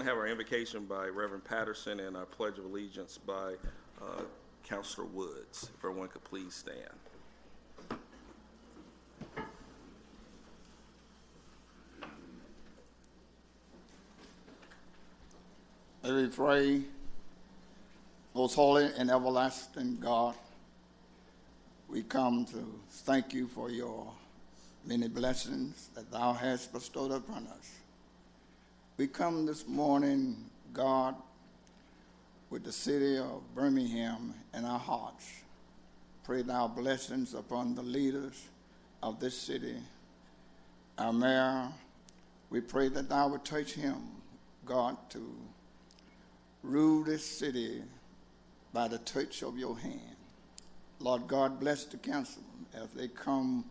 We have our invocation by Reverend Patterson and our Pledge of Allegiance by Counselor Woods. If everyone could please stand. Let me pray. Most holy and everlasting God, we come to thank you for your many blessings that thou hast bestowed upon us. We come this morning, God, with the city of Birmingham in our hearts. Pray thou blessings upon the leaders of this city. Our mayor, we pray that thou would touch him, God, to rule this city by the touch of your hand. Lord God, bless the council as they come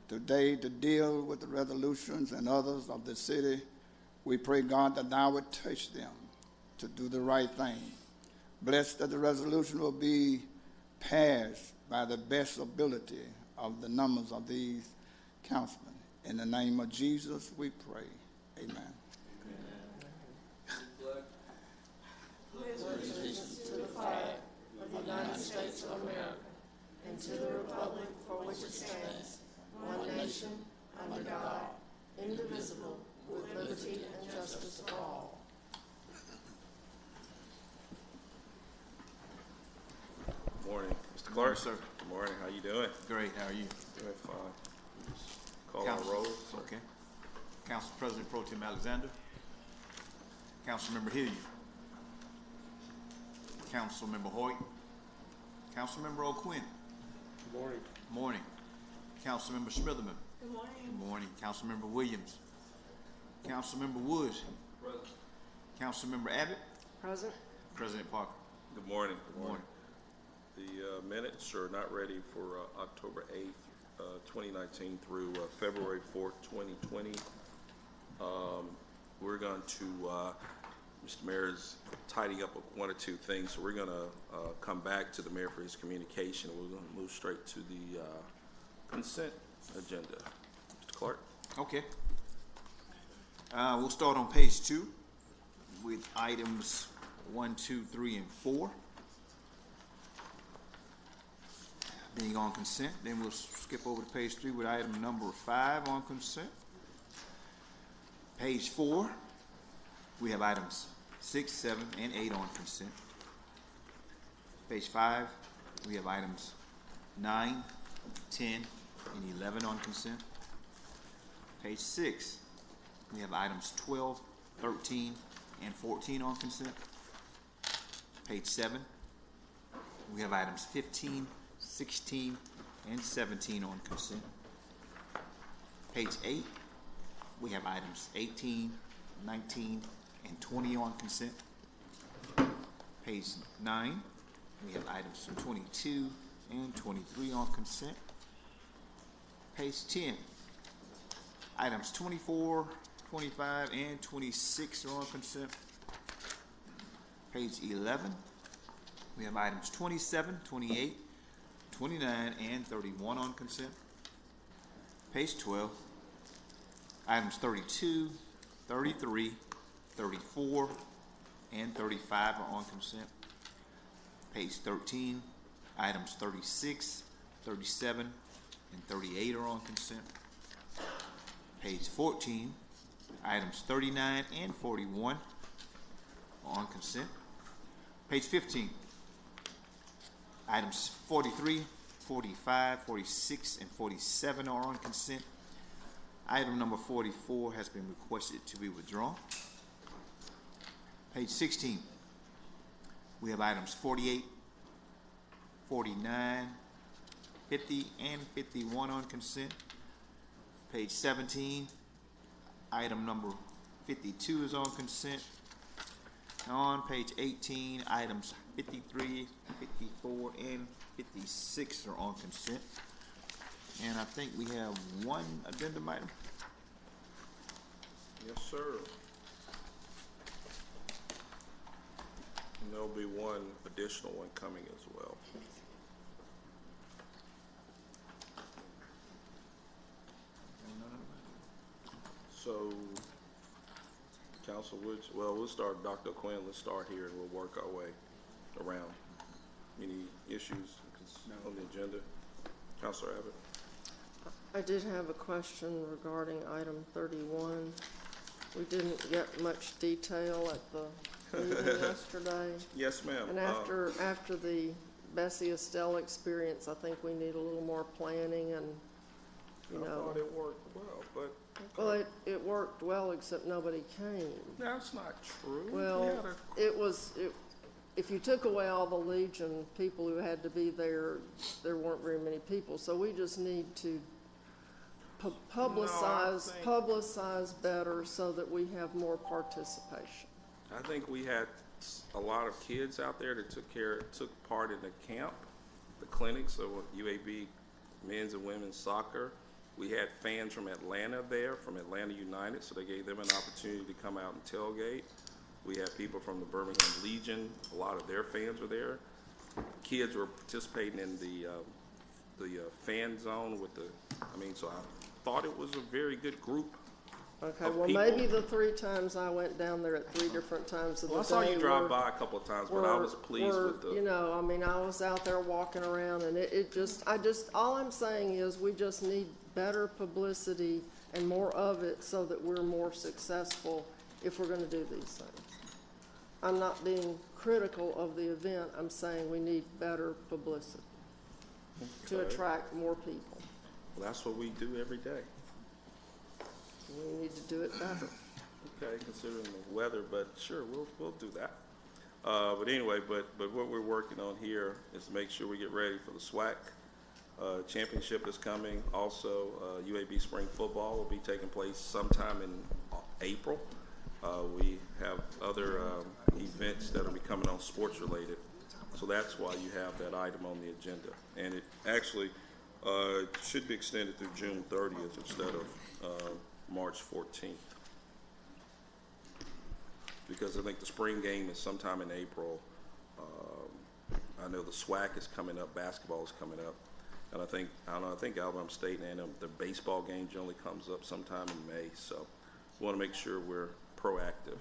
today to deal with the resolutions and others of the city. We pray, God, that thou would touch them to do the right thing. Bless that the resolution will be passed by the best ability of the numbers of these councilmen. In the name of Jesus, we pray. Amen. Allegiance to the flag of the United States of America and to the republic for which it stands, one nation, under God, indivisible, with liberty and justice for all. Good morning, Mr. Clark. Sir. Good morning. How you doing? Great. How are you? Doing fine. Just call our roll. Okay. Council President Pro Tem Alexander. Councilmember Hilliard. Councilmember Hoyt. Councilmember O'Quinn. Good morning. Morning. Councilmember Smitherman. Good morning. Good morning. Councilmember Williams. Councilmember Woods. Present. Councilmember Abbott. Present. President Parker. Good morning. Good morning. The minutes are not ready for October 8th, 2019 through February 4th, 2020. We're going to, Mr. Mayor is tidying up one or two things, so we're going to come back to the mayor for his communication. We're going to move straight to the consent agenda. Mr. Clark. Okay. We'll start on page 2 with items 1, 2, 3, and 4 being on consent. Then we'll skip over to page 3 with item number 5 on consent. Page 4, we have items 6, 7, and 8 on consent. Page 5, we have items 9, 10, and 11 on consent. Page 6, we have items 12, 13, and 14 on consent. Page 7, we have items 15, 16, and 17 on consent. Page 8, we have items 18, 19, and 20 on consent. Page 9, we have items 22 and 23 on consent. Page 10, items 24, 25, and 26 are on consent. Page 11, we have items 27, 28, 29, and 31 on consent. Page 12, items 32, 33, 34, and 35 are on consent. Page 13, items 36, 37, and 38 are on consent. Page 14, items 39 and 41 are on consent. Page 15, items 43, 45, 46, and 47 are on consent. Item number 44 has been requested to be withdrawn. Page 16, we have items 48, 49, 50, and 51 on consent. Page 17, item number 52 is on consent. On page 18, items 53, 54, and 56 are on consent. And I think we have one addendum item. Yes, sir. And there'll be one additional one coming as well. So Council Woods? Well, we'll start, Dr. Quinn, let's start here and we'll work our way around. Any issues on the agenda? Councilor Abbott? I did have a question regarding item 31. We didn't get much detail at the meeting yesterday. Yes, ma'am. And after the Bessie Estelle experience, I think we need a little more planning and, I thought it worked well, but. Well, it worked well, except nobody came. That's not true. Well, if you took away all the Legion people who had to be there, there weren't very many people. So we just need to publicize better so that we have more participation. I think we had a lot of kids out there that took part in the camp, the clinics, so UAB men's and women's soccer. We had fans from Atlanta there, from Atlanta United, so they gave them an opportunity to come out and tailgate. We had people from the Birmingham Legion, a lot of their fans were there. Kids were participating in the fan zone so I thought it was a very good group. Okay, of well, people. maybe the 3 times I went down there at 3 different times of the day. Well, I saw you drive by a couple of times, but I was pleased with the. I was out there walking around, and all I'm saying is we just need better publicity and more of it so that we're more successful if we're going to do these things. I'm not being critical of the event. I'm saying we need better publicity to attract more people. Well, that's what we do every day. We need to do it better. Okay, considering the weather, but sure, we'll do that. But anyway, but what we're working on here is to make sure we get ready for the SWAC championship is coming. Also, UAB spring football will be taking place sometime in April. We have other events that will be coming on sports related, so that's why you have that item on the agenda. And it actually should be extended through June 30th instead of March 14th. Because I think the spring game is sometime in April. I know the SWAC is coming up, basketball is coming up. And I think Alabama State and the baseball game generally comes up sometime in May. So we want to make sure we're proactive.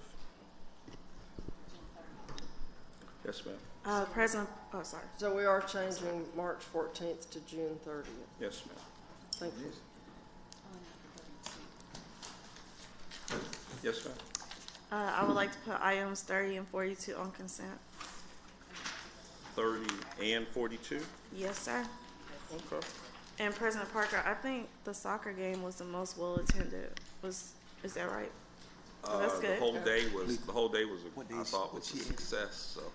Yes, ma'am. Sorry. So we are changing March 14th to June 30th. Yes, ma'am. Thank you. Yes, ma'am. I would like to put items 30 and 42 on consent. 30 and 42? Yes, sir. Okay. And President Parker, I think the soccer game was the most well attended. Is that right? So that's good. The whole day was I thought was a success. So,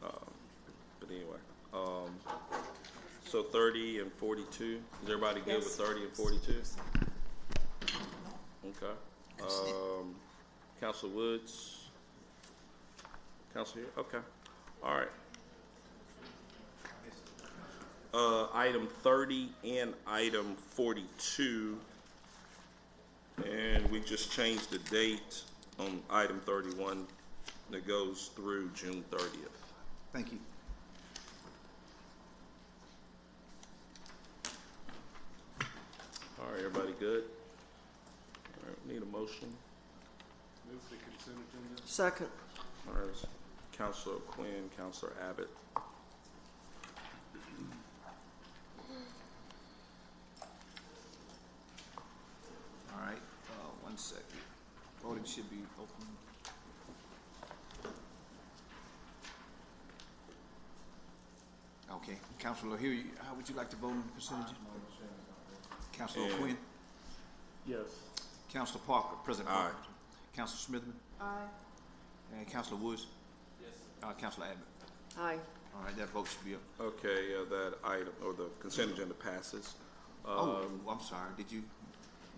but anyway, so 30 and 42. Is everybody good with 30 and 42? Okay. Councilor Woods. Councilor here? Okay. All right. Item 30 and item 42. And we just changed the date on item 31 that goes through June 30th. Thank you. All right, everybody good? All right, need a motion? Move the consent agenda. Second. All right, Councilor Quinn, Councilor Abbott. All right, 1 second. Voting should be open. Okay, Councilor, how would you like to vote on the percentage? Councilor And- Quinn, Yes. Councilor Parker, President Aye. Parker, Councilor Smithman, Aye. and Councilor Woods. Yes. Councilor Abbott. Aye. All right, that vote should be up. Okay, that item, or the consent agenda passes. I'm sorry. Did you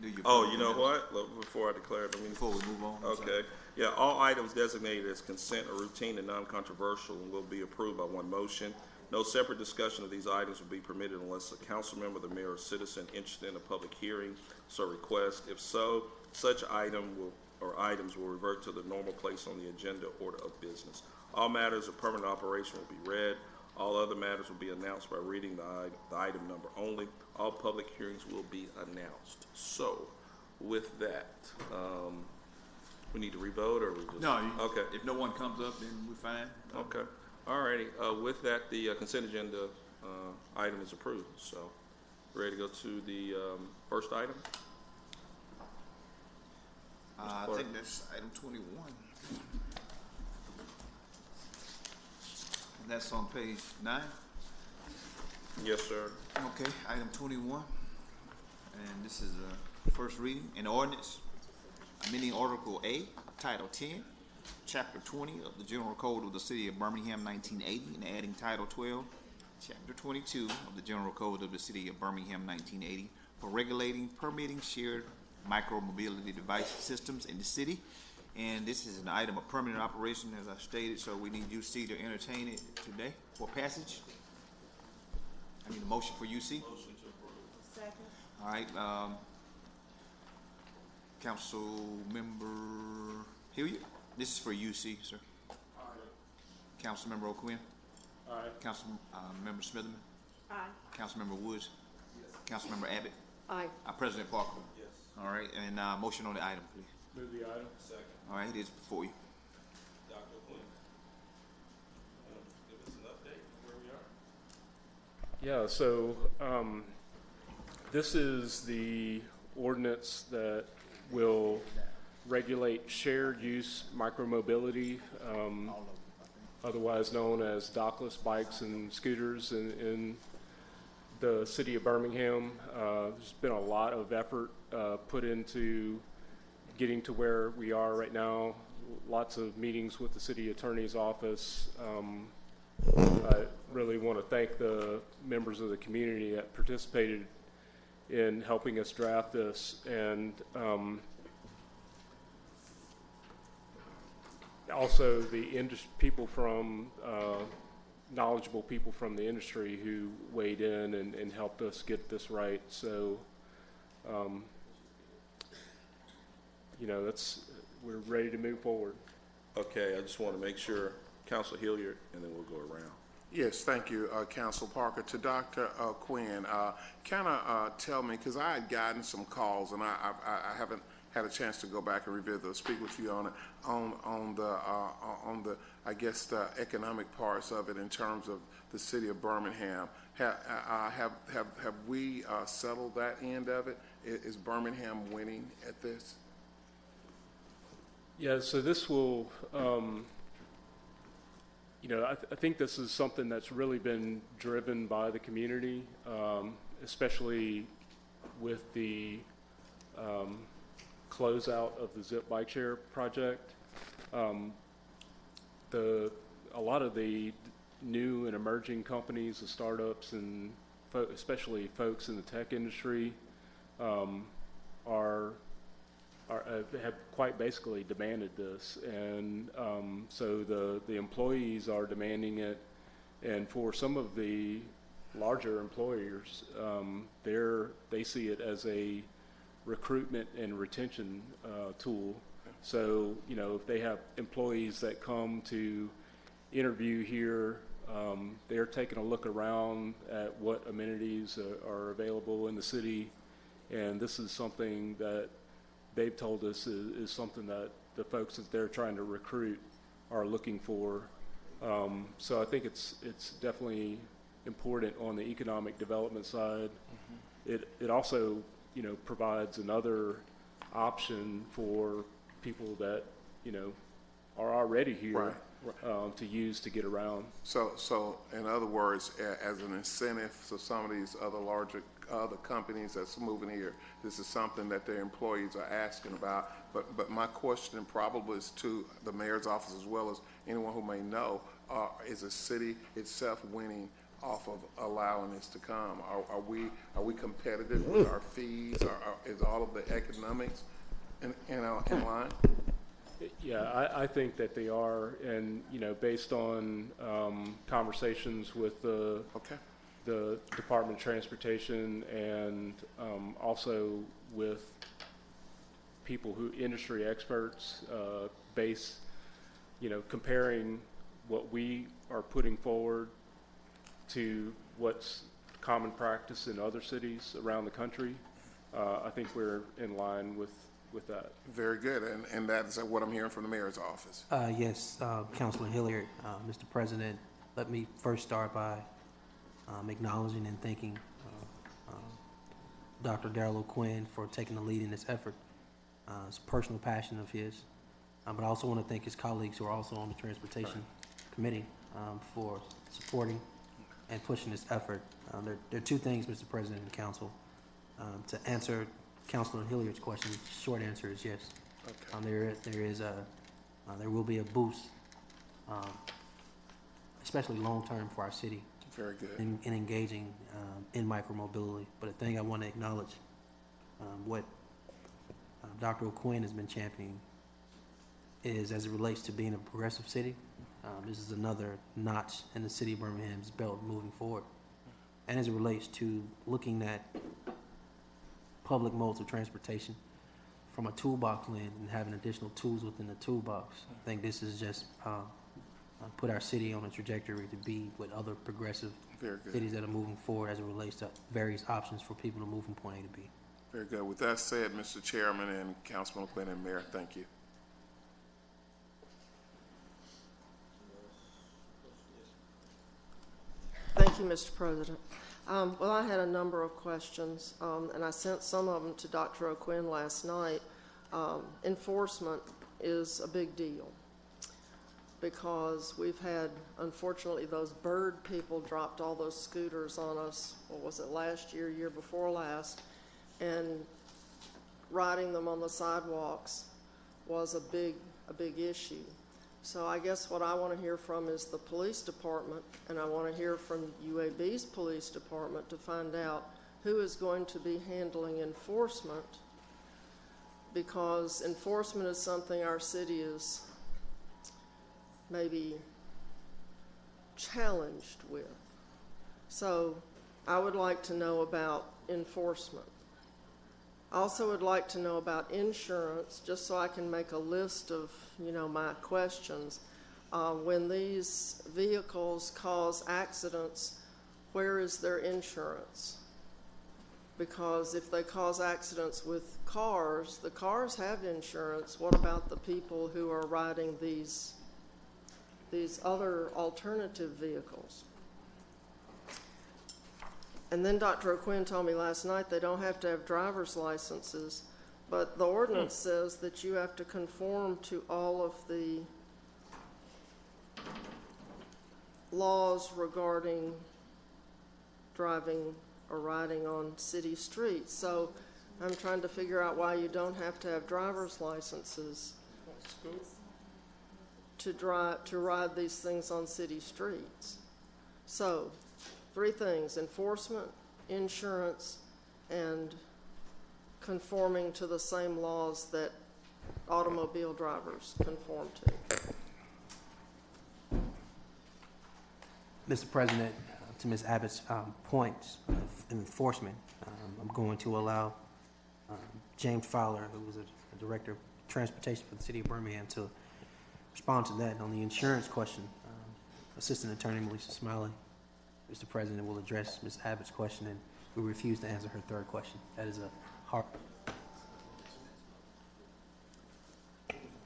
do your? Oh, you know what? Look, before I declare it, Before we move on. I'm sorry. Okay, yeah, all items designated as consent are routine and non-controversial and will be approved by one motion. No separate discussion of these items will be permitted unless a council member, the mayor, or citizen interested in a public hearing so request. If so, such items will revert to the normal place on the agenda order of business. All matters of permanent operation will be read. All other matters will be announced by reading the item number only. All public hearings will be announced. So, with that, We need to revote, or we just? No, Okay, if no one comes up, then we're fine. okay. All righty. With that, the consent agenda item is approved. So, ready to go to the first item? I Clerk. think that's item 21. And that's on page 9. Yes, sir. Okay, item 21. And this is a first reading. An ordinance amending Article A, Title 10, Chapter 20 of the General Code of the City of Birmingham, 1980, and adding Title 12, Chapter 22 of the General Code of the City of Birmingham, 1980, for regulating, permitting shared micro-mobility device systems in the city. And this is an item of permanent operation, as I stated, so we need UC to entertain it today for passage. I need a motion for UC. Motion to approve. Second. All right, Council Member Hilliard, this is for UC, sir. Council Member O'Quinn, Aye. Council Member Smitherman, Aye. Council Member Woods, Council Member Abbott, Aye. President Parker. Yes. All right, and motion on the item, please. Move the item. Second. All right, it is before you. Dr. Quinn. Give us an update of where we are. Yeah, so this is the ordinance that will regulate shared use micromobility, otherwise known as dockless bikes and scooters in the city of Birmingham. There's been a lot of effort put into getting to where we are right now. Lots of meetings with the city attorney's office. I really want to thank the members of the community that participated in helping us draft this, and also the people from knowledgeable people from the industry who weighed in and helped us get this right. So, we're ready to move forward. Okay, I just want to make sure, Council Hilliard, and then we'll go around. Yes, thank you, Council Parker. To Dr. Quinn, kind of tell me, because I had gotten some calls, and I haven't had a chance to go back and revisit or speak with you on it, on the I guess the economic parts of it in terms of the city of Birmingham. Have we settled that end of it? Is Birmingham winning at this? Yeah, so this will, I think this is something that's really been driven by the community, especially with the closeout of the Zip Bike Share project. A lot of the new and emerging companies, the startups, and especially folks in the tech industry, have quite basically demanded this, and so the employees are demanding it, and for some of the larger employers, they see it as a recruitment and retention tool. So if they have employees that come to interview here, they're taking a look around at what amenities are available in the city, and this is something that they've told us is something that the folks that they're trying to recruit are looking for. So I think it's definitely important on the economic development side. It also provides another option for people that are already here, right, to use to get around. So in other words, as an incentive to some of these other companies that's moving here, this is something that their employees are asking about. But my question probably is to the mayor's office as well as anyone who may know: is the city itself winning off of allowing this to come? Are we competitive with our fees? Is all of the economics in line? Yeah, I think that they are, and based on conversations with the Department of Transportation, and also with people industry experts, comparing what we are putting forward to what's common practice in other cities around the country. I think we're in line with with that. Very good, and that's what I'm hearing from the mayor's office. Yes, Councilman Hilliard, Mr. President, let me first start by acknowledging and thanking Dr. Darrell O'Quinn for taking the lead in this effort. It's a personal passion of his, but I also want to thank his colleagues who are also on the Transportation Committee for supporting and pushing this effort. There are two things, Mr. President and Council. To answer Councilman Hilliard's question, short answer is yes. Okay. There will be a boost, especially long-term for our city Very good. in engaging in micromobility. But the thing I want to acknowledge, what Dr. O'Quinn has been championing is as it relates to being a progressive city, this is another notch in the city of Birmingham's belt moving forward. And as it relates to looking at public modes of transportation from a toolbox lens and having additional tools within the toolbox, I think this is just put our city on a trajectory to be with other progressive cities that are moving forward as it relates to various options for people to move from point A to B. Very good. With that said, Mr. Chairman and Councilman Quinn and Mayor, thank you. Thank you, Mr. President. Well, I had a number of questions, and I sent some of them to Dr. O'Quinn last night. Enforcement is a big deal because we've had, unfortunately, those bird people dropped all those scooters on us, what was it, last year, year before last, and riding them on the sidewalks was a big issue. So I guess what I want to hear from is the police department, and I want to hear from UAB's police department to find out who is going to be handling enforcement, because enforcement is something our city is maybe challenged with. So I would like to know about enforcement. I also would like to know about insurance, just so I can make a list of, my questions. When these vehicles cause accidents, where is their insurance? Because if they cause accidents with cars, the cars have insurance. What about the people who are riding these other alternative vehicles? And then Dr. O'Quinn told me last night they don't have to have driver's licenses, but the ordinance says that you have to conform to all of the laws regarding driving or riding on city streets. So I'm trying to figure out why you don't have to have driver's licenses to ride these things on city streets. So, three things: enforcement, insurance, and conforming to the same laws that automobile drivers conform to. Mr. President, to Ms. Abbott's points of enforcement, I'm going to allow James Fowler, who was a director of transportation for the city of Birmingham, to respond to that. On the insurance question, Assistant Attorney Melissa Smiley, Mr. President, will address Ms. Abbott's question, and we refuse to answer her third question. That is a hard.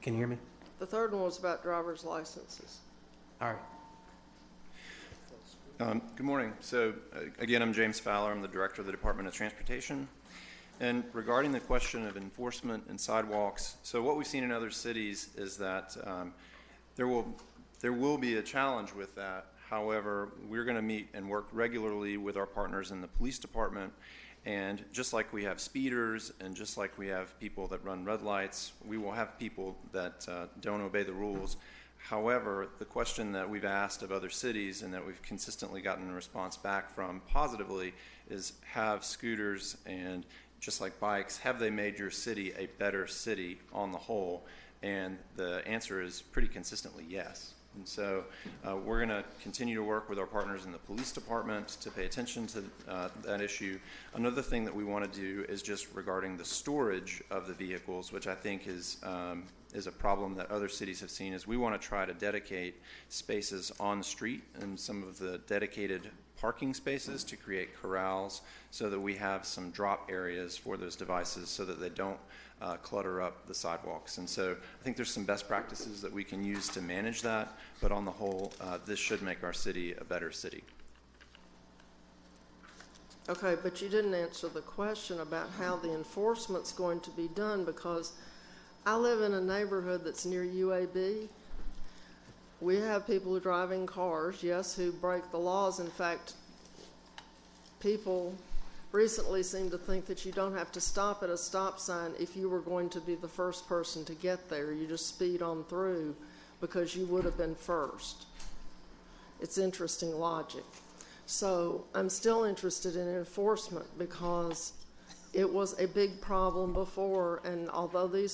Can you hear me? The third one was about driver's licenses. All right. Good morning. So, again, I'm James Fowler. I'm the Director of the Department of Transportation. And regarding the question of enforcement and sidewalks, so what we've seen in other cities is that there will be a challenge with that. However, we're going to meet and work regularly with our partners in the police department. And just like we have speeders and just like we have people that run red lights, we will have people that don't obey the rules. However, the question that we've asked of other cities and that we've consistently gotten a response back from positively is, have scooters and just like bikes, have they made your city a better city on the whole? And the answer is pretty consistently yes. And so we're going to continue to work with our partners in the police department to pay attention to that issue. Another thing that we want to do is just regarding the storage of the vehicles, which I think is is a problem that other cities have seen, is we want to try to dedicate spaces on the street and some of the dedicated parking spaces to create corrals so that we have some drop areas for those devices so that they don't clutter up the sidewalks. And so I think there's some best practices that we can use to manage that, but on the whole, this should make our city a better city. Okay, but you didn't answer the question about how the enforcement's going to be done, because I live in a neighborhood that's near UAB. We have people driving cars, yes, who break the laws. In fact, people recently seem to think that you don't have to stop at a stop sign if you were going to be the first person to get there. You just speed on through because you would have been first. It's interesting logic. So I'm still interested in enforcement because it was a big problem before, and although the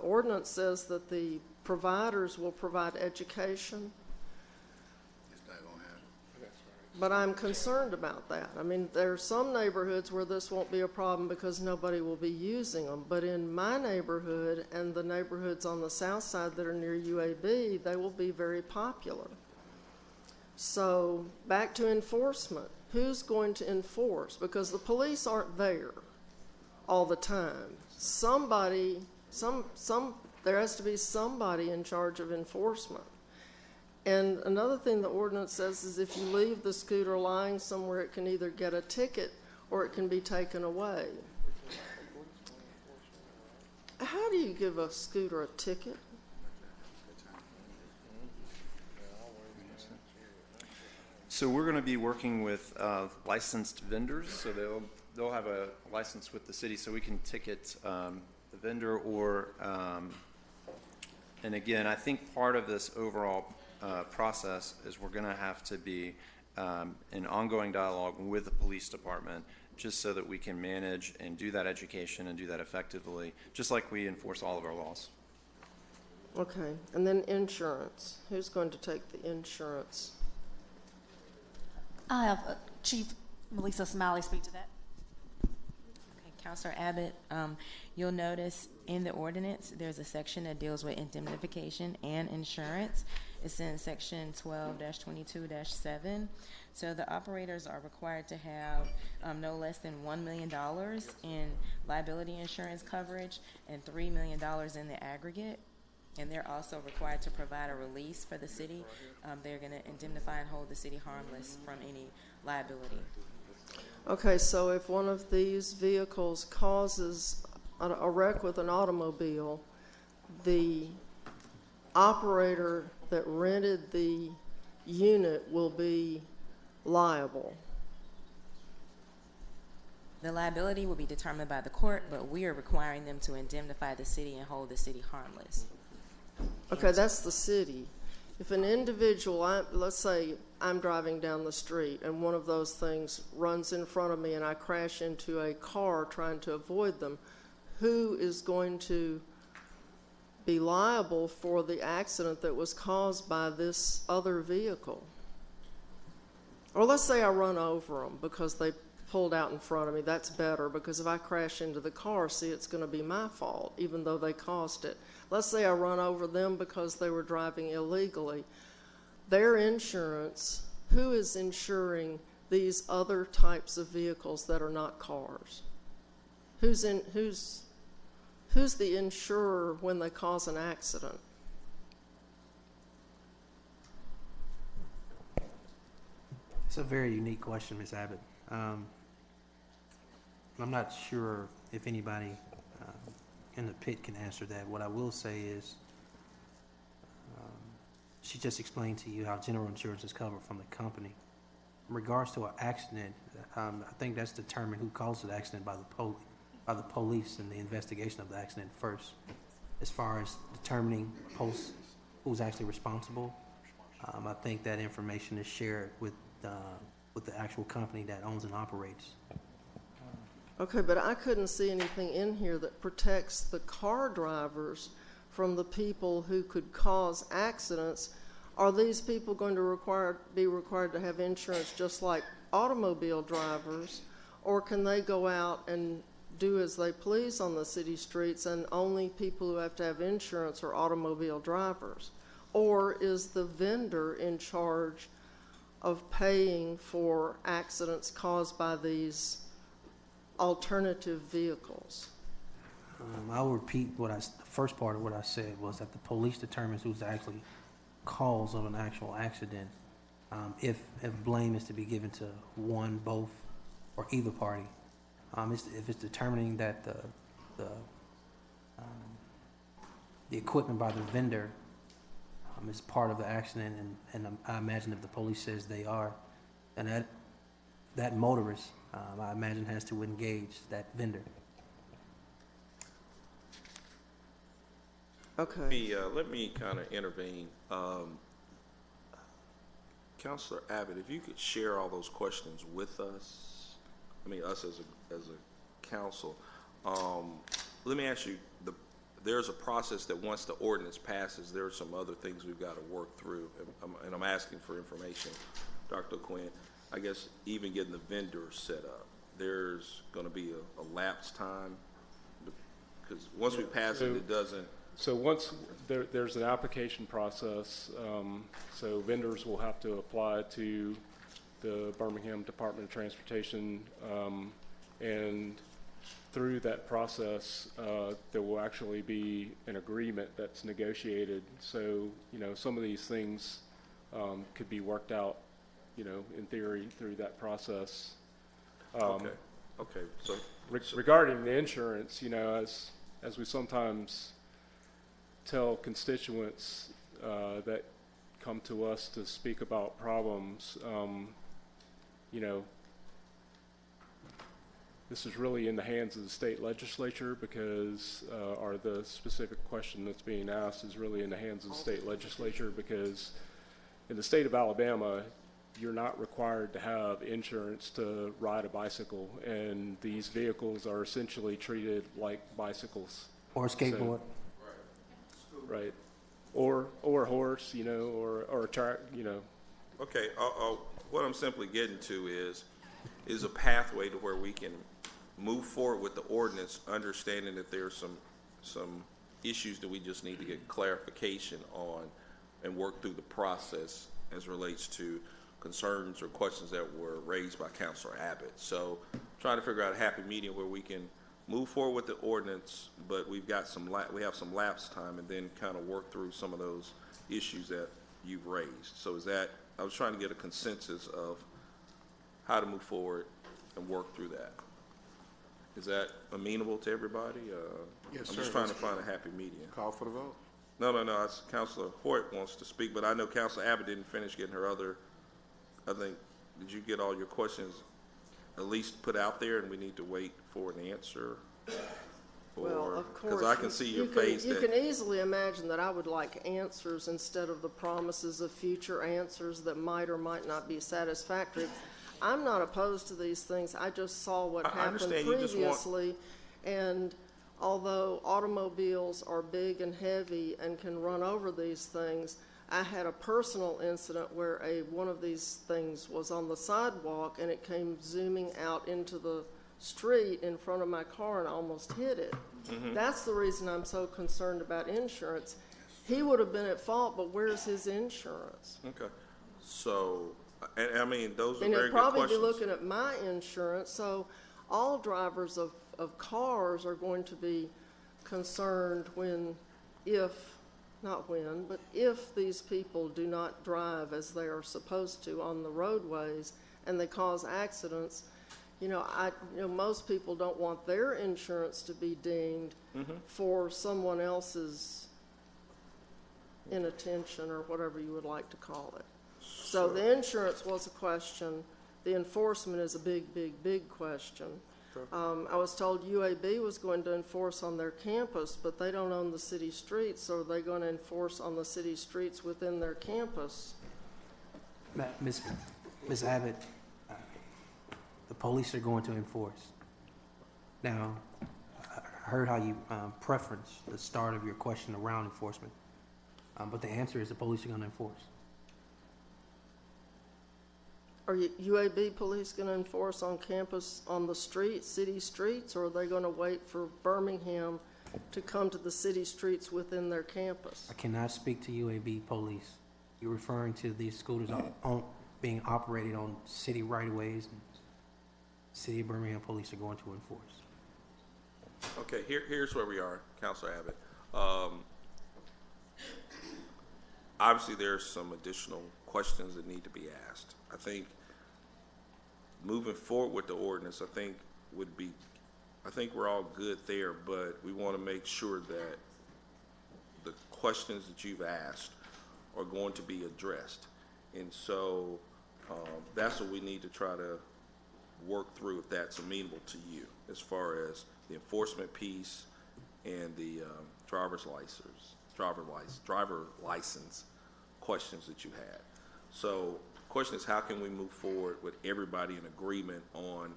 ordinance says that the providers will provide education, but I'm concerned about that. I mean, there are some neighborhoods where this won't be a problem because nobody will be using them, but in my neighborhood and the neighborhoods on the south side that are near UAB, they will be very popular. So back to enforcement. Who's going to enforce? Because the police aren't there all the time. There has to be somebody in charge of enforcement. And another thing the ordinance says is if you leave the scooter lying somewhere, it can either get a ticket or it can be taken away. How do you give a scooter a ticket? So we're going to be working with licensed vendors, so they'll have a license with the city, so we can ticket the vendor or, and again, I think part of this overall process is we're going to have to be in ongoing dialogue with the police department, just so that we can manage and do that education and do that effectively, just like we enforce all of our laws. Okay, and then insurance. Who's going to take the insurance? I have Chief Melissa Smiley speak to that. Okay, Councilor Abbott, you'll notice in the ordinance there's a section that deals with indemnification and insurance. It's in section 12-22-7. So the operators are required to have no less than $1 million in liability insurance coverage and $3 million in the aggregate. And they're also required to provide a release for the city. They're going to indemnify and hold the city harmless from any liability. Okay, so if one of these vehicles causes a wreck with an automobile, the operator that rented the unit will be liable. The liability will be determined by the court, but we are requiring them to indemnify the city and hold the city harmless. Okay, that's the city. If an individual, let's say I'm driving down the street and one of those things runs in front of me and I crash into a car trying to avoid them, who is going to be liable for the accident that was caused by this other vehicle? Or let's say I run over them because they pulled out in front of me. That's better, because if I crash into the car, see, it's going to be my fault, even though they caused it. Let's say I run over them because they were driving illegally. Their insurance, who is insuring these other types of vehicles that are not cars? Who's the insurer when they cause an accident? It's a very unique question, Ms. Abbott. I'm not sure if anybody in the pit can answer that. What I will say is she just explained to you how general insurance is covered from the company. In regards to an accident, I think that's determined who caused the accident by the police and the investigation of the accident first. As far as determining who's actually responsible, I think that information is shared with the actual company that owns and operates. Okay, but I couldn't see anything in here that protects the car drivers from the people who could cause accidents. Are these people going to be required to have insurance just like automobile drivers, or can they go out and do as they please on the city streets and only people who have to have insurance are automobile drivers? Or is the vendor in charge of paying for accidents caused by these alternative vehicles? I'll repeat the first part of what I said was that the police determines who's actually cause of an actual accident. If blame is to be given to one, both, or either party, if it's determining that the equipment by the vendor is part of the accident, and I imagine if the police says they are, and that motorist, I imagine, has to engage that vendor. Okay. Let me kind of intervene. Counselor Abbott, if you could share all those questions with us, us as a council. Let me ask you, there's a process that once the ordinance passes, there are some other things we've got to work through, and I'm asking for information. Dr. Quinn, I guess even getting the vendor set up, there's going to be a lapse time, because once we pass it doesn't. So once there's an application process, so vendors will have to apply to the Birmingham Department of Transportation, and through that process, there will actually be an agreement that's negotiated. So, some of these things could be worked out, in theory through that process. Okay. So regarding the insurance, as we sometimes tell constituents that come to us to speak about problems, this is really in the hands of the state legislature, because or the specific question that's being asked is really in the hands of the state legislature, because in the state of Alabama, you're not required to have insurance to ride a bicycle, and these vehicles are essentially treated like bicycles. Or a skateboard. Right. Or a horse, or a track, Okay, what I'm simply getting to is a pathway to where we can move forward with the ordinance, understanding that there's some issues that we just need to get clarification on and work through the process as relates to concerns or questions that were raised by Councilor Abbott. So trying to figure out a happy medium where we can move forward with the ordinance, but we have some lapse time, and then kind of work through some of those issues that you've raised. So I was trying to get a consensus of how to move forward and work through that. Is that amenable to everybody? Yes, I'm sir. just trying to find a happy medium. Call for the vote. No. Councilor Hoyt wants to speak, but I know Councilor Abbott didn't finish getting her other. I think, did you get all your questions at least put out there, and we need to wait for an answer? Well, of course. Because I can see your face. You can easily imagine that I would like answers instead of the promises of future answers that might or might not be satisfactory. I'm not opposed to these things. I just saw what happened previously, and although automobiles are big and heavy and can run over these things, I had a personal incident where one of these things was on the sidewalk, and it came zooming out into the street in front of my car and almost hit it. Mm-hmm. That's the reason I'm so concerned about insurance. He would have been at fault, but where's his insurance? Okay. So, those are very good questions. And he'd probably be looking at my insurance. So all drivers of cars are going to be concerned if these people do not drive as they are supposed to on the roadways and they cause accidents. Most people don't want their insurance to be dinged for someone else's inattention or whatever you would like to call it. So the insurance was a question. The enforcement is a big, big, big question. Sure. I was told UAB was going to enforce on their campus, but they don't own the city streets, so are they going to enforce on the city streets within their campus? Ms. Abbott, the police are going to enforce. Now, I heard how you preference the start of your question around enforcement, but the answer is the police are going to enforce. Are UAB police going to enforce on campus, on the streets, city streets, or are they going to wait for Birmingham to come to the city streets within their campus? I cannot speak to UAB police. You're referring to these scooters being operated on city right-of-ways, and City of Birmingham police are going to enforce. Okay, here's where we are, Councilor Abbott. Obviously, there's some additional questions that need to be asked. I think moving forward with the ordinance, I think we're all good there, but we want to make sure that the questions that you've asked are going to be addressed. And so that's what we need to try to work through, if that's amenable to you, as far as the enforcement piece and the driver license questions that you had. So the question is, how can we move forward with everybody in agreement on,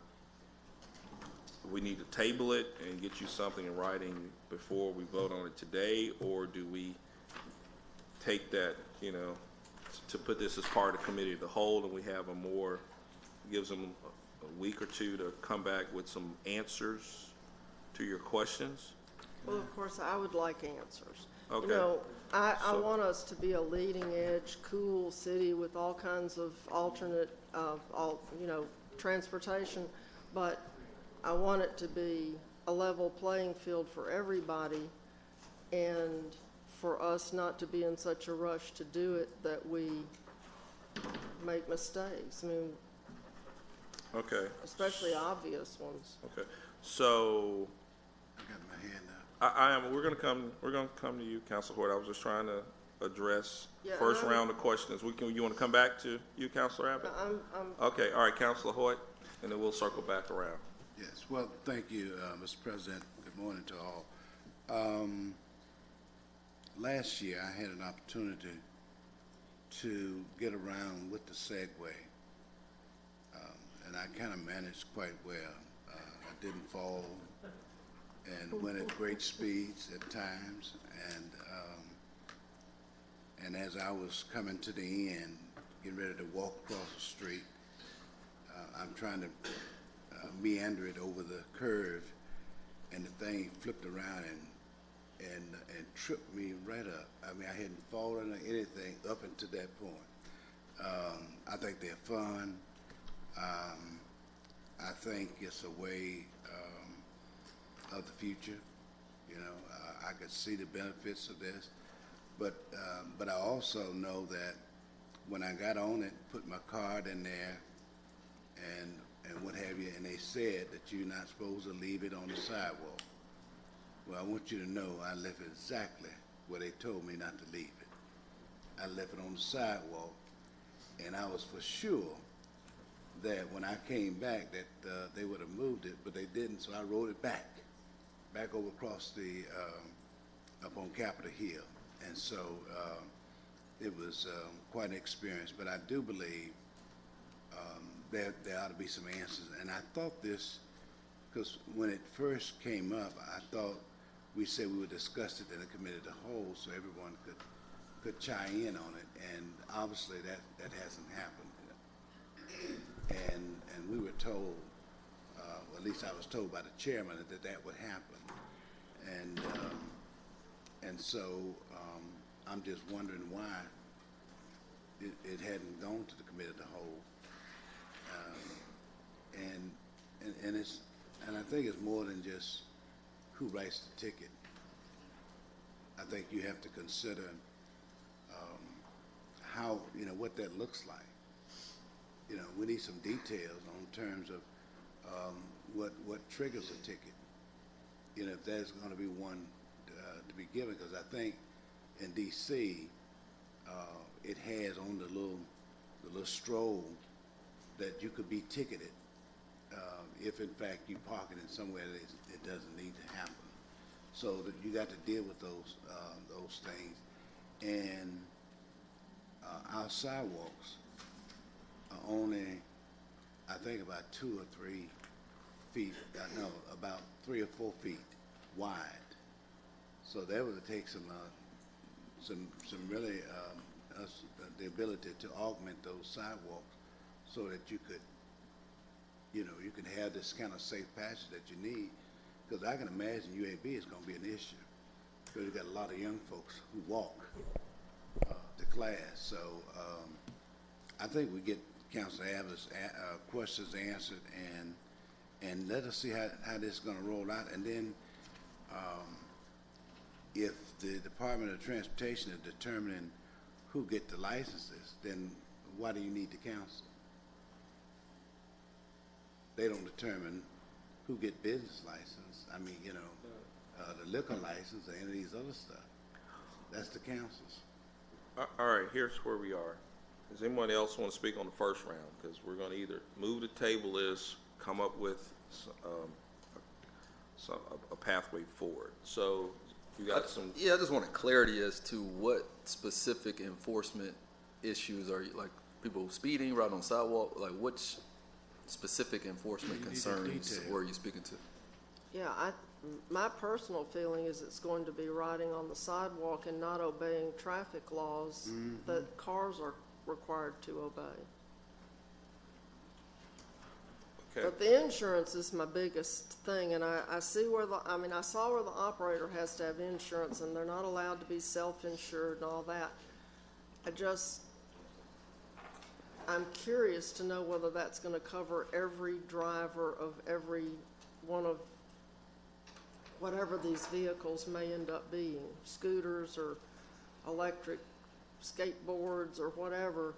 we need to table it and get you something in writing before we vote on it today, or do we take that, to put this as part of the committee of the whole, and we have gives them a week or two to come back with some answers to your questions? Well, of course, I would like answers. Okay. I want us to be a leading edge, cool city with all kinds of alternate, transportation, but I want it to be a level playing field for everybody, and for us not to be in such a rush to do it that we make mistakes. I mean, Okay. especially obvious ones. Okay. So I got my hand up. we're gonna come to you, Councilor Hoyt. I was just trying to address Yeah, first and round of questions. You want to come back to you, Councilor Abbott? Okay. All right, Councilor Hoyt, and then we'll circle back around. Yes, well, thank you, Mr. President. Good morning to all. Last year, I had an opportunity to get around with the Segway, and I kind of managed quite well. I didn't fall and went at great speeds at times, and as I was coming to the end, getting ready to walk across the street, I'm trying to meander it over the curve, and the thing flipped around and tripped me right up. I mean, I hadn't fallen or anything up until that point. I think they're fun. I think it's a way of the future. I could see the benefits of this, but I also know that when I got on it, put my card in there, and what have you, and they said that you're not supposed to leave it on the sidewalk. Well, I want you to know I left it exactly where they told me not to leave it. I left it on the sidewalk, and I was for sure that when I came back that they would have moved it, but they didn't, so I rode it back over across up on Capitol Hill. And so it was quite an experience, but I do believe there ought to be some answers. And I thought this, because when it first came up, I thought we said we would discuss it in the committee of the whole so everyone could chime in on it, and obviously that hasn't happened. And we were told, or at least I was told by the chairman, that would happen. And so I'm just wondering why it hadn't gone to the committee of the whole. And I think it's more than just who writes the ticket. I think you have to consider how, what that looks like. We need some details on terms of what triggers a ticket. If there's going to be one to be given, because I think in D.C. It has on the little stroll that you could be ticketed if in fact you park it in somewhere that it doesn't need to happen. So that you got to deal with those things, and our sidewalks are only, I think, about 2 or 3 feet. About 3 or 4 feet wide. So that would take some really the ability to augment those sidewalks so that you could, you can have this kind of safe passage that you need. Because I can imagine UAB is going to be an issue. Because you got a lot of young folks who walk to class. So I think we get Councilor Abbott's questions answered, and let us see how this is going to roll out. And then if the Department of Transportation is determining who get the licenses, then why do you need the council? They don't determine who get business license. I mean, the liquor license or any of these other stuff. That's the council's. All right, here's where we are. Does anyone else want to speak on the first round? Because we're going to either move the table this, come up with a pathway forward. So you got some. Yeah, I just wanted clarity as to what specific enforcement issues are you, like people speeding, riding on sidewalk, like which specific enforcement concerns were you speaking to? Yeah, my personal feeling is it's going to be riding on the sidewalk and not obeying traffic laws that cars are required to obey. Okay. But the insurance is my biggest thing, and I see where I saw where the operator has to have insurance, and they're not allowed to be self-insured and all that. I'm curious to know whether that's going to cover every driver of every one of whatever these vehicles may end up being, scooters or electric skateboards or whatever.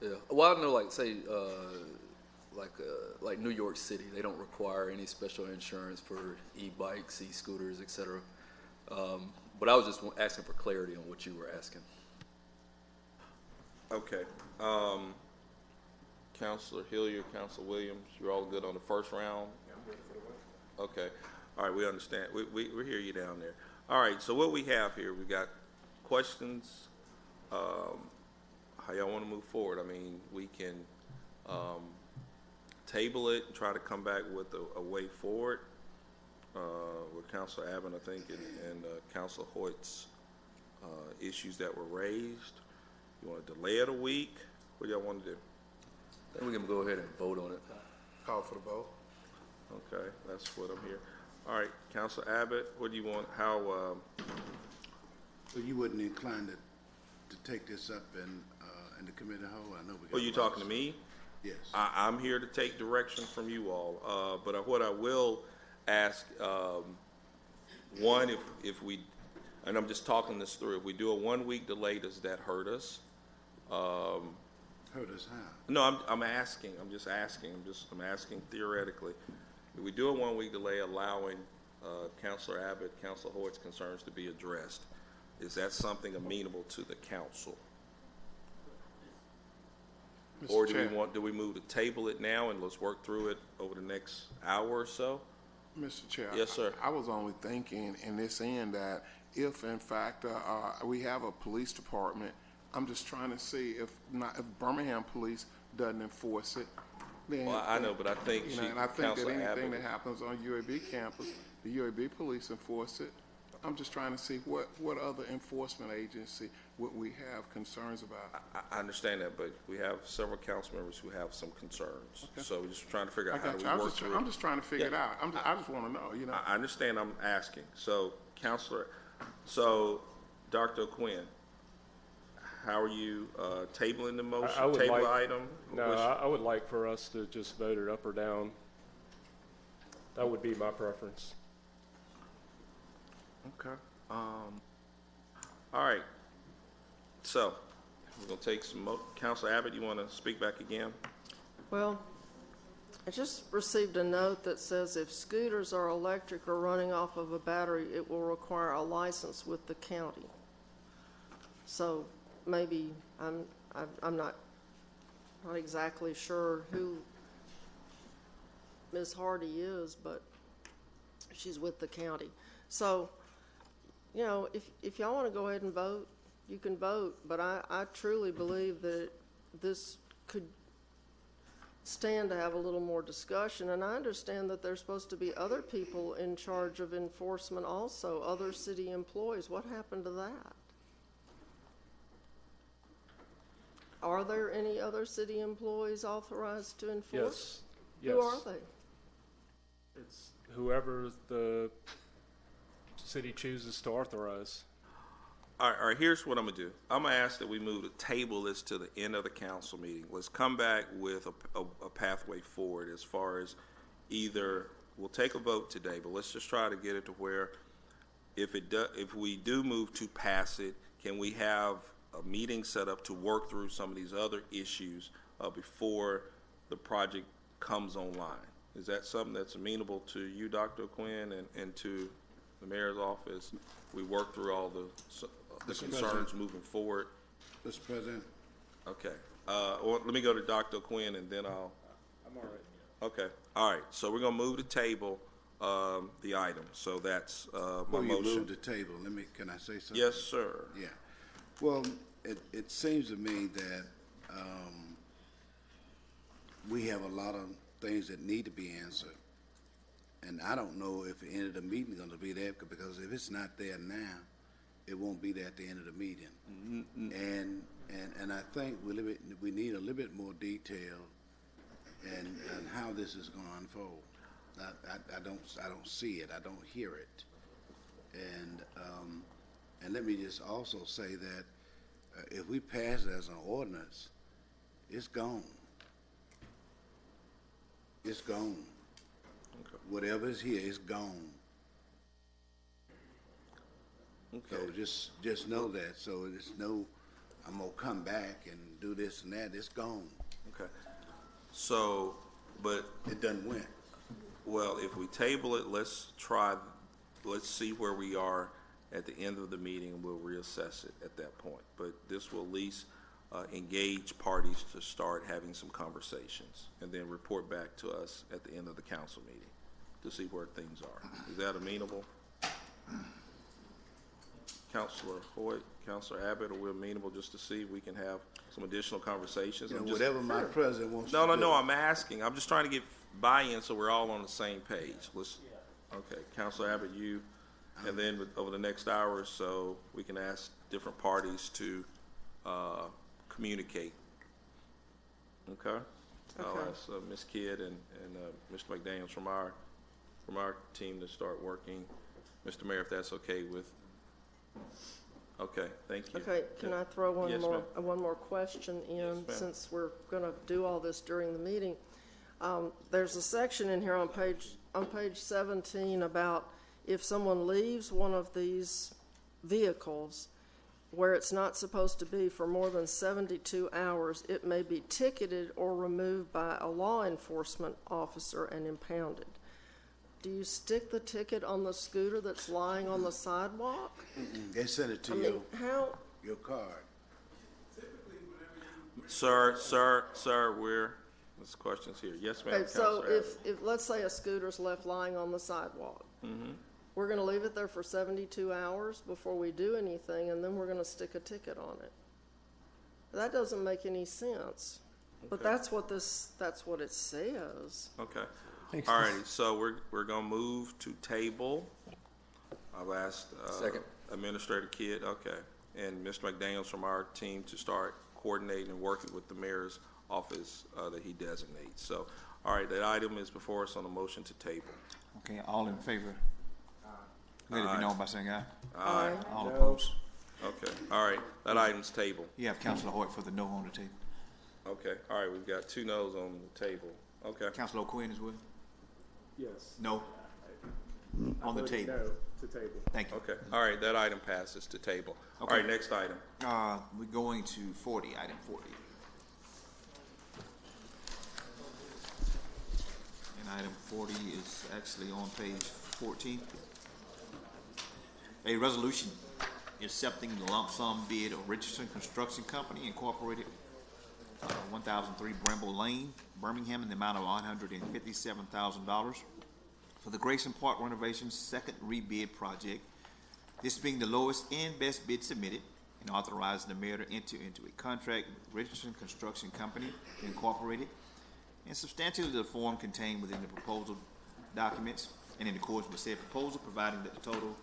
Yeah, well, I know, like say, like New York City, they don't require any special insurance for e-bikes, e-scooters, etc. But I was just asking for clarity on what you were asking. Okay. Councilor Hilliard, Councilor Williams, you're all good on the first round? Okay. All right, we understand. We hear you down there. All right, so what we have here, we got questions. How y'all want to move forward? I mean, we can table it and try to come back with a way forward with Councilor Abbott, I think, and Councilor Hoyt's issues that were raised. You want to delay it a week? What do y'all want to do? I think we can go ahead and vote on it. Call for the vote. Okay, that's what I'm here. All right, Councilor Abbott, what do you want? How? So you wouldn't incline to take this up in the committee hall? I know we got. Are you talking to me? Yes. I'm here to take direction from you all. But what I will ask, one, if we, and I'm just talking this through, if we do a 1 week delay, does that hurt us? Hurt us how? No, I'm asking. I'm asking theoretically. If we do a 1 week delay, allowing Councilor Abbott, Councilor Hoyt's concerns to be addressed, is that something amenable to the council? Mr. Or Chair. do we move to table it now and let's work through it over the next hour or so? Mr. Chair. Yes, sir. I was only thinking in this end that if in fact we have a police department, I'm just trying to see if Birmingham Police doesn't enforce it. Then, Well, I know, but I think and I think that Councilor anything Abbott, that happens on UAB campus, the UAB police enforce it. I'm just trying to see what other enforcement agency would we have concerns about. I understand that, but we have several council members who have some concerns. Okay. So we're just trying to figure I out how got do you. we work through it. I'm just trying to figure it Yeah. out. I just want to know, I understand. I'm asking. So, Councilor, Dr. O'Quinn, how are you tabling the motion? I would Table like, item? No, I would like for us to just vote it up or down. That would be my preference. Okay. All right. So, we're going to take some, Councilor Abbott, you want to speak back again? Well, I just received a note that says if scooters are electric or running off of a battery, it will require a license with the county. So maybe I'm not exactly sure who Ms. Hardy is, but she's with the county. So, if y'all want to go ahead and vote, you can vote, but I truly believe that this could stand to have a little more discussion, and I understand that there's supposed to be other people in charge of enforcement also, other city employees. What happened to that? Are there any other city employees authorized to enforce? Yes, Who are yes. they? It's whoever the city chooses to authorize. All right, here's what I'm gonna do. I'm gonna ask that we move the table this to the end of the council meeting. Let's come back with a pathway forward as far as either, we'll take a vote today, but let's just try to get it to where if we do move to pass it, can we have a meeting set up to work through some of these other issues before the project comes online? Is that something that's amenable to you, Dr. Quinn, and to the mayor's office? We work through all the concerns moving forward. Mr. President, Okay. Well, let me go to Dr. Quinn and then I'll. I'm all right. Okay. All right. So we're gonna move the table, the item. So that's my before you motion. move the table, can I say something? Yes, sir. Yeah. Well, it seems to me that we have a lot of things that need to be answered. And I don't know if the end of the meeting is going to be there, because if it's not there now, it won't be there at the end of the meeting. And I think we need a little bit more detail and how this is going to unfold. I don't see it. I don't hear it. And let me just also say that if we pass it as an ordinance, it's gone. It's gone. Okay. Whatever is here is gone. Okay. So just know that. So it's no, I'm gonna come back and do this and that. It's gone. Okay. So, but It done went. well, if we table it, let's see where we are at the end of the meeting, and we'll reassess it at that point. But this will at least engage parties to start having some conversations, and then report back to us at the end of the council meeting to see where things are. Is that amenable? Councilor Hoyt, Councilor Abbott, are we amenable just to see if we can have some additional conversations? You know, I'm just- whatever my president wants to No, do. I'm asking. I'm just trying to get buy-in so we're all on the same page. Okay, Councilor Abbott, you, and then over the next hour or so, we can ask different parties to communicate. Okay? I'll Okay. ask Ms. Kidd and Mr. McDaniels from our team to start working. Mr. Mayor, if that's okay with. Okay, thank you. Okay, can I throw Yes, one more question in, Yes, ma'am. since we're gonna do all this during the meeting? There's a section in here on page 17 about if someone leaves one of these vehicles where it's not supposed to be for more than 72 hours, it may be ticketed or removed by a law enforcement officer and impounded. Do you stick the ticket on the scooter that's lying on the sidewalk? They send it to I mean, how, your card. Sir, this question's here. Yes, ma'am. okay, so Councilor Abbott. if let's say a scooter's left lying on the sidewalk, we're gonna leave it there for 72 hours before we do anything, and then we're gonna stick a ticket on it. That doesn't make any sense. But Okay. that's what it says. Okay. Thanks. All righty, so we're gonna move to table. I've asked, Second. Administrator Kidd, okay, and Mr. McDaniels from our team to start coordinating and working with the mayor's office, that he designates. So, all right, that item is before us on a motion to table. Okay, all in favor? Let it be known by saying aye. Aye. All opposed? Okay, all right, that item's tabled. You have Councilor Hoyt for the no on the table. Okay, all right, we've got 2 noes on the table. Okay, Councilor O'Quinn as well? Yes. No? On the Voted table. No to table. Thank you. okay, all right, that item passes to table. All Okay. right, next item. We're going to 40, item 40. And item 40 is actually on page 14. A resolution accepting the lump sum bid of Richardson Construction Company Incorporated, 1003 Bramble Lane, Birmingham, in the amount of $157,000 for the Grayson Park renovation's second rebid project. This being the lowest and best bid submitted, and authorizing the mayor to enter into a contract with Richardson Construction Company Incorporated and substantially the form contained within the proposal documents and in accordance with said proposal, providing that the total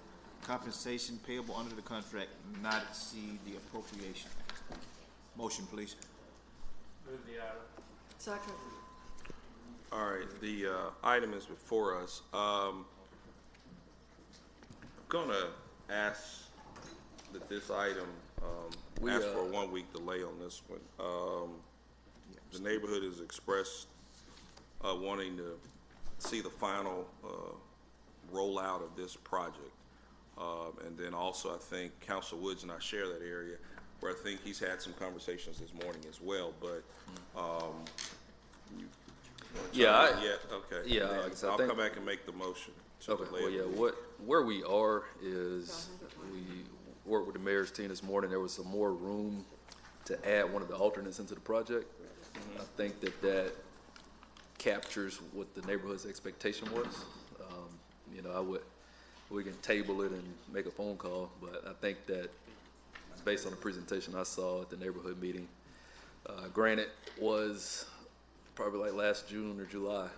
compensation payable under the contract not exceed the appropriation. Motion, please. Second. All right, the item is before us. I'm gonna ask that this item, ask for a 1-week delay on this one. The neighborhood has expressed wanting to see the final rollout of this project. And then also, I think Council Woods and I share that area, where I think he's had some conversations this morning as well, but, okay. Yeah, Then like I said, I I'll think- come back and make the motion to Okay, delay well, it. yeah, where we are is, we worked with the mayor's team this morning, there was some more room to add one of the alternates into the project. I think that captures what the neighborhood's expectation was. We can table it and make a phone call, but I think that based on the presentation I saw at the neighborhood meeting, granted was probably like last June or July.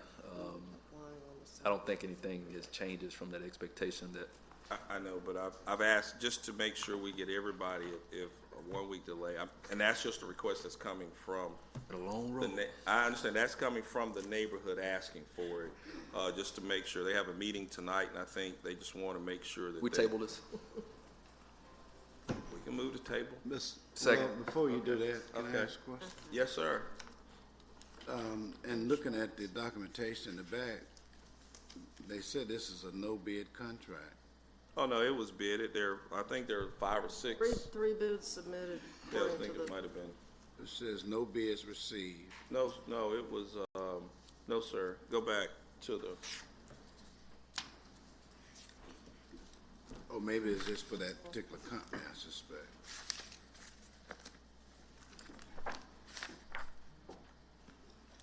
I don't think anything changes from that expectation that. I know, but I've asked just to make sure we get everybody, if a 1-week delay, and that's just a request that's coming from. A long road. I understand that's coming from the neighborhood asking for it, just to make sure. They have a meeting tonight, and I think they just want to make sure that We table this? we can move the table. Second. Well, before you do that, can I Okay. ask a question? Yes, sir. And looking at the documentation in the back, they said this is a no-bid contract. Oh, no, it was bidded. I think there are 5 or 6. Three bids submitted. Yeah, I according think to it the- might have been. It says no bids received. No, it was, no, sir. Go back to the, Or maybe it's just for that particular company, I suspect.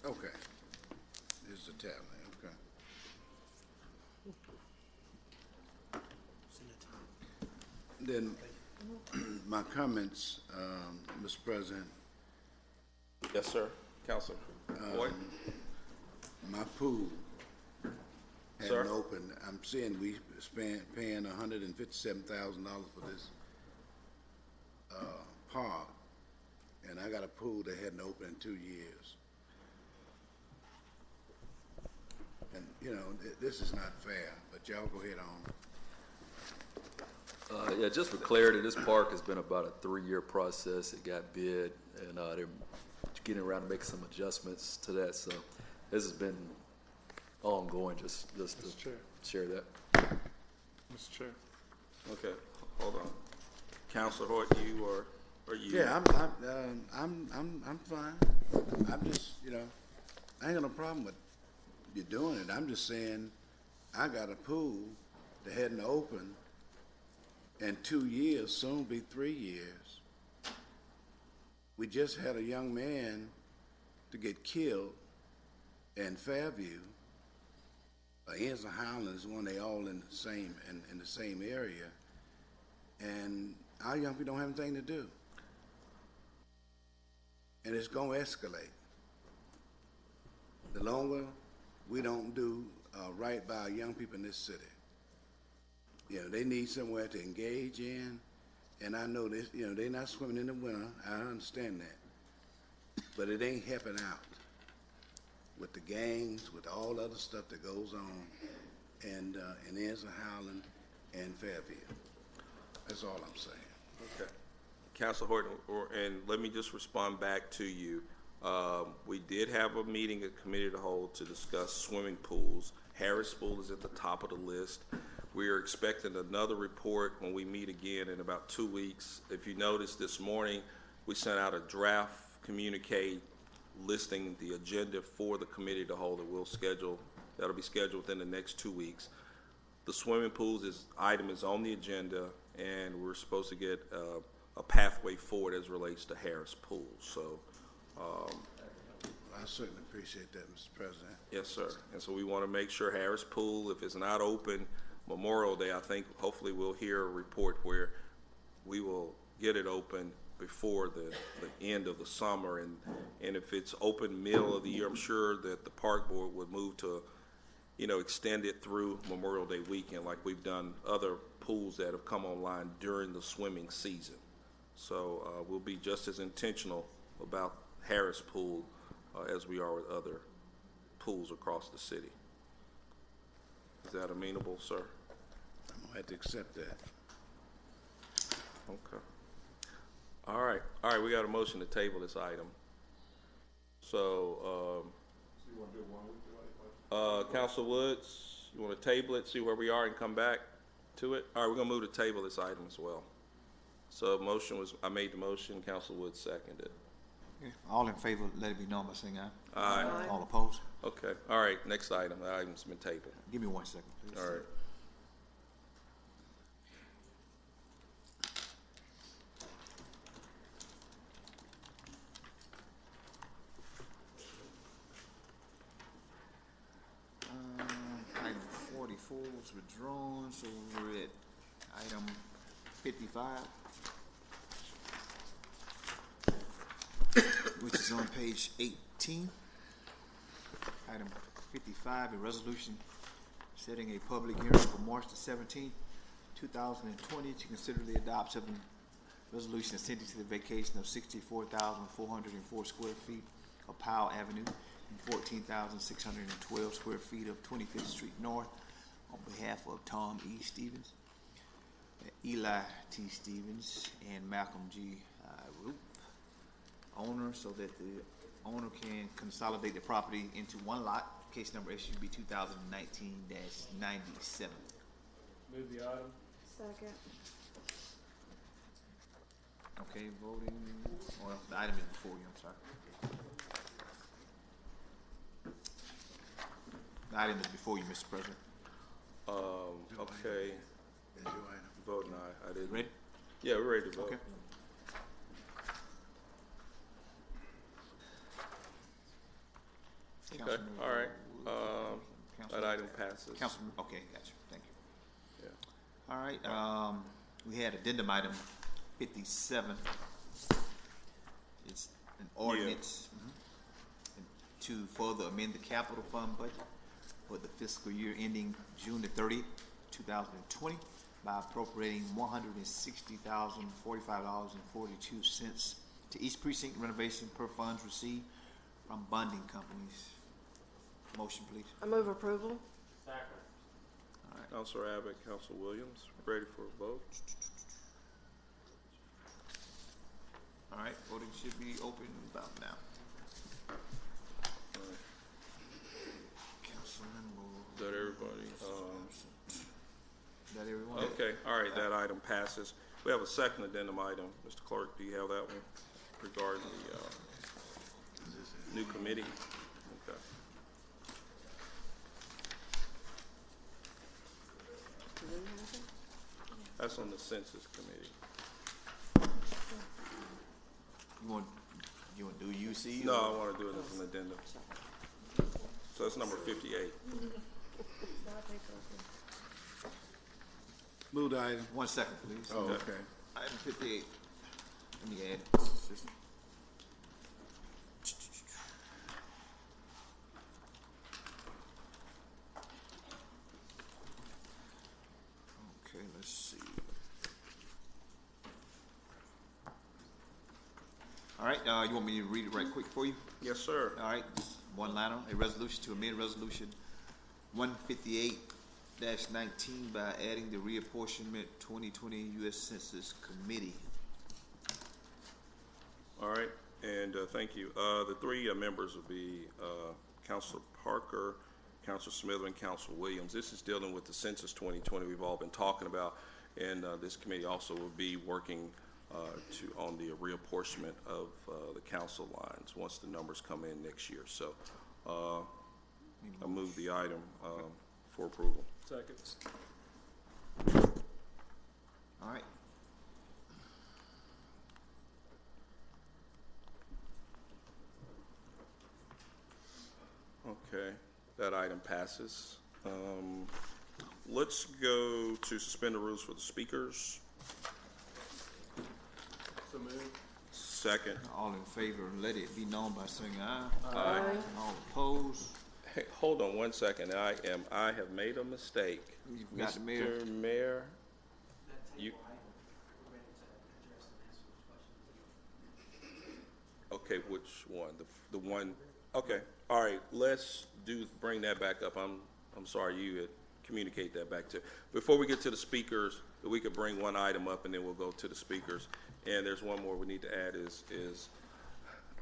Okay. This is the tab, okay. Then, my comments, Mr. President, yes, sir. Counselor Boyd? my pool Sir? hadn't opened. I'm seeing we paying $157,000 for this park, and I got a pool that hadn't opened in 2 years. And, this is not fair, but y'all go ahead on. Yeah, just for clarity, this park has been about a 3-year process. It got bid, and they're getting around to making some adjustments to that. So this has been ongoing, just to share that. Mr. Chair. Okay, hold on. Counselor Hoyt, you or you? Yeah, I'm fine. I'm just, I ain't got no problem with you doing it. I'm just saying, I got a pool that hadn't opened in 2 years, soon be 3 years. We just had a young man to get killed in Fairview. Ends of Highland is one, they all in the same area. And our young people don't have anything to do. And it's gonna escalate. The longer we don't do right by our young people in this city. They need somewhere to engage in, and I know this, they're not swimming in the winter, I understand that. But it ain't helping out with the gangs, with all other stuff that goes on in Ends of Highland and Fairview. That's all I'm saying. Okay. Counselor Horton, and let me just respond back to you. We did have a meeting at Committee of the Whole to discuss swimming pools. Harris Pool is at the top of the list. We are expecting another report when we meet again in about 2 weeks. If you noticed this morning, we sent out a draft communique listing the agenda for the Committee of the Whole that'll be scheduled within the next 2 weeks. The swimming pools item is on the agenda, and we're supposed to get a pathway forward as relates to Harris Pool. So, I certainly appreciate that, Mr. President. yes, sir. And so we want to make sure Harris Pool, if it's not open Memorial Day, I think hopefully we'll hear a report where we will get it open before the end of the summer. And if it's open middle of the year, I'm sure that the park board would move to, extend it through Memorial Day weekend like we've done other pools that have come online during the swimming season. So we'll be just as intentional about Harris pool as we are with other pools across the city. Is that amenable, sir? I'm gonna have to accept that. Okay. All right, we got a motion to table this item. So, You want to do 1 week? Council Woods, you want to table it, see where we are and come back to it? All right, we're gonna move to table this item as well. So I made the motion, Council Woods seconded. Okay. All in favor, let it be known by saying aye. Aye. All opposed? Okay, all right, next item, the item's been tabled. Give me 1 second, please. All right. Item 44 was withdrawn, so we're at item 55, which is on page 18. Item 55, a resolution setting a public hearing for March the 17th, 2020 to consider the adoption of a resolution assenting to the vacation of 64,404 square feet of Powell Avenue and 14,612 square feet of 25th Street North on behalf of Tom E. Stevens, Eli T. Stevens, and Malcolm G. Roop, owner, so that the owner can consolidate the property into one lot. Case number SUB 2019-97. Move the item. Second. Okay, voting, well, the item is before you, I'm sorry. The item is before you, Mr. President. Okay, Is your item? voting aye. I didn't. Ready? Yeah, we're ready to vote. Okay. Okay, all right. That item passes. Councilman, okay, gotcha, thank you. Yeah. All right, we had addendum item 57. It's an ordinance to further amend the capital fund budget for the fiscal year ending June the 30th, 2020 by appropriating $160,045.42 to each precinct renovation per funds received from bonding companies. Motion, please. I move approval. Councilor Abbott, Councilor Williams, ready for a vote? All right, voting should be open about now. All right. Councilman will. Is that everybody? Is that everyone? Okay, all right, that item passes. We have a second addendum item. Mr. Clerk, do you have that one regarding the new committee? Okay. That's on the Census Committee. You want to do UC? No, I want to do it as an addendum. So that's number 58. Move the item. 1 second, please. Oh, Okay. okay. Item 58. Let me add it. Okay, let's see. All right, you want me to read it right quick for you? Yes, sir. All right, one liner, a resolution to amend resolution 158-19 by adding the reapportionment 2020 U.S. Census Committee. All right, and thank you. The three members will be Councilor Parker, Councilor Smith, and Councilor Williams. This is dealing with the Census 2020 we've all been talking about, and this committee also will be working on the reapportionment of the council lines once the numbers come in next year. So I'll move the item for approval. Second. All right. Okay, that item passes. Let's go to suspend the rules for the speakers. So moved. Second. All in favor, let it be known by saying aye. Aye. All opposed? Hey, hold on 1 second. I have made a mistake. You forgot the mayor. Mr. Mayor, you. Okay, Okay, which one? The one, okay, all right, bring that back up. I'm sorry, you had communicate that back to. Before we get to the speakers, we could bring one item up and then we'll go to the speakers. And there's one more we need to add is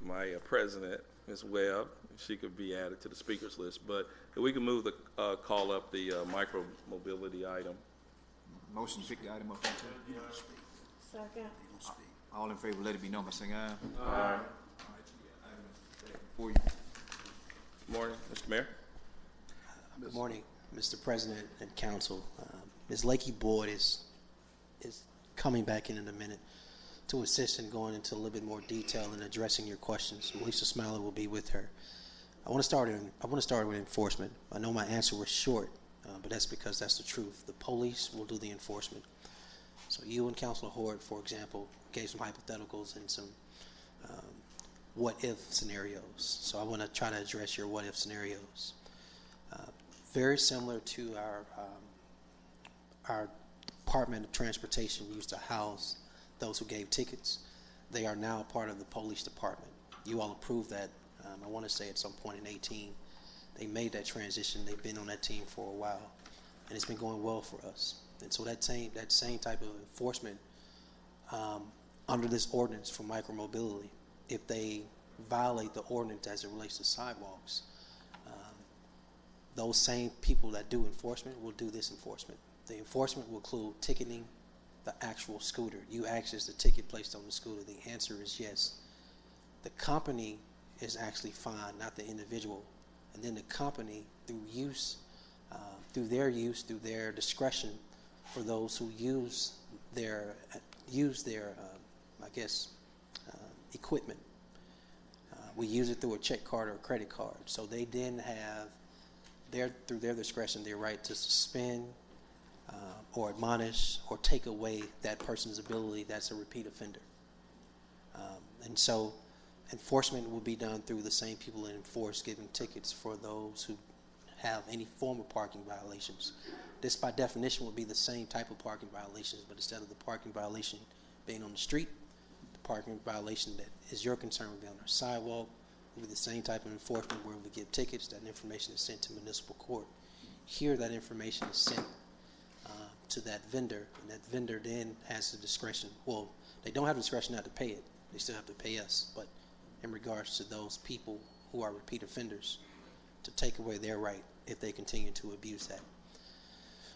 my president, Ms. Webb. She could be added to the speakers list. But if we can move the, call up the micro mobility item. Motion to pick the item up on table. Second. All in favor, let it be known by saying aye. Aye. For you. Morning, Mr. Mayor. Good morning, Mr. President and Council. Ms. Lakey Boyd is coming back in a minute to assist in going into a little bit more detail and addressing your questions. Melissa Smiley will be with her. I want to start with enforcement. I know my answer was short, but that's because that's the truth. The police will do the enforcement. So you and Councilor Hort, for example, gave some hypotheticals and some what-if scenarios. So I want to try to address your what-if scenarios. Very similar to our Department of Transportation used to house those who gave tickets. They are now part of the police department. You all approved that, I want to say at some point in 2018. They made that transition. They've been on that team for a while, and it's been going well for us. And so that same type of enforcement under this ordinance for micromobility, if they violate the ordinance as it relates to sidewalks, those same people that do enforcement will do this enforcement. The enforcement will include ticketing the actual scooter. You access the ticket placed on the scooter. The answer is yes. The company is actually fined, not the individual. And then the company, through their discretion, for those who use their equipment. We use it through a check card or a credit card. So they then have through their discretion, their right to suspend or admonish or take away that person's ability that's a repeat offender. And so enforcement will be done through the same people that enforce giving tickets for those who have any form of parking violations. This, by definition, will be the same type of parking violations, but instead of the parking violation being on the street, the parking violation that is your concern will be on our sidewalk. Will be the same type of enforcement where we give tickets. That information is sent to municipal court. Here, that information is sent to that vendor, and that vendor then has the discretion. Well, they don't have the discretion not to pay it. They still have to pay us. But in regards to those people who are repeat offenders, to take away their right if they continue to abuse that.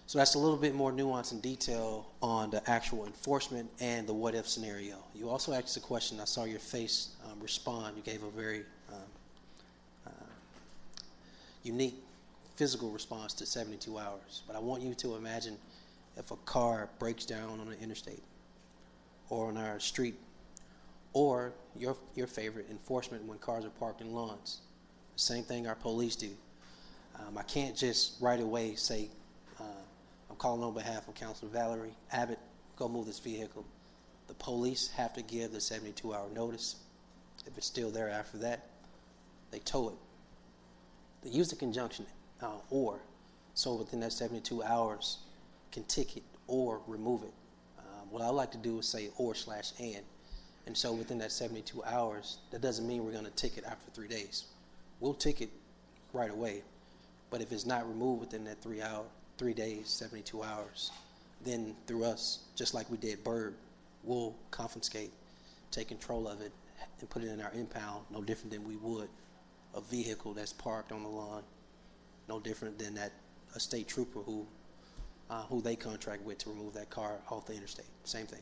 So that's a little bit more nuance and detail on the actual enforcement and the what-if scenario. You also asked a question. I saw your face respond. You gave a very unique physical response to 72 hours. But I want you to imagine if a car breaks down on an interstate or on our street, or your favorite enforcement when cars are parked in lawns. The same thing our police do. I can't just right away say, I'm calling on behalf of Councilor Valerie Abbott, go move this vehicle. The police have to give the 72-hour notice. If it's still there after that, they tow it. They use the conjunction or, so within that 72 hours, can ticket or remove it. What I like to do is say or/and. And so within that 72 hours, that doesn't mean we're going to ticket after 3 days. We'll ticket right away. But if it's not removed within that 3 days, 72 hours, then through us, just like we did Bird, we'll confiscate, take control of it, and put it in our impound, no different than we would a vehicle that's parked on the lawn, no different than a state trooper who they contract with to remove that car off the interstate. Same thing.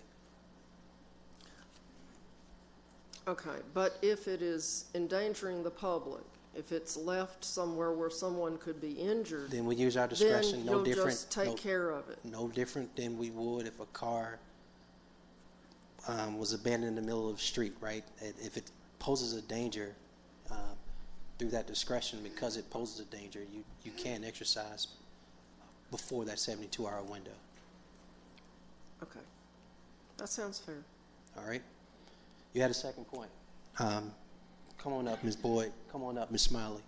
Okay, but if it is endangering the public, if it's left somewhere where someone could be injured, Then we use our discretion. then you'll just take care of it. No different than we would if a car was abandoned in the middle of the street, right? If it poses a danger, through that discretion, because it poses a danger, you can exercise before that 72-hour window. Okay, that sounds fair. All right? You had a second point. Come on up, Ms. Boyd. Come on up, Ms. Smiley.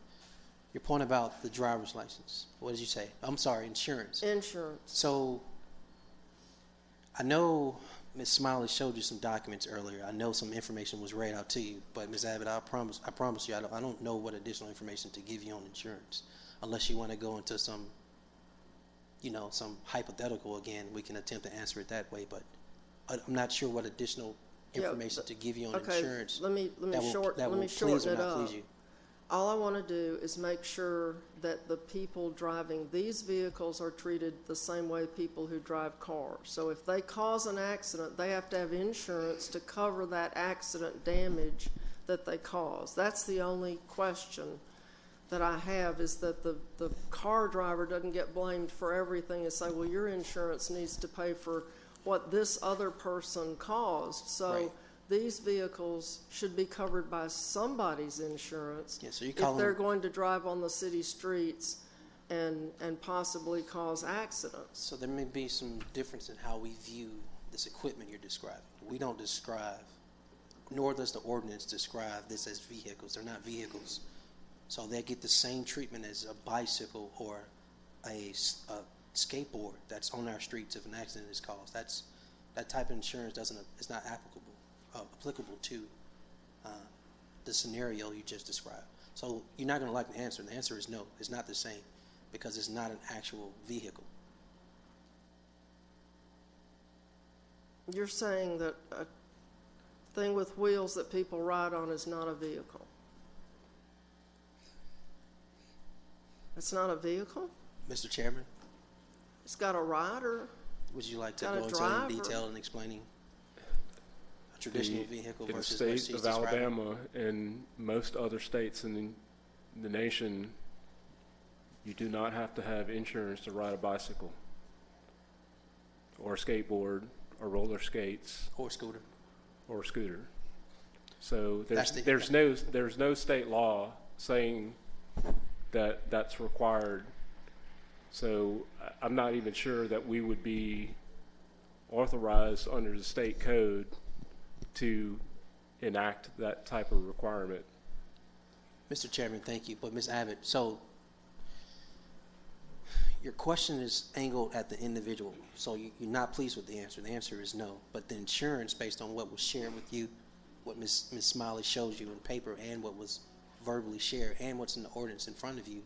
Your point about the driver's license. What did you say? I'm sorry, insurance. Insurance. So I know Ms. Smiley showed you some documents earlier. I know some information was read out to you, but Ms. Abbott, I promise you, I don't know what additional information to give you on insurance, unless you want to go into some, some hypothetical again. We can attempt to answer it that way, but I'm not sure what additional information to give you on insurance. Let me shorten it up. All I want to do is make sure that the people driving these vehicles are treated the same way people who drive cars. So if they cause an accident, they have to have insurance to cover that accident damage that they cause. That's the only question that I have, is that the car driver doesn't get blamed for everything and say, well, your insurance needs to pay for what this other person caused. So. Right. These vehicles should be covered by somebody's insurance if they're going to drive on the city streets and possibly cause accidents. So there may be some difference in how we view this equipment you're describing. We don't describe, nor does the ordinance describe this as vehicles. They're not vehicles. So they get the same treatment as a bicycle or a skateboard that's on our streets if an accident is caused. That type of insurance is not applicable to the scenario you just described. So you're not going to like the answer. The answer is no. It's not the same because it's not an actual vehicle. You're saying that a thing with wheels that people ride on is not a vehicle? It's not a vehicle? Mr. Chairman? It's got a rider? Would you like to go into any detail in explaining traditional vehicle versus in the state of Alabama and most other states in the nation, you do not have to have insurance to ride a bicycle or a skateboard or roller skates or scooter. So there's no state law saying that that's required. So I'm not even sure that we would be authorized under the state code to enact that type of requirement. Mr. Chairman, thank you. But Ms. Abbott, so your question is angled at the individual. So you're not pleased with the answer. The answer is no. But the insurance, based on what was shared with you, what Ms. Smiley shows you in paper and what was verbally shared and what's in the ordinance in front of you,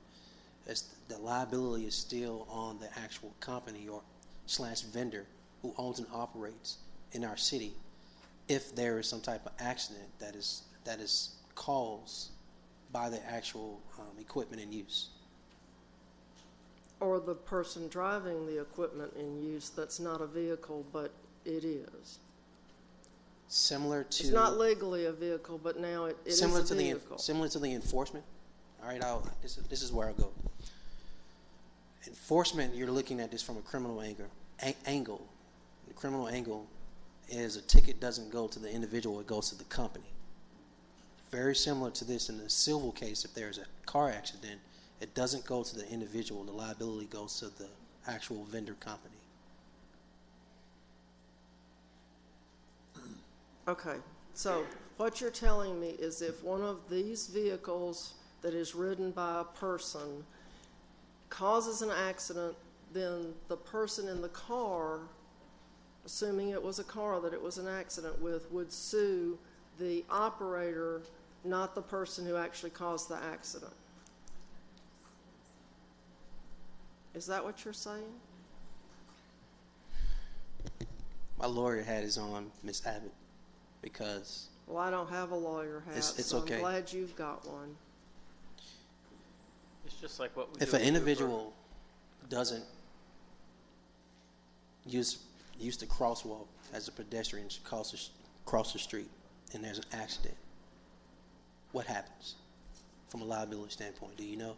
is the liability is still on the actual company or / vendor who owns and operates in our city if there is some type of accident that is caused by the actual equipment in use. Or the person driving the equipment in use that's not a vehicle, but it is. Similar to... It's not legally a vehicle, but now it is a vehicle. Similar to the enforcement. All right, this is where I'll go. Enforcement, you're looking at this from a criminal angle. The criminal angle is a ticket doesn't go to the individual, it goes to the company. Very similar to this in the civil case, if there's a car accident, it doesn't go to the individual, the liability goes to the actual vendor company. Okay, so what you're telling me is if one of these vehicles that is ridden by a person causes an accident, then the person in the car, assuming it was a car that it was an accident with, would sue the operator, not the person who actually caused the accident. Is that what you're saying? My lawyer hat is on, Ms. Abbott, because... Well, I don't have a lawyer hat, it's so okay. I'm glad you've got one. It's just like what we if an individual doesn't use the crosswalk as a pedestrian to cross the street and there's an accident, what happens from a liability standpoint? Do you know?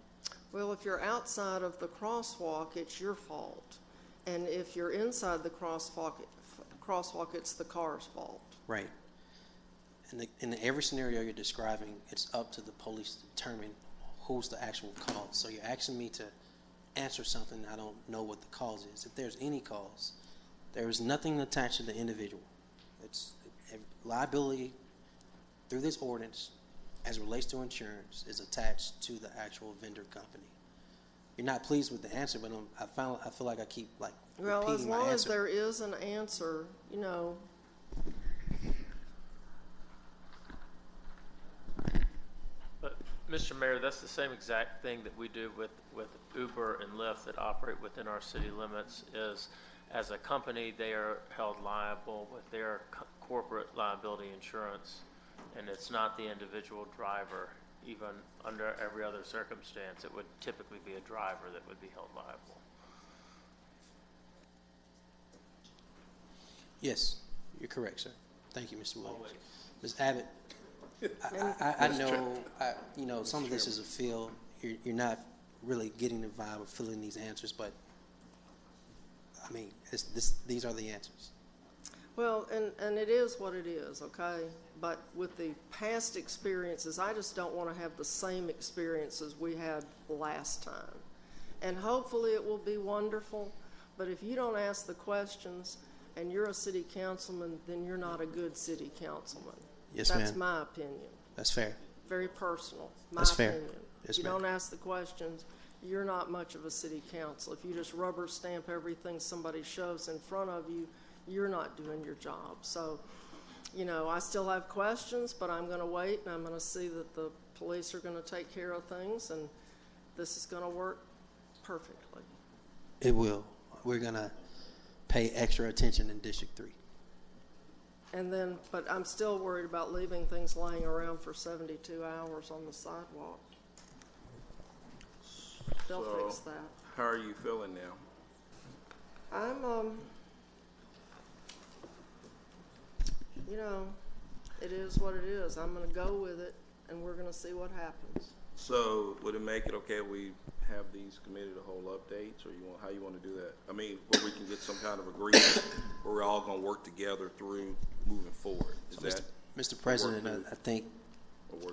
Well, if you're outside of the crosswalk, it's your fault. And if you're inside the crosswalk, it's the car's fault. Right. In every scenario you're describing, it's up to the police to determine who's the actual cause. So you're asking me to answer something I don't know what the cause is. If there's any cause, there is nothing attached to the individual. It's liability through this ordinance as it relates to insurance is attached to the actual vendor company. You're not pleased with the answer, but I feel like I keep repeating my answer. Well, as long as there is an answer, Mr. Mayor, that's the same exact thing that we do with Uber and Lyft that operate within our city limits. Is as a company, they are held liable with their corporate liability insurance, and it's not the individual driver. Even under every other circumstance, it would typically be a driver that would be held liable. Yes, you're correct, sir. Thank you, Mr. Williams. Ms. Abbott, I know, some of this is a feel. You're not really getting the vibe of filling these answers, but I mean, these are the answers. Well, and it is what it is, okay? But with the past experiences, I just don't want to have the same experiences we had last time. And hopefully it will be wonderful, but if you don't ask the questions and you're a city councilman, then you're not a good city councilman. Yes, ma'am. That's my opinion. That's fair. Very personal. That's fair. Opinion. Yes, if you ma'am. don't ask the questions, you're not much of a city council. If you just rubber stamp everything somebody shoves in front of you, you're not doing your job. So, you know, I still have questions, but I'm going to wait and I'm going to see that the police are going to take care of things, and this is going to work perfectly. It will. We're going to pay extra attention in District 3. And then, but I'm still worried about leaving things laying around for 72 hours on the sidewalk. They'll fix that. How are you feeling now? I'm, you know, it is what it is. I'm going to go with it, and we're going to see what happens. So would it make it okay we have these committee to hold updates, or how you want to do that? I mean, where we can get some kind of agreement where we're all going to work together through moving forward. Is that Mr. President, I think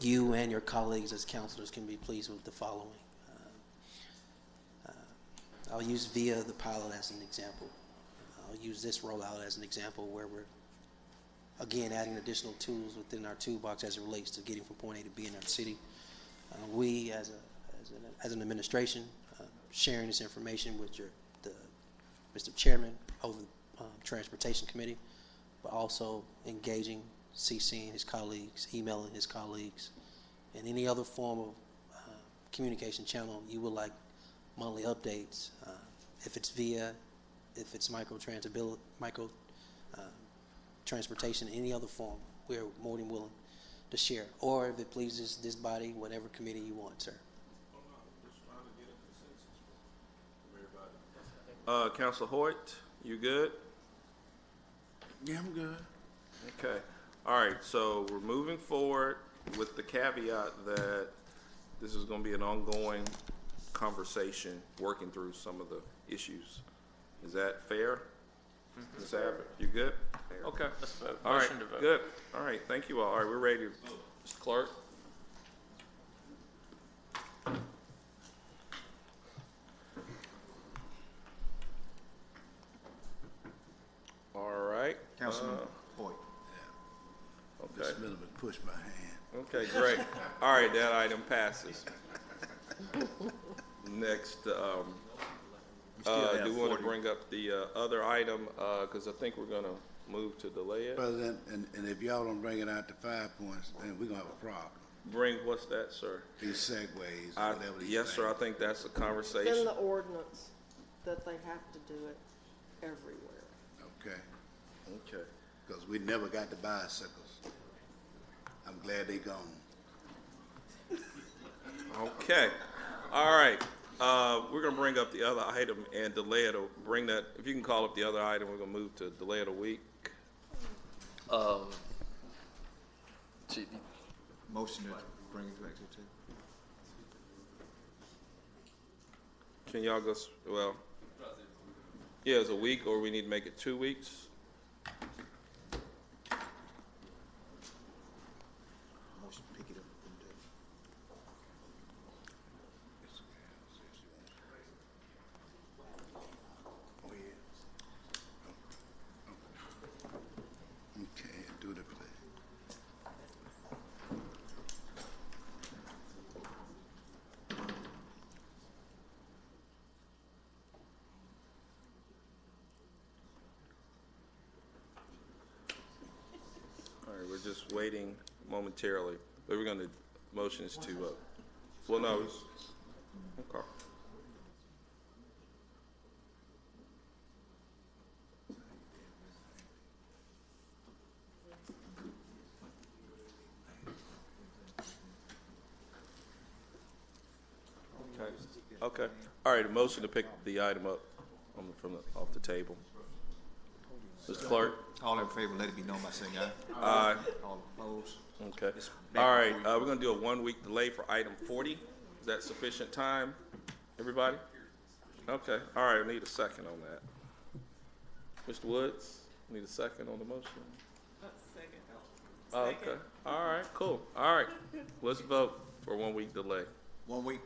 you and your colleagues as councilors can be pleased with the following. I'll use VIA, the pilot, as an example. I'll use this rollout as an example where we're, again, adding additional tools within our toolbox as it relates to getting from point A to B in our city. We, as an administration, sharing this information with Mr. Chairman over the Transportation Committee, but also engaging, CCing his colleagues, emailing his colleagues, and any other form of communication channel you would like monthly updates. If it's VIA, if it's transportation, any other form, we're more than willing to share. Or if it pleases this body, whatever committee you want, sir. Councilor Hoyt, you good? Yeah, I'm good. Okay. All right. So we're moving forward with the caveat that this is going to be an ongoing conversation, working through some of the issues. Is that fair? Ms. Abbott, you good? Okay, let's vote. All right, Motion to vote. good. All right, thank you all. All right, we're ready to vote. Mr. Clerk? All right. Councilman Hoyt. Yeah. Ms. Middleman pushed my hand. Okay, great. All right, that item passes. Next, do you want to bring up the other item? Because I think we're going to move to delay it. President, and if y'all don't bring it out to 5 points, then we're going to have a problem. Bring, what's that, sir? These segues, whatever these Yes, sir, I things. think that's a In conversation. the ordinance that they have to do it everywhere. Okay. Okay. Because we never got the bicycles. I'm glad they gone. Okay. All right. We're going to bring up the other item and delay it. Bring that. If you can call up the other item, we're going to move to delay it a week. Motion to bring it back to the table. Can y'all go? Well, yeah, it's a week, or we need to make it 2 weeks. Motion to pick it up from the table. Oh, yeah. Okay, do the play. All right, we're just waiting momentarily, but we're going to motions to Well, no, it's, okay. Okay, okay. All right, a motion to pick the item up off the table. Mr. Clerk? All in favor, let it be known by saying aye. Aye. All opposed? Okay. It's back All right, before you. we're gonna do a 1-week delay for item 40. Is that sufficient time, everybody? Okay, all right, I need a second on that. Mr. Woods, need a second on the motion? Second. Oh, okay, all right, cool, all right. Let's vote for a 1-week delay. 1 week.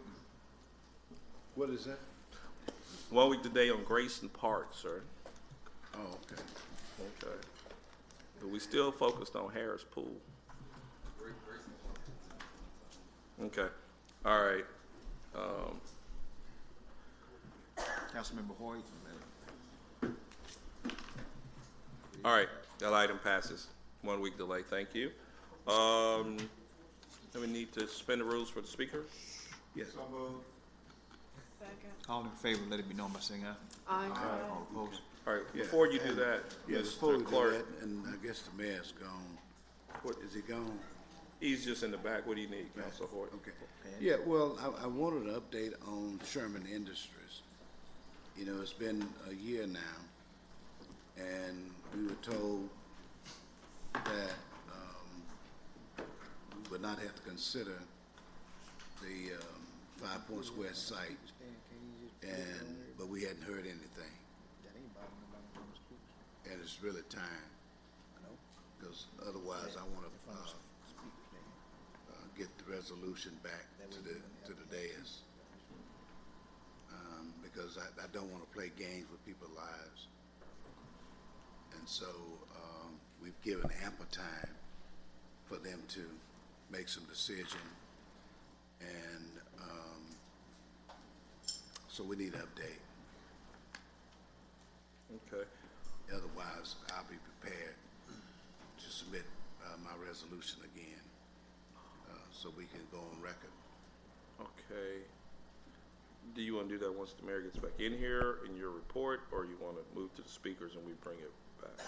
What is that? 1 week delay on Grayson Park, sir. Oh, okay. Okay. But we still focused on Harris Pool. Okay, all right. Councilmember Hoyt. All right, that item passes. 1 week delay, thank you. Then we need to suspend the rules for the speaker. Yes. Second. All in favor, let it be known by saying aye. All opposed? All right, Yeah, before you do and- that, Yeah, before we Mr. do Clerk, that, and I guess the mayor's gone. What, is he gone? he's just in the back. What do you need, Council Hoyt? Okay. Yeah, well, I wanted an update on Sherman Industries. You know, it's been a year now, and we were told that we would not have to consider the 5 Points West site, but we hadn't heard anything. And it's really time, because otherwise I want to get the resolution back to the dais, because I don't want to play games with people's lives. And so we've given ample time for them to make some decision, and so we need an update. Okay. Otherwise, I'll be prepared to submit my resolution again, so we can go on record. Okay. Do you want to do that once the mayor gets back in here in your report, or you want to move to the speakers and we bring it back?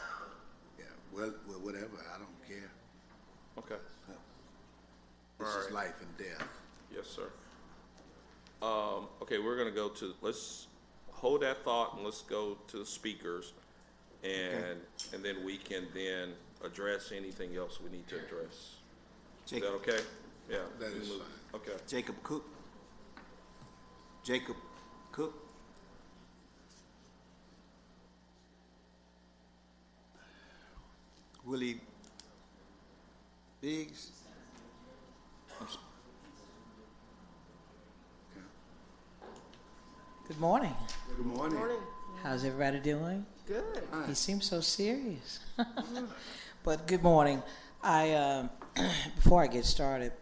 Yeah, well, whatever, I don't care. Okay. This All is right. life and death. Yes, sir. Okay, we're going to go to, let's hold that thought and let's go to the speakers, and then we can then address anything else we need to address. Is that Jacob, okay? Yeah. That we is move- fine. Okay. Jacob Cook. Jacob Cook. Willie Biggs. Good morning. Good morning. How's everybody doing? Good. He seems so serious. But good morning. I before I get started,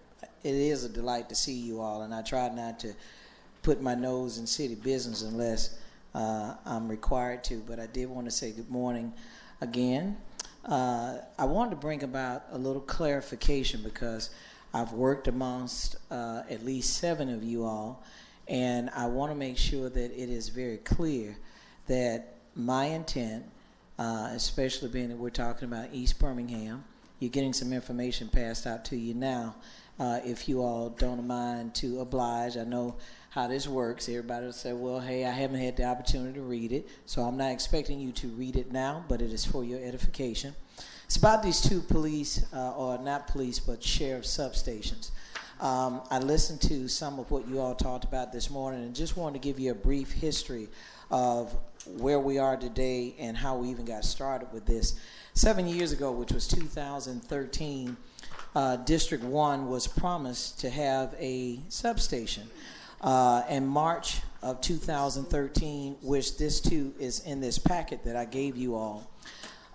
it is a delight to see you all, and I try not to put my nose in city business unless I'm required to. But I did want to say good morning again. I wanted to bring about a little clarification because I've worked amongst at least 7 of you all, and I want to make sure that it is very clear that my intent, especially being that we're talking about East Birmingham, you're getting some information passed out to you now. If you all don't mind to oblige, I know how this works. Everybody will say, well, hey, I haven't had the opportunity to read it, so I'm not expecting you to read it now, but it is for your edification. It's about these 2 police, or not police, but sheriff substations. I listened to some of what you all talked about this morning and just wanted to give you a brief history of where we are today and how we even got started with this. 7 years ago, which was 2013, District 1 was promised to have a substation. In March of 2013, which this too is in this packet that I gave you all,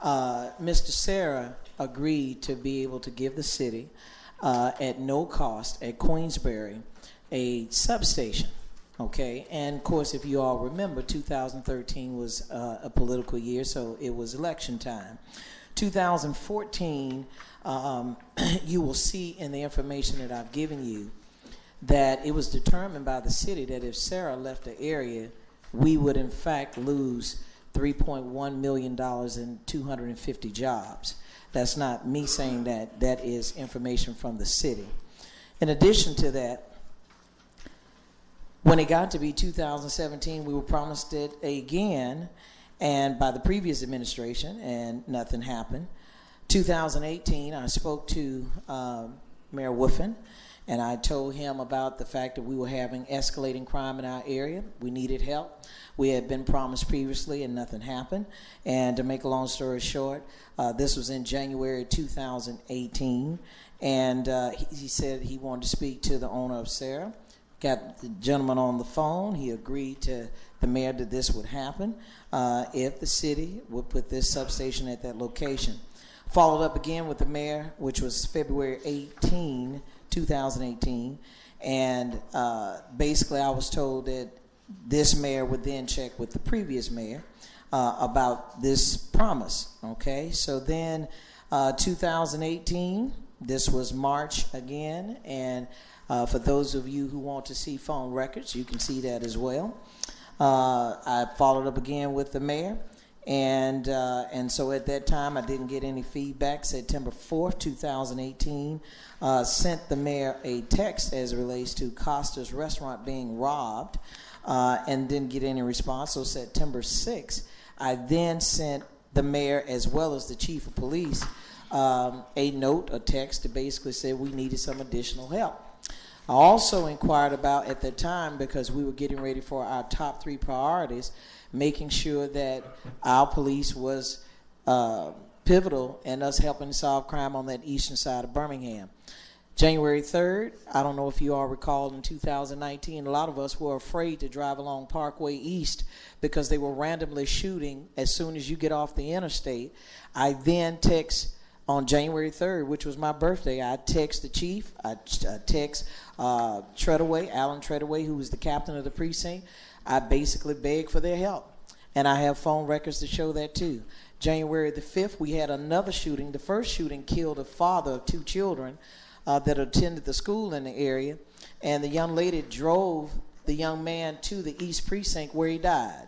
Mr. Sarah agreed to be able to give the city at no cost at Queensbury a substation. Okay, and of course, if you all remember, 2013 was a political year, so it was election time. 2014, you will see in the information that I've given you that it was determined by the city that if Sarah left the area, we would in fact lose $3.1 million and 250 jobs. That's not me saying that. That is information from the city. In addition to that, when it got to be 2017, we were promised it again, and by the previous administration, and nothing happened. 2018, I spoke to Mayor Woofin, and I told him about the fact that we were having escalating crime in our area. We needed help. We had been promised previously, and nothing happened. And to make a long story short, this was in January 2018, and he said he wanted to speak to the owner of Sarah. Got the gentleman on the phone. He agreed to the mayor that this would happen if the city would put this substation at that location. Followed up again with the mayor, which was February 18, 2018, and basically I was told that this mayor would then check with the previous mayor about this promise. Okay, so then 2018, this was March again, and for those of you who want to see phone records, you can see that as well. I followed up again with the mayor, and so at that time I didn't get any feedback. September 4th, 2018, sent the mayor a text as it relates to Costa's restaurant being robbed, and didn't get any response. So September 6th, I then sent the mayor as well as the chief of police a note, a text to basically say we needed some additional help. I also inquired about at that time, because we were getting ready for our top 3 priorities, making sure that our police was pivotal in us helping solve crime on that eastern side of Birmingham. January 3rd, I don't know if you all recall, in 2019, a lot of us were afraid to drive along Parkway East because they were randomly shooting as soon as you get off the interstate. I then text on January 3rd, which was my birthday, I text the chief, I text Treadaway, Alan Treadaway, who was the captain of the precinct. I basically begged for their help, and I have phone records to show that too. January the 5th, we had another shooting. The first shooting killed a father of 2 children that attended the school in the area, and the young lady drove the young man to the East Precinct where he died.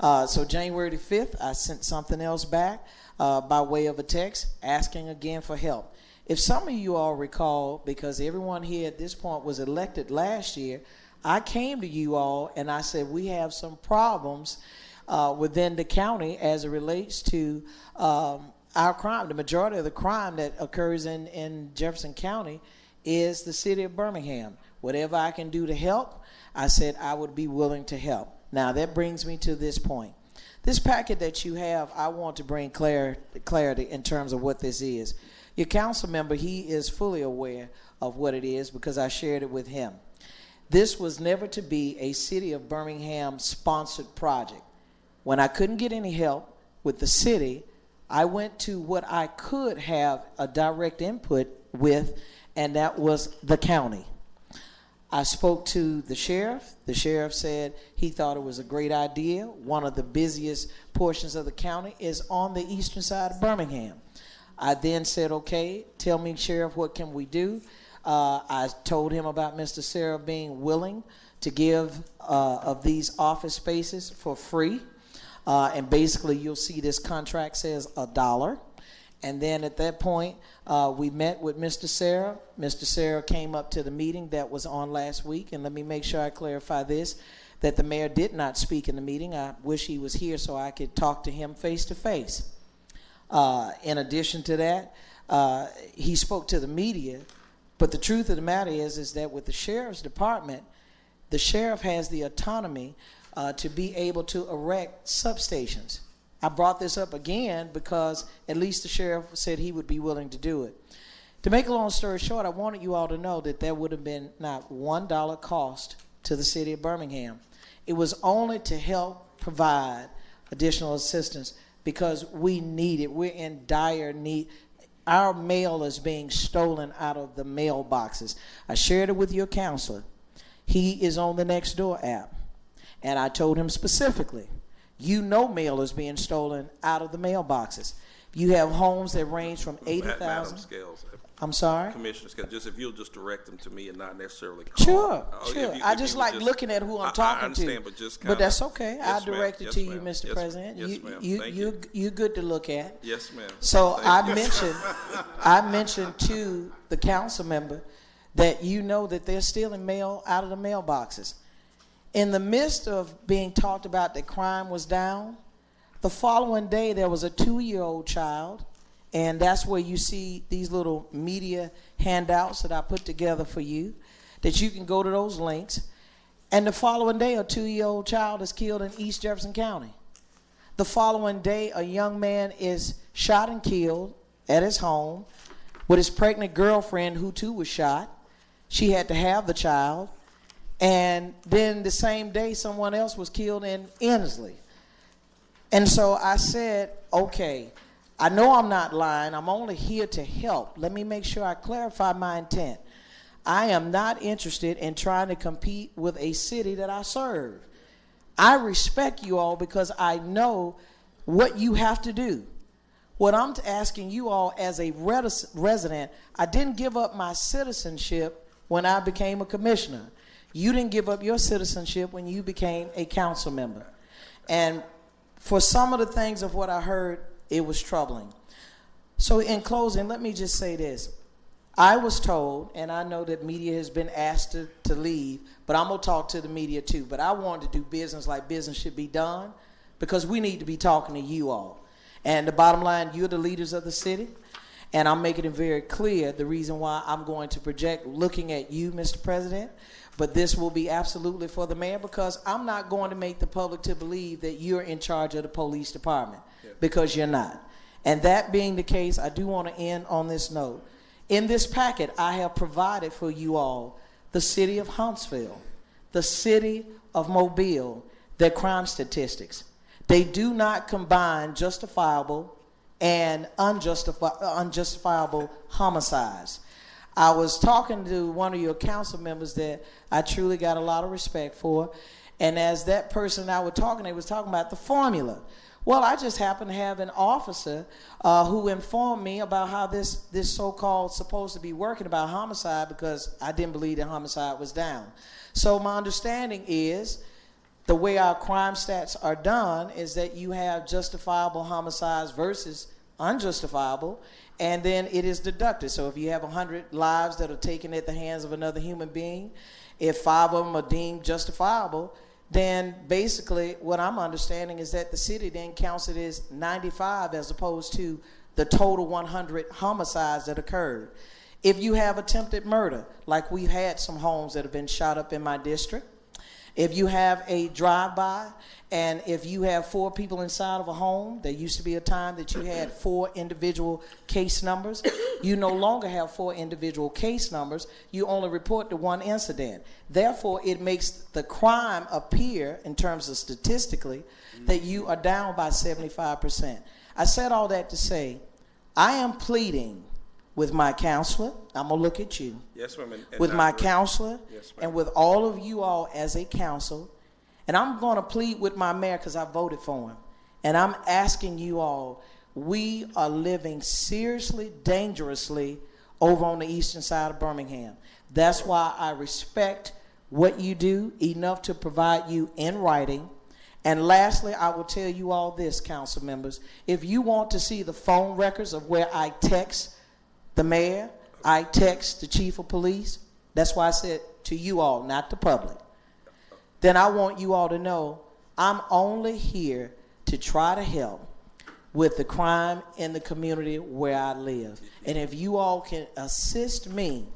So January the 5th, I sent something else back by way of a text asking again for help. If some of you all recall, because everyone here at this point was elected last year, I came to you all and I said we have some problems within the county as it relates to our crime. The majority of the crime that occurs in Jefferson County is the city of Birmingham. Whatever I can do to help, I said I would be willing to help. Now that brings me to this point. This packet that you have, I want to bring clarity in terms of what this is. Your council member, he is fully aware of what it is because I shared it with him. This was never to be a City of Birmingham sponsored project. When I couldn't get any help with the city, I went to what I could have a direct input with, and that was the county. I spoke to the sheriff. The sheriff said he thought it was a great idea. One of the busiest portions of the county is on the eastern side of Birmingham. I then said, okay, tell me, Sheriff, what can we do? I told him about Mr. Sarah being willing to give of these office spaces for free. And basically, you'll see this contract says $1. And then at that point, we met with Mr. Sarah. Mr. Sarah came up to the meeting that was on last week. And let me make sure I clarify this, that the mayor did not speak in the meeting. I wish he was here so I could talk to him face to face. In addition to that, he spoke to the media. But the truth of the matter is that with the sheriff's department, the sheriff has the autonomy to be able to erect substations. I brought this up again because at least the sheriff said he would be willing to do it. To make a long story short, I wanted you all to know that there would have been not $1 cost to the city of Birmingham. It was only to help provide additional assistance because we need it. We're in dire need. Our mail is being stolen out of the mailboxes. I shared it with your counselor. He is on the Nextdoor app. And I told him specifically, you know mail is being stolen out of the mailboxes. You have homes that range from 80,000. I'm sorry? Commissioner's schedule, just if you'll just direct them to me and not necessarily call. Sure, If sure. you- I if just you would like looking at who I'm talking I understand, to. but just But kinda. that's okay. Yes, I'll ma'am. direct it Yes, to you, ma'am. Mr. Yes, President. Yes, ma'am. Thank you. You good to look at. Yes, ma'am. So Thank I mentioned to the council member that you know that they're stealing mail out of the mailboxes. In the midst of being talked about that crime was down, the following day there was a 2-year-old child, and that's where you see these little media handouts that I put together for you, that you can go to those links. And the following day, a 2-year-old child is killed in East Jefferson County. The following day, a young man is shot and killed at his home with his pregnant girlfriend, who too was shot. She had to have the child. And then the same day, someone else was killed in Ensley. And so I said, okay, I know I'm not lying. I'm only here to help. Let me make sure I clarify my intent. I am not interested in trying to compete with a city that I serve. I respect you all because I know what you have to do. What I'm asking you all as a resident, I didn't give up my citizenship when I became a commissioner. You didn't give up your citizenship when you became a council member. And for some of the things of what I heard, it was troubling. So in closing, let me just say this. I was told, and I know that media has been asked to leave, but I'm going to talk to the media too. But I wanted to do business like business should be done because we need to be talking to you all. And the bottom line, you're the leaders of the city. And I'm making it very clear the reason why I'm going to project looking at you, Mr. President. But this will be absolutely for the mayor because I'm not going to make the public to believe that you're in charge of the police department because you're not. And that being the case, I do want to end on this note. In this packet, I have provided for you all the city of Huntsville, the city of Mobile, their crime statistics. They do not combine justifiable and unjustifiable homicides. I was talking to one of your council members that I truly got a lot of respect for, and as that person I was talking, they was talking about the formula. Well, I just happened to have an officer who informed me about how this so-called supposed to be working about homicide because I didn't believe that homicide was down. So my understanding is the way our crime stats are done is that you have justifiable homicides versus unjustifiable, and then it is deducted. So if you have 100 lives that are taken at the hands of another human being, if 5 of them are deemed justifiable, then basically what I'm understanding is that the city then counts it as 95 as opposed to the total 100 homicides that occurred. If you have attempted murder, like we've had some homes that have been shot up in my district, if you have a drive-by, and if you have 4 people inside of a home, there used to be a time that you had 4 individual case numbers. You no longer have 4 individual case numbers. You only report the 1 incident. Therefore, it makes the crime appear, in terms of statistically, that you are down by 75%. I said all that to say, I am pleading with my counselor. I'm going to look at you. Yes, ma'am. And with my counselor, yes, and with all of you all as a council. And I'm going to plead with my mayor because I voted for him. And I'm asking you all, we are living seriously, dangerously over on the eastern side of Birmingham. That's why I respect what you do enough to provide you in writing. And lastly, I will tell you all this, council members. If you want to see the phone records of where I text the mayor, I text the chief of police, that's why I said to you all, not the public, then I want you all to know I'm only here to try to help with the crime in the community where I live. And if you all can assist me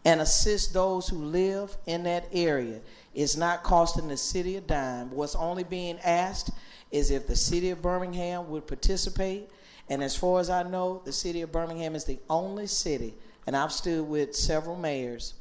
and assist those who live in that area, it's not costing the city a dime. What's only being asked is if the city of Birmingham would participate. And as far as I know, the city of Birmingham is the only city, and I've stood with several mayors,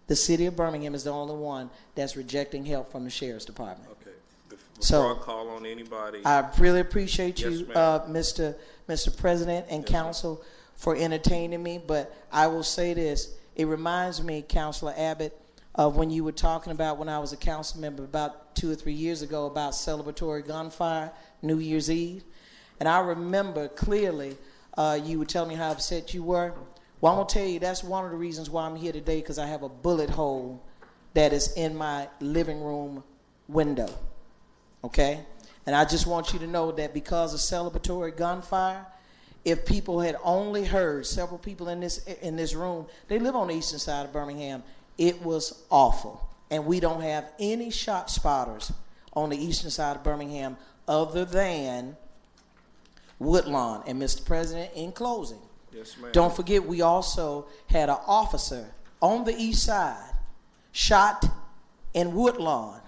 the city of Birmingham is the only one that's rejecting help from the sheriff's department. Okay. Before So, I call on anybody. I really appreciate Yes, you, ma'am. Mr. President and Yes, Council, for entertaining me, but I will say this. It reminds me, Councilor Abbott, of when you were talking about when I was a council member about 2 or 3 years ago about celebratory gunfire, New Year's Eve. And I remember clearly you would tell me how upset you were. Well, I'm going to tell you that's one of the reasons why I'm here today, because I have a bullet hole that is in my living room window. Okay? And I just want you to know that because of celebratory gunfire, if people had only heard, several people in this room, they live on the eastern side of Birmingham, it was awful. And we don't have any shot spotters on the eastern side of Birmingham other than Woodlawn. And Mr. President, in closing, Yes, ma'am. don't forget we also had an officer on the east side shot in Woodlawn.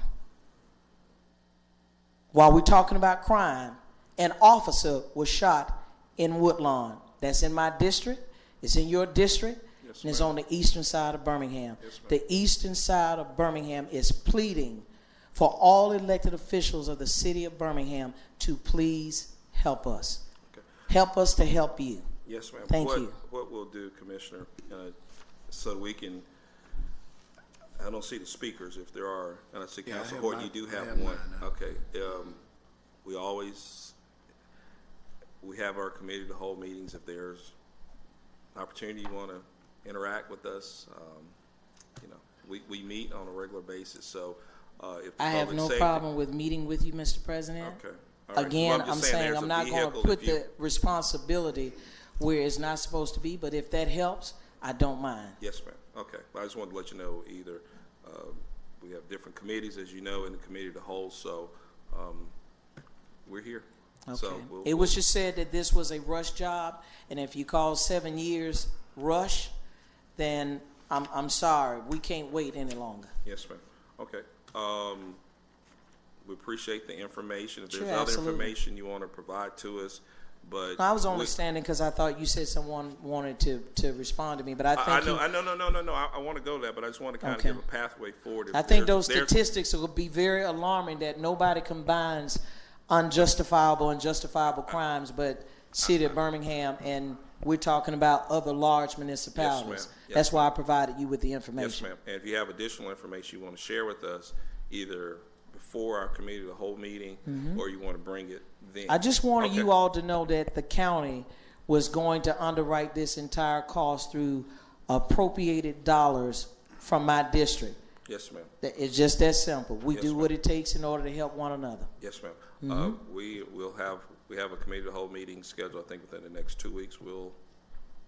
While we're talking about crime, an officer was shot in Woodlawn. That's in my district. It's in your district. Yes, and it's ma'am. on the eastern side of Birmingham. Yes, ma'am. The eastern side of Birmingham is pleading for all elected officials of the city of Birmingham to please help us. Okay. Help us to help you. Yes, ma'am. Thank you. What we'll do, Commissioner, so we can, I don't see the speakers if there are, and I see Yeah, I Council have Horton, mine. you do I have have one. mine now. Okay. We have our committee to hold meetings. If there's opportunity you want to interact with us, we meet on a regular basis. So if the I have public no safety- problem with meeting with you, Mr. President. Okay. All right. Again, Well, I'm I'm just saying saying there's I'm a not going to vehicle put if you- the responsibility where it's not supposed to be, but if that helps, I don't mind. Yes, ma'am. Okay. I just wanted to let you know either we have different committees, as you know, in the committee to hold, so we're here. Okay. So It was just said that this was a rush job, and if you call 7 years rush, then I'm sorry. We can't wait any longer. Yes, ma'am. Okay. We appreciate the information. If there's Sure, other absolutely. information you want to provide to us, but I was only standing because I thought you said someone wanted to respond to me, but I think No. I want to go there, but I just want to kind Okay. of give a pathway forward. If I think those there's- statistics will be very alarming that nobody combines unjustifiable and justifiable crimes but City of Birmingham, and we're talking about other large municipalities. Yes, That's ma'am. why I provided you with the Yes, information. ma'am. And if you have additional information you want to share with us, either before our committee, the whole meeting, or you want to bring it then. I just wanted Okay. you all to know that the county was going to underwrite this entire cost through appropriated dollars from my district. Yes, ma'am. It's just that simple. We Yes, do ma'am. what it takes in order to help one another. Yes, ma'am. We have a committee to hold meeting scheduled, I think, within the next 2 weeks. We'll,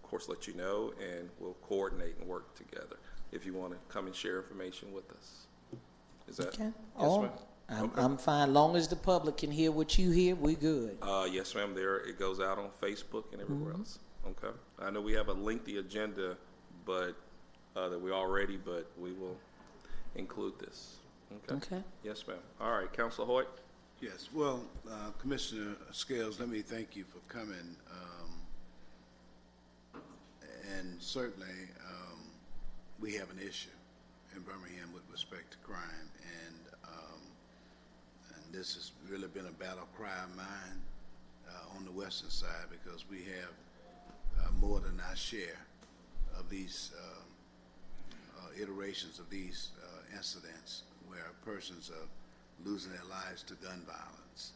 of course, let you know, and we'll coordinate and work together if you want to come and share information with us. Is that? Okay. Yes, ma'am. I'm fine. Long as the public can hear what you hear, we good. Yes, ma'am. It goes out on Facebook and everywhere else. Okay. I know we have a lengthy agenda, but that we already, but we will include this. Okay. Yes, ma'am. All right, Councilor Hoyt. Yes, well, Commissioner Scales, let me thank you for coming. And certainly, we have an issue in Birmingham with respect to crime, and this has really been a battle cry of mine on the western side, because we have more than our share of these iterations of these incidents where persons are losing their lives to gun violence.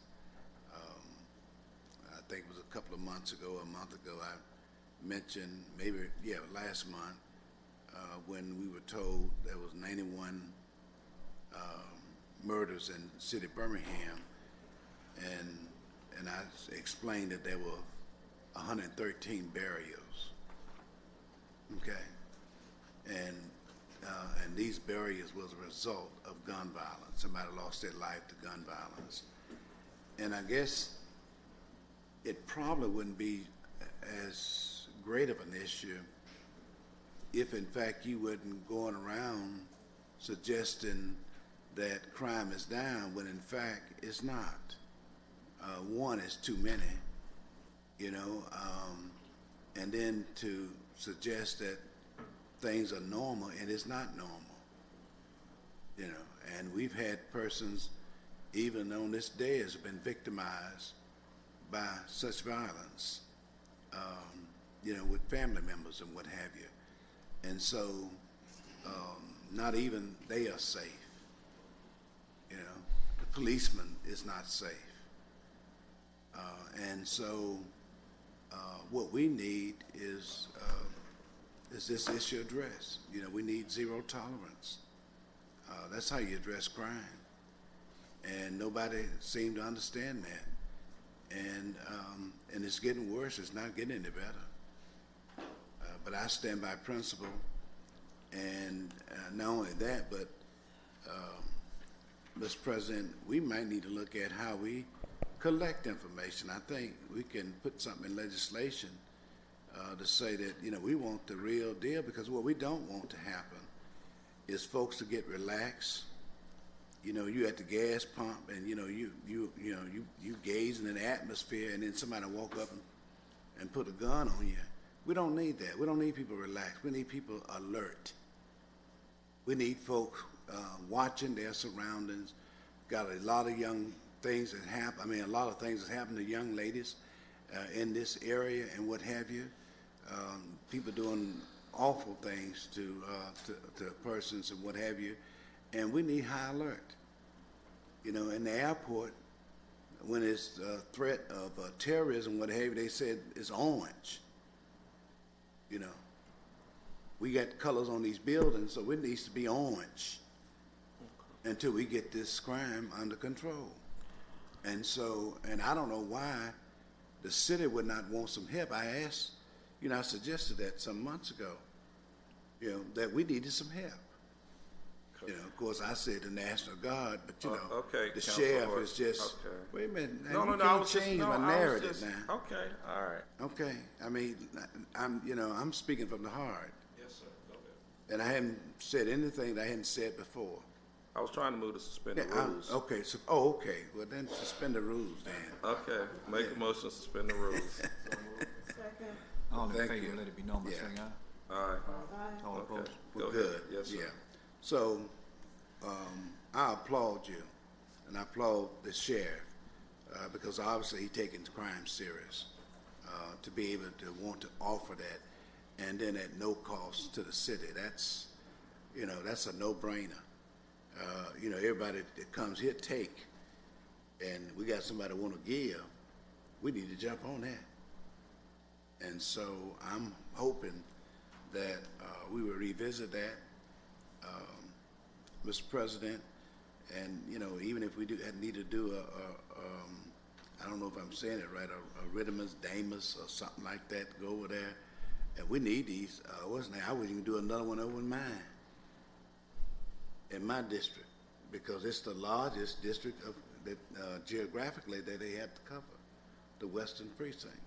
I think it was a couple of months ago, a month ago, I mentioned, last month, when we were told there was 91 murders in the city of Birmingham, and I explained that there were 113 burials. Okay, and these burials was a result of gun violence. Somebody lost their life to gun violence, and I guess it probably wouldn't be as great of an issue if, in fact, you wasn't going around suggesting that crime is down when, in fact, it's not. One is too many, and then to suggest that things are normal, and it's not normal, and we've had persons, even on this day, has been victimized by such violence, with family members and what have you. And so, not even they are safe. The policeman is not safe. And so, what we need is this issue addressed. You know, we need zero tolerance. That's how you address crime. And nobody seemed to understand that. And it's getting worse. It's not getting any better. But I stand by principle. And not only that, but Mr. President, we might need to look at how we collect information. I think we can put something in legislation to say that, you know, we want the real deal, because what we don't want to happen is folks to get relaxed. You know, you at the gas pump and, you know, you gazing in the atmosphere, and then somebody walk up and put a gun on you. We don't need that. We don't need people relaxed. We need people alert. We need folks watching their surroundings. Got a lot of young things that happen. I mean, a lot of things that happen to young ladies in this area and what have you. People doing awful things to persons and what have you. And we need high alert. You know, in the airport, when it's a threat of terrorism, what have you, they said it's orange. You know, we got colors on these buildings, so it needs to be orange until we get this crime under control. And so, and I don't know why the city would not want some help. I asked, you know, I suggested that some months ago, you know, that we needed some help. You know, of course, I said the National Guard, but you know, okay, the Councilor sheriff Hort. is just. Okay. Wait a minute. No, you no, I can't was just change no, my I was narrative just, now. Okay, all right. Okay, I mean, I'm speaking from the heart, Yes, sir. Go ahead. and I haven't said anything that I hadn't said before. I was trying to move to suspend the Yeah, rules. okay, so okay, well then suspend the rules then. Okay, make a motion to suspend the rules. Second. All in Thank favor, you. let it be known by Yeah. saying aye. All right. All Okay. opposed? Go We're ahead. good. Yes, sir. Yeah. So, I applaud you, and I applaud the sheriff, because obviously he's taking crime serious, to be able to want to offer that, and then at no cost to the city. That's, you know, that's a no-brainer. You know, everybody that comes here take, and we got somebody want to give, we need to jump on that. And so I'm hoping that we will revisit that, Mr. President, and, you know, even if we need to do I don't know if I'm saying it right, a Rittimus, Damus, or something like that, go over there, and we need these, I would even do another one over in mine, in my district, because it's the largest district of that geographically that they have to cover. The Western Precinct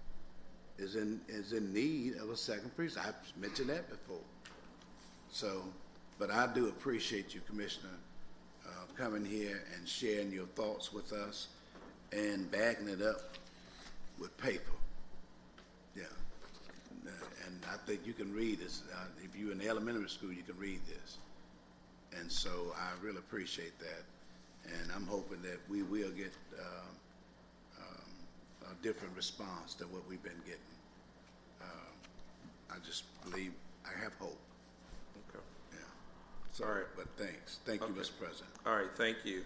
is in need of a second precinct. I've mentioned that before. So, but I do appreciate you, Commissioner, coming here and sharing your thoughts with us and backing it up with paper. Yeah, and I think you can read this. If you're in elementary school, you can read this. And so I really appreciate that. And I'm hoping that we will get a different response than what we've been getting. I just believe, I have hope. Okay. Yeah. So, All right. but thanks. Thank you, Okay. Mr. President. All right, thank you.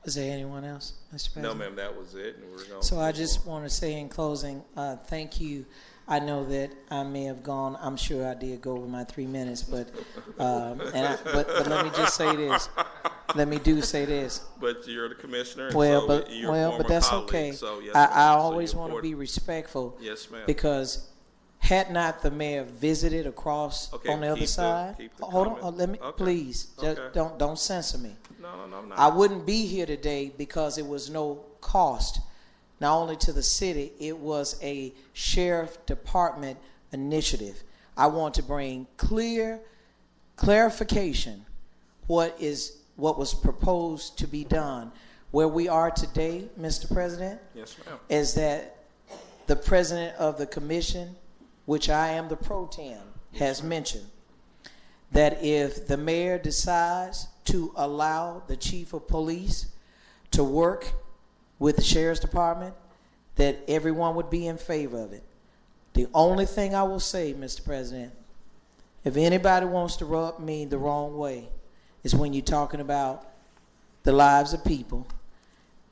Is there anyone else, Mr. President? No, ma'am, that was it, and we're going. So I just want to say in closing, thank you. I know that I may have gone, I'm sure I did go over my 3 minutes, but but let me just say this. Let me say this. But you're the commissioner, and Well, so but you're a former that's colleague, okay. So yes, I ma'am. So always you're want to for- be respectful. Yes, ma'am. Because had not the mayor visited across Okay, on the other keep the- side, keep the hold on, comment. let me Okay. please just Okay. don't censor me. No, I'm not. I wouldn't be here today because it was no cost, not only to the city, it was a sheriff department initiative. I want to bring clarification what was proposed to be done. Where we are today, Mr. President, Yes, ma'am. is that the president of the commission, which I am the pro tem, has mentioned that if the mayor decides to allow the chief of police to work with the sheriff's department, that everyone would be in favor of it. The only thing I will say, Mr. President, if anybody wants to rub me the wrong way, is when you're talking about the lives of people.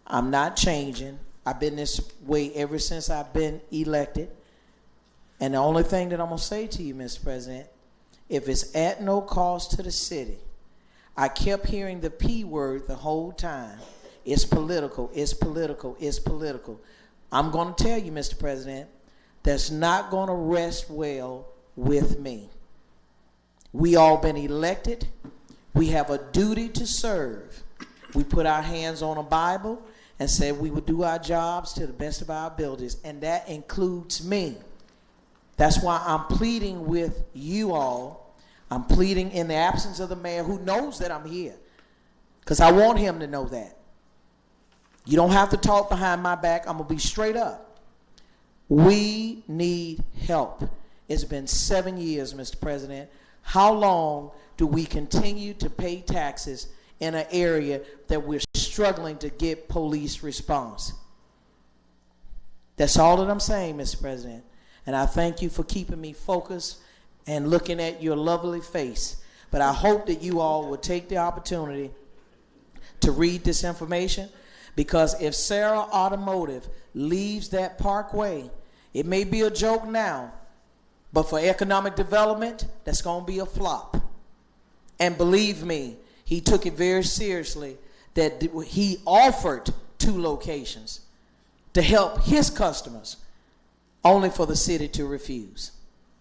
I'm not changing. I've been this way ever since I've been elected. And the only thing that I'm going to say to you, Mr. President, if it's at no cost to the city, I kept hearing the P word the whole time. It's political, it's political, it's political. I'm going to tell you, Mr. President, that's not going to rest well with me. We all been elected. We have a duty to serve. We put our hands on a Bible and said we would do our jobs to the best of our abilities, and that includes me. That's why I'm pleading with you all. I'm pleading in the absence of the mayor who knows that I'm here, because I want him to know that. You don't have to talk behind my back. I'm going to be straight up. We need help. It's been 7 years, Mr. President. How long do we continue to pay taxes in an area that we're struggling to get police response? That's all that I'm saying, Mr. President. And I thank you for keeping me focused and looking at your lovely face. But I hope that you all will take the opportunity to read this information, because if Sarah Automotive leaves that parkway, it may be a joke now, but for economic development, that's going to be a flop. And believe me, he took it very seriously that he offered 2 locations to help his customers, only for the city to refuse.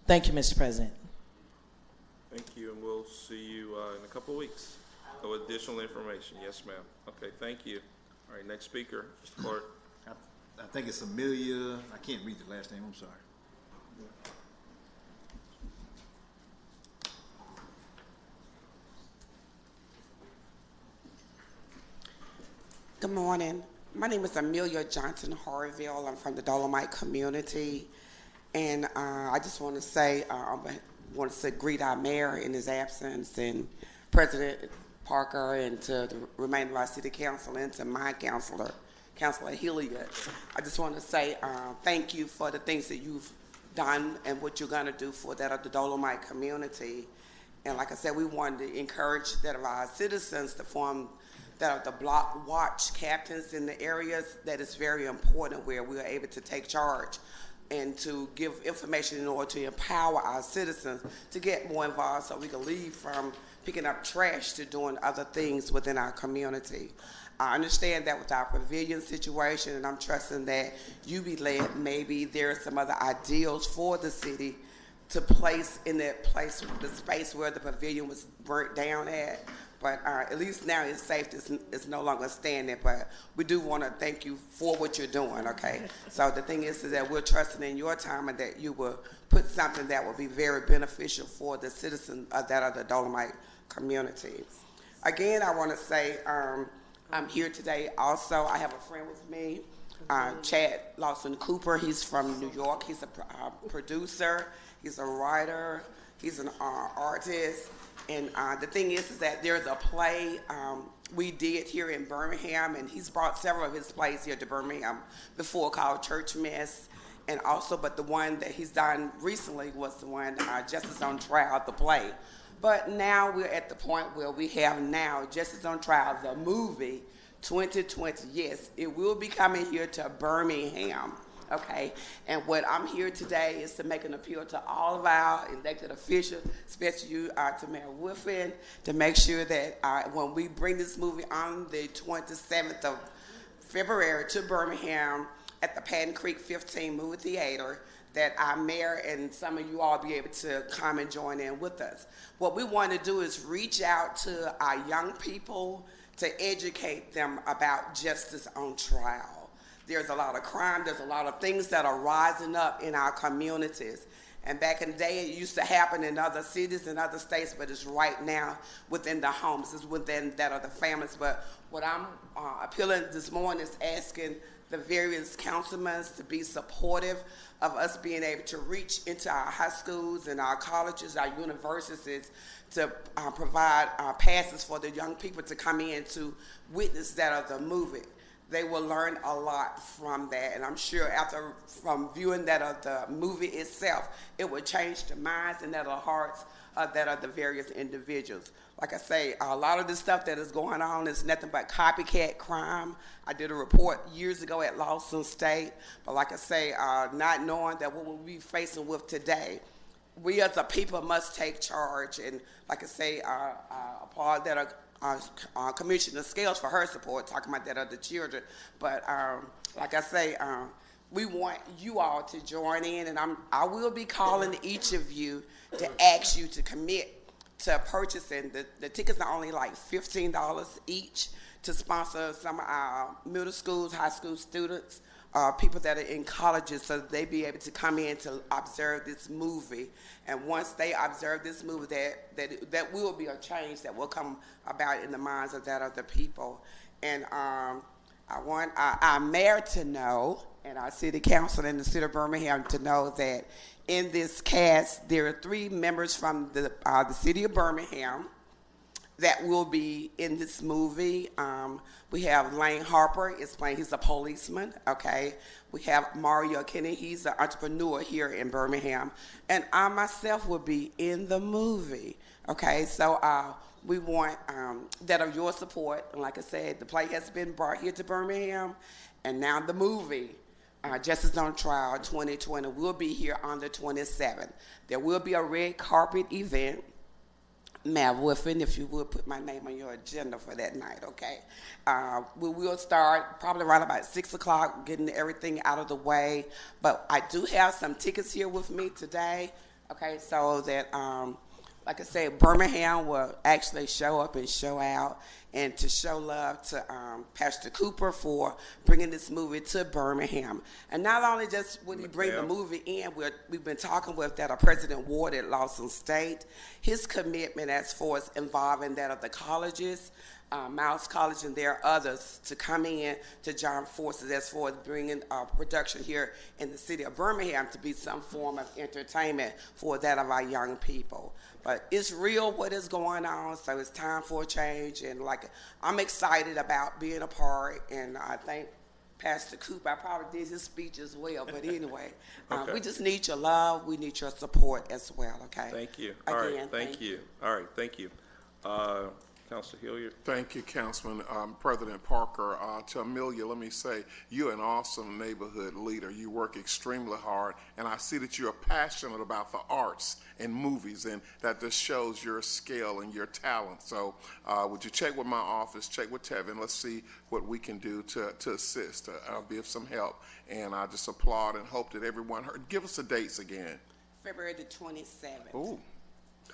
Thank you, Mr. President. Thank you, and we'll see you in a couple of weeks with additional information. Yes, ma'am. Okay, thank you. All right, next speaker, Mr. Clark. I think it's Amelia. I can't read the last name. I'm sorry. Good morning. My name is Amelia Johnson Harville. I'm from the Dolomite community. And I just want to say, greet our mayor in his absence, and President Parker, and to the remainder of our city council, and to my Councilor Hilliard. I just want to say thank you for the things that you've done and what you're going to do for that of the Dolomite community. And like I said, we wanted to encourage that of our citizens to form that of the block watch captains in the areas. That is very important, where we are able to take charge and to give information in order to empower our citizens to get more involved, so we can leave from picking up trash to doing other things within our community. I understand that with our pavilion situation, and I'm trusting that you be led. Maybe there are some other ideals for the city to place in that place, the space where the pavilion was burnt down at. But at least now it's safe. It's no longer standing. But we do want to thank you for what you're doing, okay? So the thing is that we're trusting in your time, and that you will put something that will be very beneficial for the citizens of the Dolomite community. Again, I want to say I'm here today also. I have a friend with me, Chad Lawson Cooper. He's from New York. He's a producer. He's a writer. He's an artist. And the thing is that there's a play we did here in Birmingham, and he's brought several of his plays here to Birmingham before, called Church Mess. And also, but the one that he's done recently was the one, Justice on Trial, the play. But now we're at the point where we have now Justice on Trial, the movie, 2020. Yes, it will be coming here to Birmingham. Okay, and what I'm here today is to make an appeal to all of our elected officials, especially you, to Mayor Wolfen, to make sure that when we bring this movie on the 27th of February to Birmingham at the Patton Creek 15 Movie Theater, that our mayor and some of you all be able to come and join in with us. What we want to do is reach out to our young people to educate them about justice on trial. There's a lot of crime. There's a lot of things that are rising up in our communities. And back in the day, it used to happen in other cities and other states, but it's right now within the homes. It's within that of the families. But what I'm appealing this morning is asking the various councilmen to be supportive of us being able to reach into our high schools and our colleges, our universities, to provide passes for the young people to come in to witness that of the movie. They will learn a lot from that, and I'm sure from viewing that of the movie itself, it will change the minds and the hearts that are the various individuals. Like I say, a lot of the stuff that is going on is nothing but copycat crime. I did a report years ago at Lawson State, but like I say, not knowing that what we'll be facing with today, we as a people must take charge. And like I say, applaud that Commissioner Scales for her support, talking about that other children. But like I say, we want you all to join in, and I will be calling each of you to ask you to commit to purchasing. The tickets are only like $15 each to sponsor some of our middle schools, high school students, people that are in colleges, so that they be able to come in to observe this movie. And once they observe this movie, that will be a change that will come about in the minds of that other people. And I want our mayor to know, and our city council in the city of Birmingham to know, that in this cast, there are 3 members from the city of Birmingham that will be in this movie. We have Lane Harper is playing, he's a policeman, okay? We have Mario Kinney, he's an entrepreneur here in Birmingham. And I myself will be in the movie, okay? So we want that of your support. And like I said, the play has been brought here to Birmingham, and now the movie, Justice on Trial 2020, will be here on the 27th. There will be a red carpet event. Mayor Wolfen, if you would put my name on your agenda for that night, okay? We will start probably around about 6 o'clock, getting everything out of the way. But I do have some tickets here with me today, okay? So that, like I said, Birmingham will actually show up and show out, and to show love to Pastor Cooper for bringing this movie to Birmingham. And not only just when he bring the movie in, we've been talking with that President Ward at Lawson State, his commitment as far as involving that of the colleges, Miles College, and there are others to come in to join forces as far as bringing production here in the city of Birmingham to be some form of entertainment for that of our young people. But it's real what is going on, so it's time for a change. And like, I'm excited about being a part, and I think Pastor Cooper, I probably did his speech as well, but anyway, Okay. we just need your love, we need your support as well, okay? Thank you. Again, All right, thank you. All right, thank you. Councilor Hilliard. Thank you, Councilman. President Parker, to Amelia, let me say, you're an awesome neighborhood leader. You work extremely hard, and I see that you're passionate about the arts and movies, and that just shows your skill and your talent. So would you check with my office, check with Tevin, let's see what we can do to assist. I'll be of some help, and I just applaud and hope that everyone heard. Give us the dates again. February the 27th. Ooh.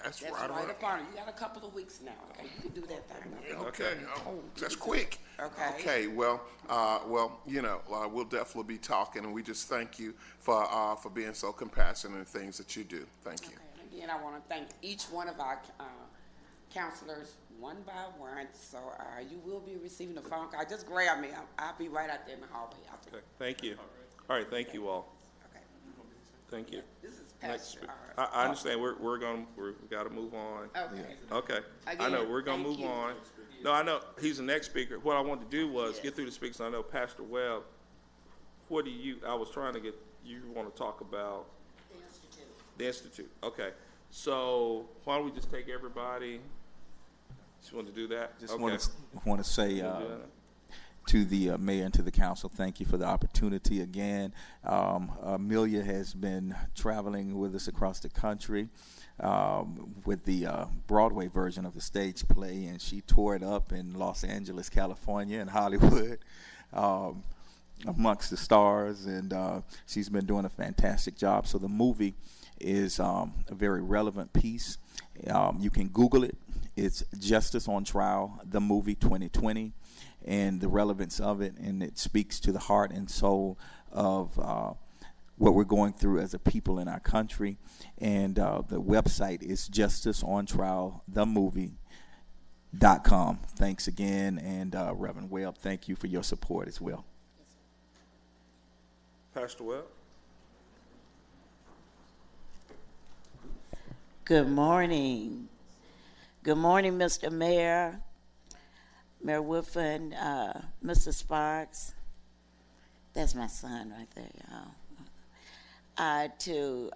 That's right right upon it. You got a couple of weeks now. Okay, you can do that thing. Okay. Oh, that's quick. Okay. Okay. Well, we'll definitely be talking, and we just thank you for being so compassionate in the things that you do. Thank you. Okay. And again, I want to thank each one of our counselors one by one. So you will be receiving a phone call. Just grab me. I'll be right out there in the hallway. Okay, thank you. All right, thank you all. Okay. Thank you. This is Next Pastor. speaker. I understand. We've got to move on. Okay. Okay. I know Again, we're gonna thank move you. on. No, I know he's the next speaker. What I wanted to do was get through the speakers. I know Pastor Webb. I was trying to get. You want to talk about the institute? Okay. So why don't we just take everybody? Just want to do that. Just okay. want to say You wanna do that? to the mayor and to the council, thank you for the opportunity again. Amelia has been traveling with us across the country with the Broadway version of the stage play, and she tore it up in Los Angeles, California, and Hollywood amongst the stars, and she's been doing a fantastic job. So the movie is a very relevant piece. You can Google it. It's Justice on Trial, the movie 2020. And the relevance of it, and it speaks to the heart and soul of what we're going through as a people in our country. And the website is justiceontrialthemovie.com. Thanks again, and Reverend Webb, thank you for your support as well. Pastor Webb. Good morning. Good morning, Mr. Mayor, Mayor Wolfen, Mr. Sparks. That's my son right there, y'all. To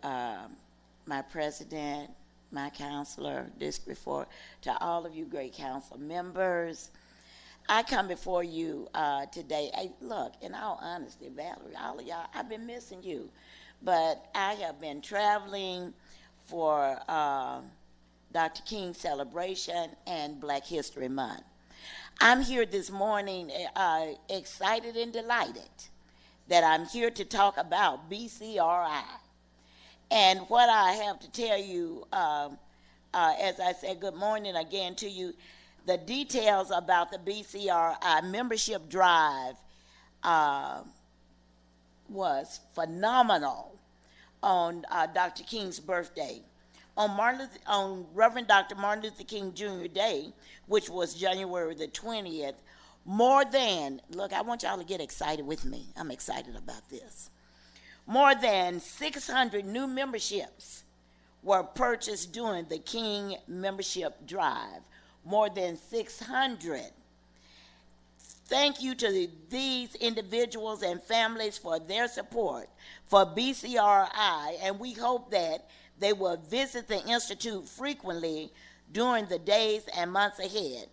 my president, my counselor, District 4, to all of you great council members. I come before you today. Look, in all honesty, Valerie, all of y'all, I've been missing you. But I have been traveling for Dr. King's celebration and Black History Month. I'm here this morning excited and delighted that I'm here to talk about BCRI. And what I have to tell you, as I said, good morning again to you, the details about the BCRI membership drive was phenomenal on Dr. King's birthday. On Reverend Dr. Martin Luther King Jr. Day, which was January the 20th, more than, look, I want y'all to get excited with me. I'm excited about this. More than 600 new memberships were purchased during the King membership drive. More than 600. Thank you to these individuals and families for their support for BCRI, and we hope that they will visit the Institute frequently during the days and months ahead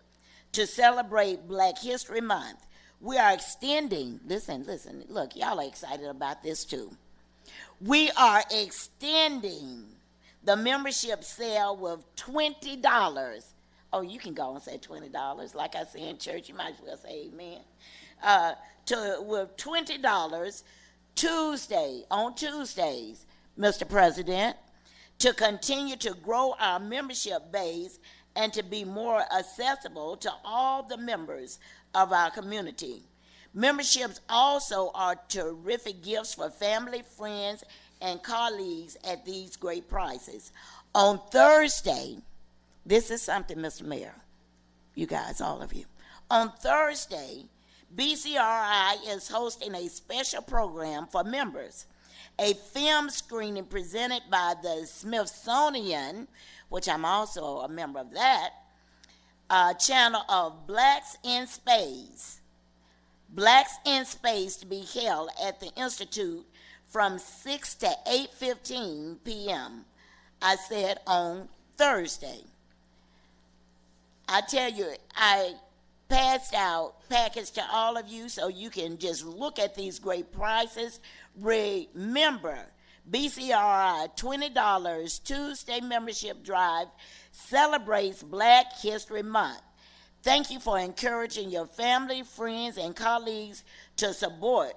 to celebrate Black History Month. We are extending, listen, look, y'all are excited about this too. We are extending the membership sale with $20. Oh, you can go and say $20. Like I say in church, you might as well say amen. With $20 on Tuesdays, Mr. President, to continue to grow our membership base and to be more accessible to all the members of our community. Memberships also are terrific gifts for family, friends, and colleagues at these great prices. On Thursday, this is something, Mr. Mayor, you guys, all of you. On Thursday, BCRI is hosting a special program for members, a film screening presented by the Smithsonian, which I'm also a member of that, channel of Blacks in Space. Blacks in Space to be held at the Institute from 6 to 8:15 p.m. I said on Thursday. I tell you, I passed out packets to all of you so you can just look at these great prices. Remember, BCRI $20 Tuesday membership drive celebrates Black History Month. Thank you for encouraging your family, friends, and colleagues to support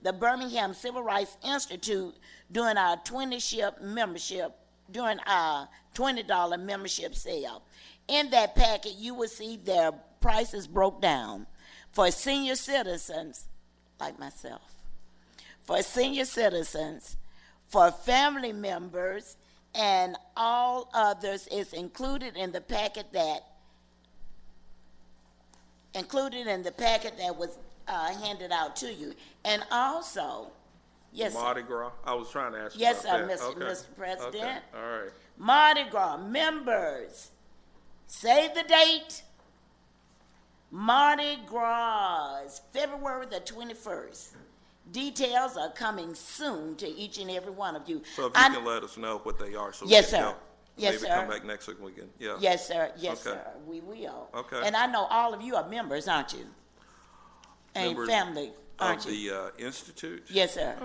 the Birmingham Civil Rights Institute during our $20 membership sale. In that packet, you will see their prices broke down for senior citizens like myself, for senior citizens, for family members, and all others is included in the packet that was handed out to you. And also, yes, Mardi Gras. I was trying to ask you yes, about sir, that. Okay. Mr. President. Okay. All right. Mardi Gras members, save the date. Mardi Gras is February the 21st. Details are coming soon to each and every one of you. So if you can let us know what they are, so yes, we can sir. help. Yes, Maybe sir. come back next week and we can, yeah. Yes, sir. Yes, Okay. sir. We will. Okay. And I know all of you are members, aren't you? And Members family, aren't of you? the Institute? Yes, sir. I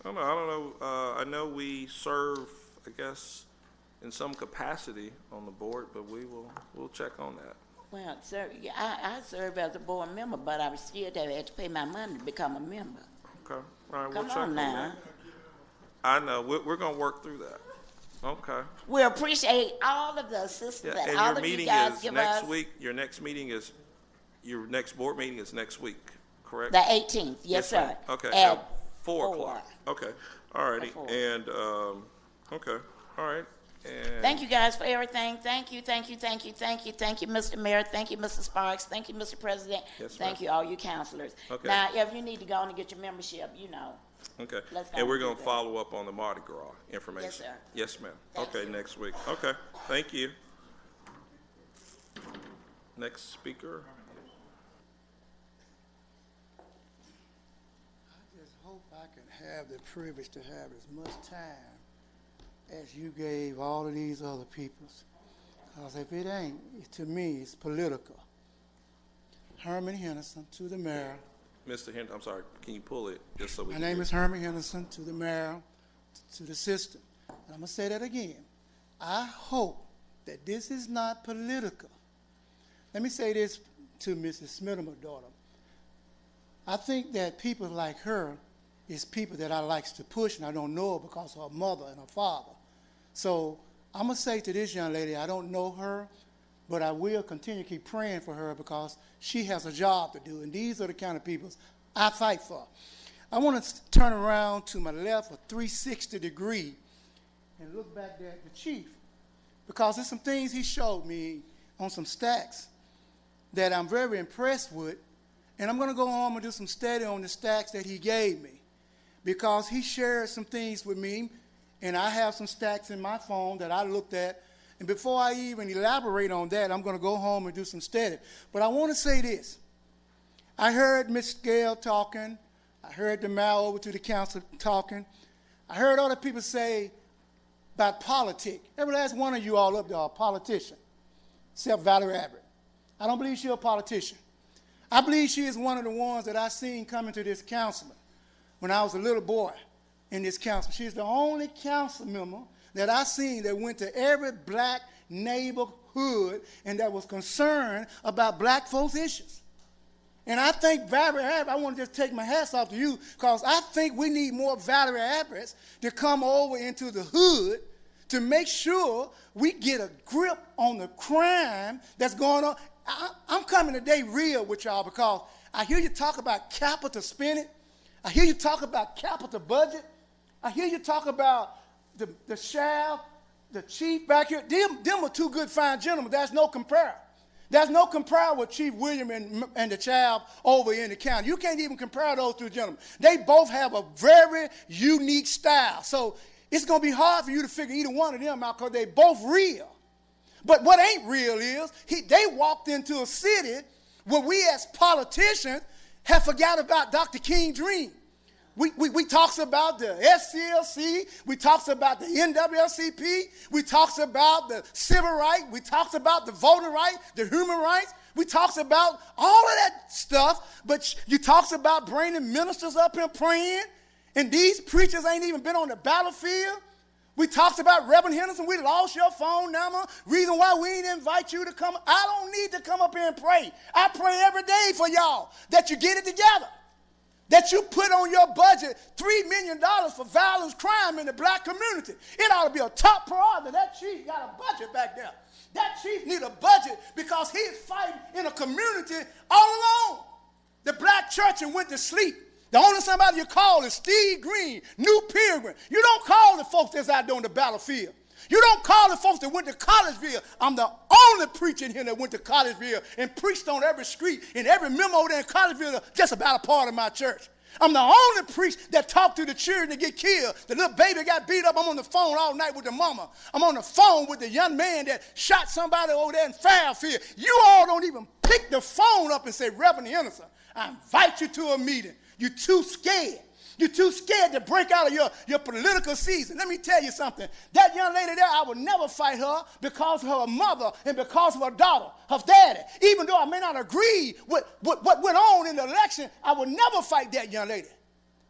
don't know. I know we serve, I guess, in some capacity on the board, but we'll check on that. Well, sir, yeah, I serve as a board member, but I still had to pay my money to become a member. Okay. All right. Come we'll check on now. that. I know. We're going to work through that. Okay. We appreciate all of the assistance that and all your of you meeting guys is give next us. week. Your next board meeting is next week, correct? The 18th, yes, sir. ma'am. Okay. At 4 o'clock. Okay. All righty. At 4. And okay. All right. And Thank you guys for everything. Thank you, Mr. Mayor. Thank you, Mr. Sparks. Thank you, Mr. President. Yes, Thank ma'am. you, all you counselors. Okay. Now, if you need to go on and get your membership, you know. Okay. Let's go And we're and do going to that. follow up on the Mardi Gras information. Yes, sir. Yes, ma'am. Thank Okay, you. next week. Okay. Thank you. Next speaker. I just hope I can have the privilege to have as much time as you gave all of these other peoples. Because if it ain't, to me, it's political. Herman Henderson to the mayor. Mr. Henderson, I'm sorry, can you pull it just so we My can name hear is Herman Henderson to the mayor, to the system. And I'm going to say that again. I hope that this is not political. Let me say this to Mrs. Smith, my daughter. I think that people like her is people that I likes to push, and I don't know her because of her mother and her father. So I'm going to say to this young lady, I don't know her, but I will continue to keep praying for her because she has a job to do, and these are the kind of people I fight for. I want to turn around to my left a 360 degree and look back there at the chief, because there's some things he showed me on some stacks that I'm very impressed with, and I'm going to go home and do some study on the stacks that he gave me, because he shared some things with me, and I have some stacks in my phone that I looked at, and before I even elaborate on that, I'm going to go home and do some study. But I want to say this. I heard Ms. Gale talking. I heard the mayor over to the council talking. I heard other people say about politics. Every last one of you all up there are a politician, except Valerie Abbott. I don't believe she's a politician. I believe she is one of the ones that I seen coming to this councilman when I was a little boy in this council. She's the only council member that I seen that went to every black neighborhood and that was concerned about black folks' issues. And I think Valerie Abbott, I want to just take my hats off to you, because I think we need more Valerie Abbotts to come over into the hood to make sure we get a grip on the crime that's going on. I'm coming today real with y'all because I hear you talk about capital spending. I hear you talk about capital budget. I hear you talk about the sheriff, the chief back here. Them are two good, fine gentlemen. There's no compare. There's no compare with Chief William and the child over in the county. You can't even compare those two gentlemen. They both have a very unique style. So it's going to be hard for you to figure either one of them out because they both real. But what ain't real is they walked into a city where we as politicians have forgot about Dr. King's dream. We talks about the SCLC, we talks about the NAACP, we talks about the civil rights, we talks about the voting rights, the human rights, we talks about all of that stuff, but you talks about bringing ministers up here praying, and these preachers ain't even been on the battlefield. We talked about Reverend Henderson. We lost your phone number. Reason why we didn't invite you to come. I don't need to come up here and pray. I pray every day for y'all that you get it together. That you put on your budget $3 million for violence, crime in the black community. It ought to be a top priority. That chief got a budget back there. That chief need a budget because he's fighting in a community all alone. The black church and went to sleep. The only somebody you call is Steve Green, New Pilgrim. You don't call the folks that's out there on the battlefield. You don't call the folks that went to Collegeville. I'm the only preacher in here that went to Collegeville and preached on every street and every memo there in Collegeville, just about a part of my church. I'm the only priest that talked to the children that get killed. The little baby got beat up. I'm on the phone all night with the mama. I'm on the phone with the young man that shot somebody over there in Fairfield. You all don't even pick the phone up and say, Reverend Henderson, I invite you to a meeting. You're too scared. You're too scared to break out of your political season. Let me tell you something. That young lady there, I would never fight her because of her mother and because of her daughter, her daddy. Even though I may not agree with what went on in the election, I would never fight that young lady.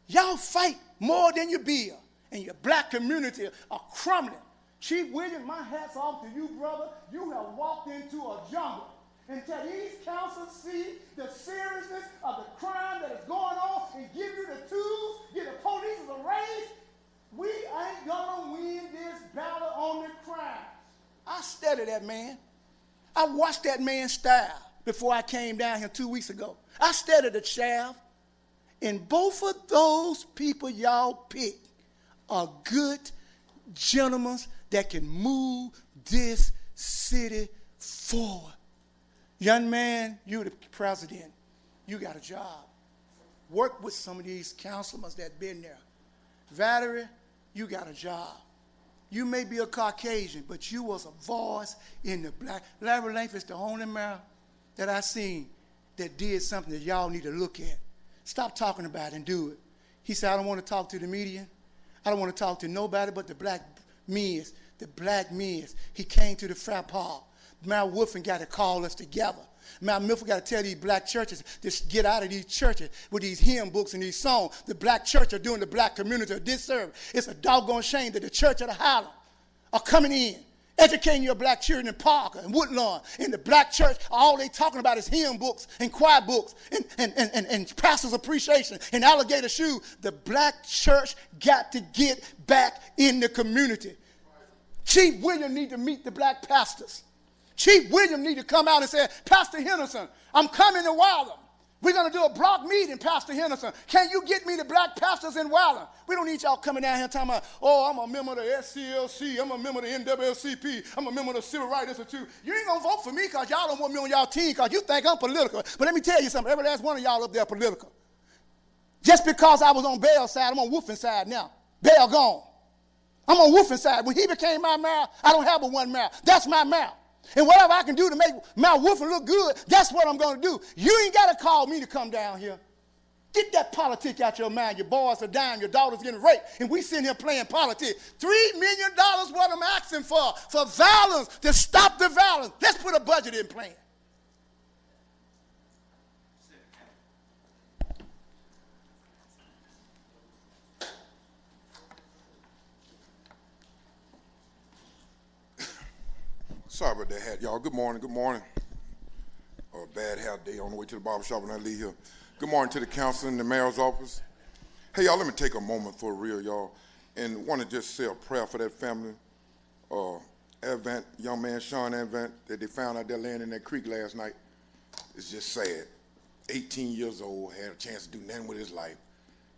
Y'all fight more than you build, and your black community are crumbling. Chief William, my hat's off to you, brother. You have walked into a jungle. Until these councils see the seriousness of the crime that is going on and give you the tools, give the police a raise, we ain't gonna win this battle on the crime. I studied that man. I watched that man's style before I came down here 2 weeks ago. I studied the sheriff, and both of those people y'all pick are good gentlemen that can move this city forward. Young man, you're the president. You got a job. Work with some of these councilmen that been there. Valerie, you got a job. You may be a Caucasian, but you was a voice in the black. Larry Langford is the only mayor that I seen that did something that y'all need to look at. Stop talking about it and do it. He said, I don't want to talk to the media. I don't want to talk to nobody but the black men, the black men. He came to the frat park. Mal Wolfen got to call us together. Mal Milford got to tell these black churches to get out of these churches with these hymn books and these songs. The black church are doing the black community a disservice. It's a doggone shame that the church of the Highland are coming in, educating your black children in Parker and Woodlawn. In the black church, all they talking about is hymn books and choir books and pastor's appreciation and alligator shoes. The black church got to get back in the community. Chief William need to meet the black pastors. Chief William need to come out and say, Pastor Henderson, I'm coming to Wylam. We're going to do a block meeting, Pastor Henderson. Can you get me the black pastors in Wylam? We don't need y'all coming down here talking about, oh, I'm a member of the SCLC, I'm a member of the NAACP, I'm a member of the Civil Rights Institute. You ain't going to vote for me because y'all don't want me on y'all team because you think I'm political. But let me tell you something, every last one of y'all up there political. Just because I was on Bell's side, I'm on Wolfen's side now. Bell gone. I'm on Wolfen's side. When he became my mayor, I don't have but one mayor. That's my mayor. And whatever I can do to make Mount Wolfen look good, that's what I'm going to do. You ain't got to call me to come down here. Get that politic out your mind. Your boys are dying, your daughter's getting raped, and we sitting here playing politics. $3 million what I'm asking for violence, to stop the violence. Let's put a budget in plan. Sorry about that hat, y'all. Good morning, good morning. Bad hat day on the way to the barbershop when I leave here. Good morning to the council and the mayor's office. Hey, y'all, let me take a moment for real, y'all, and want to just say a prayer for that family. Advent, young man Sean Advent, that they found out there laying in that creek last night. It's just sad. 18 years old, had a chance to do nothing with his life,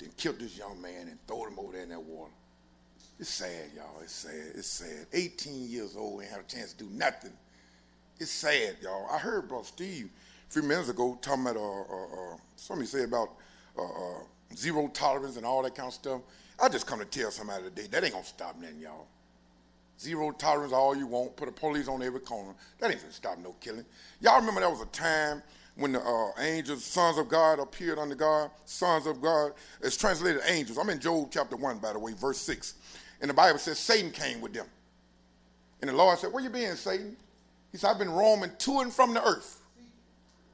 then killed this young man and throw him over there in that water. It's sad, y'all. It's sad. It's sad. 18 years old and had a chance to do nothing. It's sad, y'all. I heard Brother Steve a few minutes ago talking about somebody said about zero tolerance and all that kind of stuff. I just come to tell somebody today that ain't gonna stop nothing, y'all. Zero tolerance, all you want. Put the police on every corner. That ain't gonna stop no killing. Y'all remember there was a time when the angels, sons of God, appeared under God. Sons of God, it's translated angels. I'm in Job chapter 1, by the way, verse 6. And the Bible says Satan came with them. And the Lord said, where you been, Satan? He said, I've been roaming to and from the earth.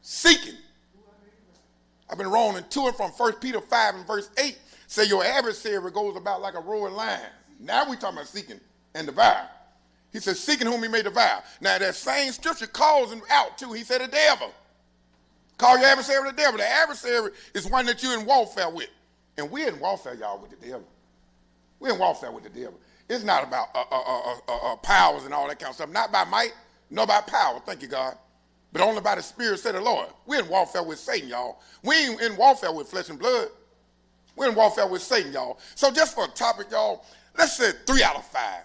Seeking. I've been roaming to and from. 1 Peter 5 and verse 8 say your adversary goes about like a roaring lion. Now we talking about seeking and devour. He says, seeking whom he may devour. Now that same scripture calls him out too. He said the devil. Call your adversary the devil. The adversary is one that you're in warfare with. And we're in warfare, y'all, with the devil. We're in warfare with the devil. It's not about powers and all that kind of stuff. Not by might, nor by power, thank you, God. But only by the Spirit, said the Lord. We're in warfare with Satan, y'all. We ain't in warfare with flesh and blood. We're in warfare with Satan, y'all. So just for a topic, y'all, let's say 3 out of 5.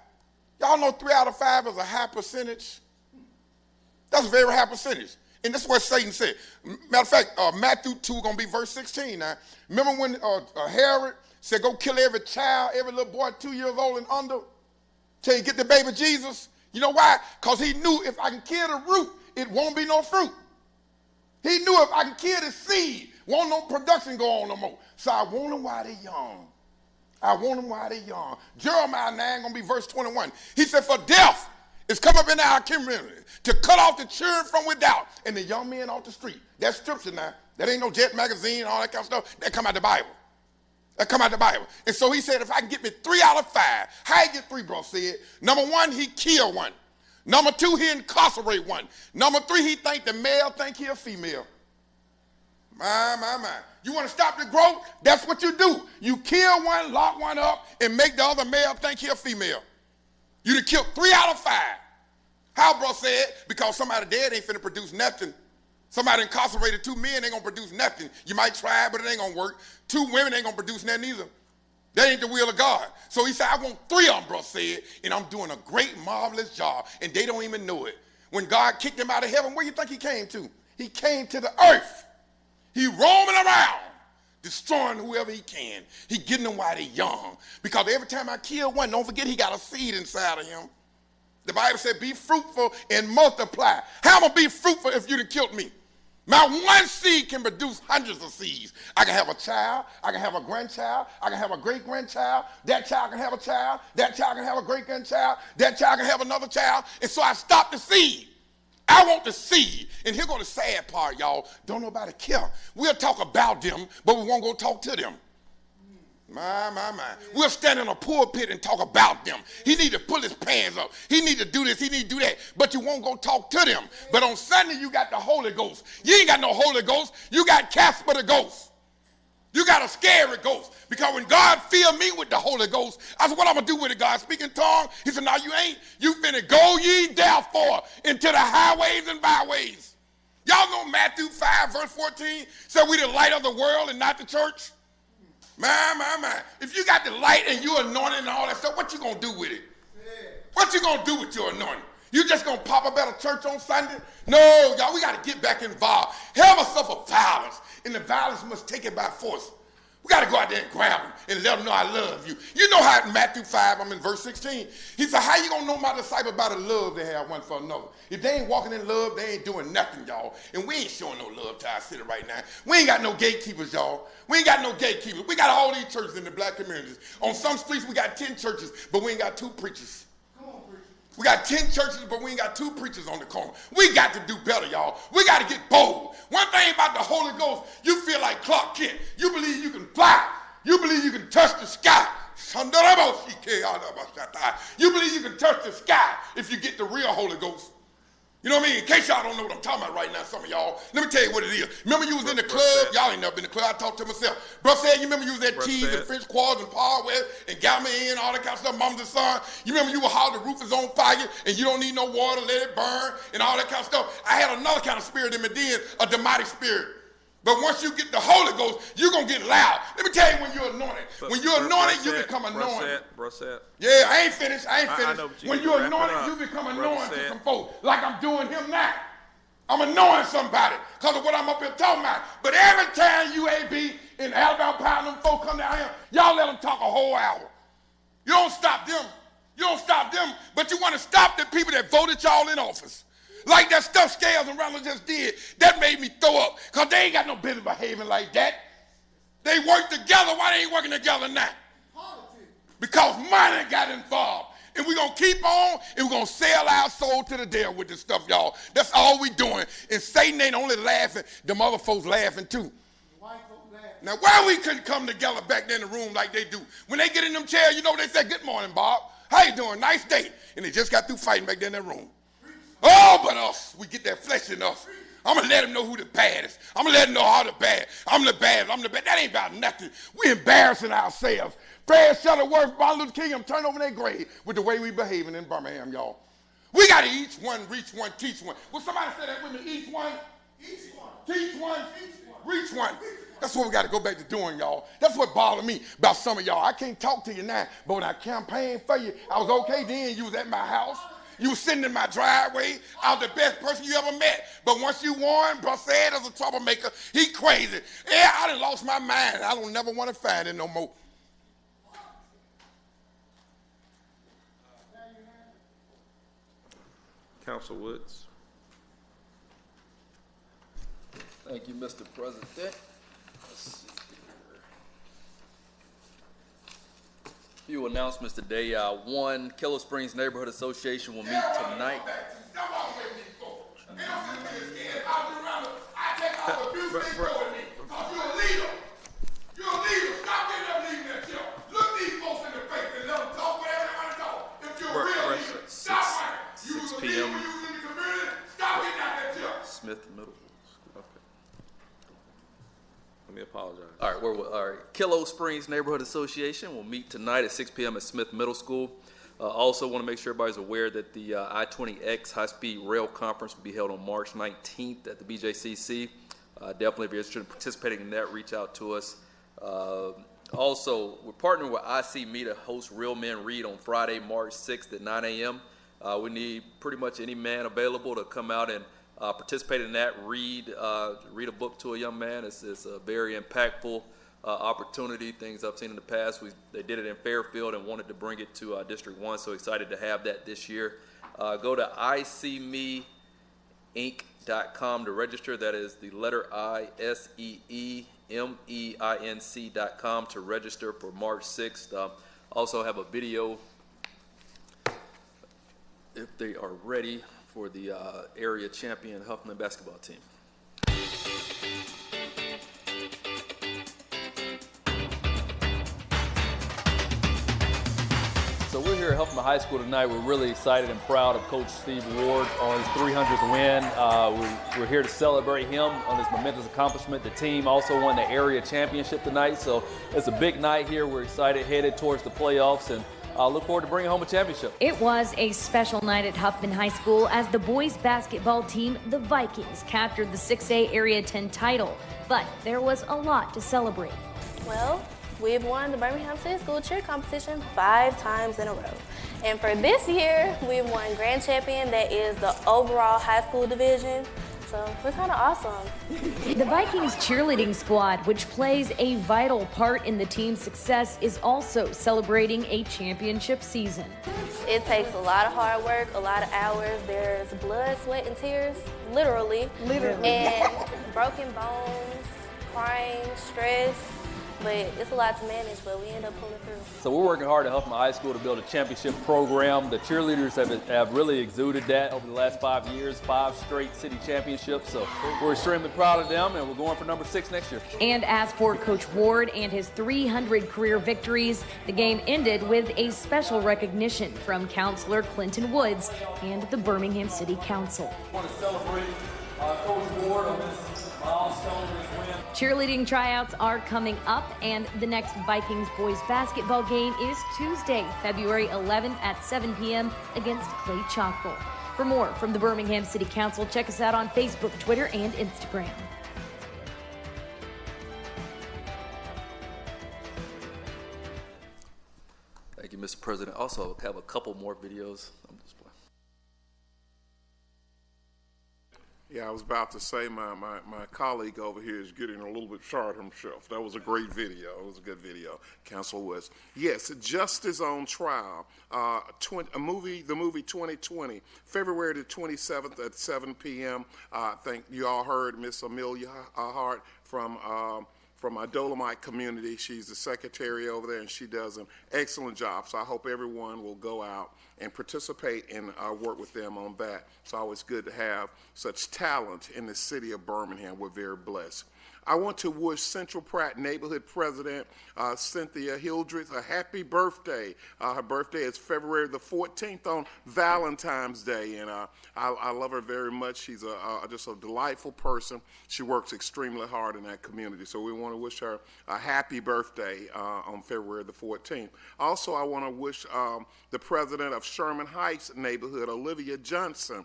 Y'all know 3 out of 5 is a high percentage? That's a very high percentage. And that's what Satan said. Matter of fact, Matthew 2 going to be verse 16 now. Remember when Herod said, go kill every child, every little boy 2 years old and under, till you get the baby Jesus? You know why? Because he knew if I can kill the root, it won't be no fruit. He knew if I can kill the seed, won't no production go on no more. So I want them while they're young. I want them while they're young. Jeremiah 9 going to be verse 21. He said, for death is come up in our community to cut off the children from without and the young men off the street. That's scripture now. That ain't no Jet magazine and all that kind of stuff. That come out the Bible. That come out the Bible. And so he said, if I can get me 3 out of 5, how you get 3, bro? Said, number 1, he killed one. Number 2, he incarcerate one. Number 3, he think the male think he a female. My. You want to stop the growth? That's what you do. You kill one, lock one up, and make the other male think he a female. You done killed 3 out of 5. How, bro, said? Because somebody dead ain't finna produce nothing. Somebody incarcerated 2 men ain't gonna produce nothing. You might try, but it ain't gonna work. 2 women ain't gonna produce nothing either. That ain't the will of God. So he said, I want 3 of them, bro, said, and I'm doing a great, marvelous job, and they don't even know it. When God kicked him out of heaven, where you think he came to? He came to the earth. He roaming around, destroying whoever he can. He getting them while they're young. Because every time I kill one, don't forget he got a seed inside of him. The Bible said, be fruitful and multiply. How am I going to be fruitful if you done killed me? My one seed can produce hundreds of seeds. I can have a child, I can have a grandchild, I can have a great-grandchild, that child can have a child, that child can have a great-grandchild, that child can have another child, and so I stop the seed. I want the seed. And here go the sad part, y'all. Don't nobody care. We'll talk about them, but we won't go talk to them. My. We'll stand in a pulpit and talk about them. He need to pull his pants up. He need to do this. He need to do that. But you won't go talk to them. But on Sunday, you got the Holy Ghost. You ain't got no Holy Ghost. You got Casper the Ghost. You got a scary ghost. Because when God filled me with the Holy Ghost, I said, what I'm going to do with it, God? Speak in tongues? He said, no, you ain't. You finna go ye therefore into the highways and byways. Y'all know Matthew 5, verse 14 said we the light of the world and not the church? My. If you got the light and you anointed and all that stuff, what you going to do with it? What you going to do with your anointing? You just going to pop up at a church on Sunday? No, y'all, we got to get back involved. Hell must suffer violence, and the violence must take it by force. We got to go out there and grab them and let them know I love you. You know how in Matthew 5, I'm in verse 16. He said, how you going to know my disciple by the love they have one for another? If they ain't walking in love, they ain't doing nothing, y'all. And we ain't showing no love to our city right now. We ain't got no gatekeepers, y'all. We ain't got no gatekeepers. We got all these churches in the black communities. On some streets, we got 10 churches, but we ain't got 2 preachers. We got 10 churches, but we ain't got 2 preachers on the corner. We got to do better, y'all. We got to get bold. One thing about the Holy Ghost, you feel like Clark Kent. You believe you can fly. You believe you can touch the sky. You believe you can touch the sky if you get the real Holy Ghost. You know what I mean? In case y'all don't know what I'm talking about right now, some of y'all, let me tell you what it is. Remember you was in the club? Y'all ain't never been in the club. I talked to myself. Bro said, you remember you was at Cheese and French Quarters and Paul West and Galman and all that kind of stuff, Mama's and Son? You remember you were hollering the roof is on fire and you don't need no water, let it burn and all that kind of stuff? I had another kind of spirit in me then, a demonic spirit. But once you get the Holy Ghost, you're going to get loud. Let me tell you when you're anointed. When you're anointed, you become anointed. Yeah, I ain't finished. I know when you're anointed, you become anointed to some folks. Like I'm doing him now. I'm anointing somebody because of what I'm up here talking about. But every time UAB and Alabama Power and them folk come down here, y'all let them talk a whole hour. You don't stop them. You don't stop them, but you want to stop the people that voted y'all in office. Like that stuff Scales and Reynolds just did, that made me throw up, because they ain't got no business behaving like that. They work together. Why they ain't working together now? Because money got involved. And we're going to keep on, and we're going to sell our soul to the devil with this stuff, y'all. That's all we doing. And Satan ain't only laughing, them other folks laughing too. Now, why we couldn't come together back there in the room like they do? When they get in them chairs, you know they say, good morning, Bob. How you doing? Nice day. And they just got through fighting back there in that room. Oh, but us, we get that flesh in us. I'm going to let them know who the baddest. I'm going to let them know how the bad. I'm the bad. That ain't about nothing. We embarrassing ourselves. Fred Shuttleworth, Martin Luther King, I'm turning over their grave with the way we behaving in Birmingham, y'all. We got to each one, reach one, teach one. Will somebody say that with me? Each one, teach one, reach one. That's what we got to go back to doing, y'all. That's what bothered me about some of y'all. I can't talk to you now, but when I campaigned for you, I was okay then. You was at my house. You was sitting in my driveway. I was the best person you ever met. But once you won, bro said as a troublemaker, he crazy. Yeah, I done lost my mind. I don't never want to find it no more. Council Woods. Thank you, Mr. President. Let's see here. Few announcements today. One, Killer Springs Neighborhood Association will meet tonight. You're a leader. Stop getting up leading that chair. Look these folks in the face and let them talk whatever they want to talk. If you're a real leader, stop fighting. You was a leader when you was in the community. Stop getting out that chair. Smith Middle. Okay. Let me apologize. All right, all right. Killer Springs Neighborhood Association will meet tonight at 6 p.m. at Smith Middle School. Also want to make sure everybody's aware that the I-20X High-Speed Rail Conference will be held on March 19th at the BJCC. Definitely, if you're interested in participating in that, reach out to us. Also, we're partnering with IC Me to host Real Men Read on Friday, March 6th at 9 a.m. We need pretty much any man available to come out and participate in that, read a book to a young man. It's a very impactful opportunity, things I've seen in the past. They did it in Fairfield and wanted to bring it to District 1, so excited to have that this year. Go to icmeinc.com ISEEMEINC.com to register. That is the letter I, SEEMEINC.com to register for March 6th. Also have a video, if they are ready, for the area champion Huffman basketball team. So we're here at Huffman High School tonight. We're really excited and proud of Coach Steve Ward on his 300th win. We're here to celebrate him on his momentous accomplishment. The team also won the area championship tonight, so it's a big night here. We're excited, headed towards the playoffs, and look forward to bringing home a championship. It was a special night at Huffman High School as the boys basketball team, the Vikings, captured the 6A Area 10 title. But there was a lot to celebrate. Well, we've won the Birmingham City School cheer competition 5 times in a row. And for this year, we've won grand champion, that is the overall high school division. So we're kind of awesome. The Vikings cheerleading squad, which plays a vital part in the team's success, is also celebrating a championship season. It takes a lot of hard work, a lot of hours. There's blood, sweat, and tears, literally. And broken bones, crying, stress. But it's a lot to manage, but we end up pulling through. So we're working hard at Huffman High School to build a championship program. The cheerleaders have really exuded that over the last 5 years, 5 straight city championships. So we're extremely proud of them, and we're going for number 6 next year. And as for Coach Ward and his 300 career victories, the game ended with a special recognition from Counselor Clinton Woods and the Birmingham City Council. I want to celebrate Coach Ward on this milestone, this win. Cheerleading tryouts are coming up, and the next Vikings boys basketball game is Tuesday, February 11th at 7 p.m. against Clay Chalkville. For more from the Birmingham City Council, check us out on Facebook, Twitter, and Instagram. Thank you, Mr. President. Also have a couple more videos on display. Yeah, I was about to say my colleague over here is getting a little bit short himself. That was a great video. It was a good video, Council West. Yes, Justice on Trial, the movie 2020, February the 27th at 7 p.m. I think you all heard Miss Amelia Hart from our Dolomite community. She's the secretary over there, and she does an excellent job. So I hope everyone will go out and participate and work with them on that. It's always good to have such talent in the city of Birmingham. We're very blessed. I want to wish Central Pratt Neighborhood President Cynthia Hildreth a happy birthday. Her birthday is February the 14th on Valentine's Day, and I love her very much. She's just a delightful person. She works extremely hard in that community, so we want to wish her a happy birthday on February the 14th. Also, I want to wish the president of Sherman Heights neighborhood, Olivia Johnson,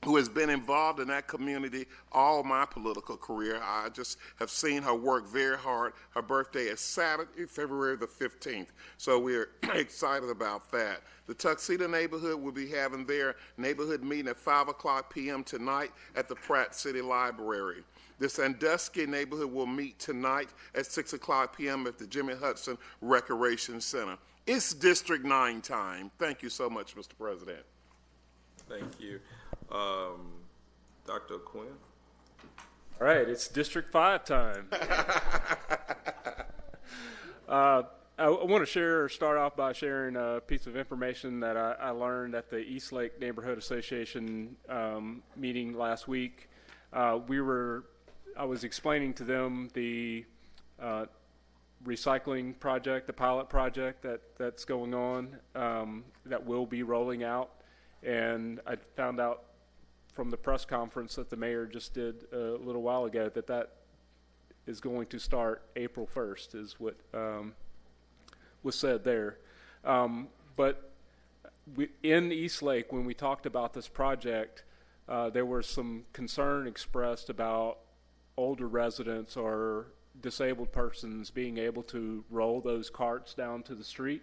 who has been involved in that community all my political career. I just have seen her work very hard. Her birthday is Saturday, February the 15th. So we're excited about that. The Tuxedo neighborhood will be having their neighborhood meeting at 5 o'clock p.m. tonight at the Pratt City Library. The Sandusky neighborhood will meet tonight at 6 o'clock p.m. at the Jimmy Hudson Recreation Center. It's District 9 time. Thank you so much, Mr. President. Thank you. Dr. Quinn? All right, it's District 5 time. I want to start off by sharing a piece of information that I learned at the Eastlake Neighborhood Association meeting last week. I was explaining to them the recycling project, the pilot project that's going on, that will be rolling out. And I found out from the press conference that the mayor just did a little while ago that is going to start April 1st, is what was said there. But in Eastlake, when we talked about this project, there was some concern expressed about older residents or disabled persons being able to roll those carts down to the street.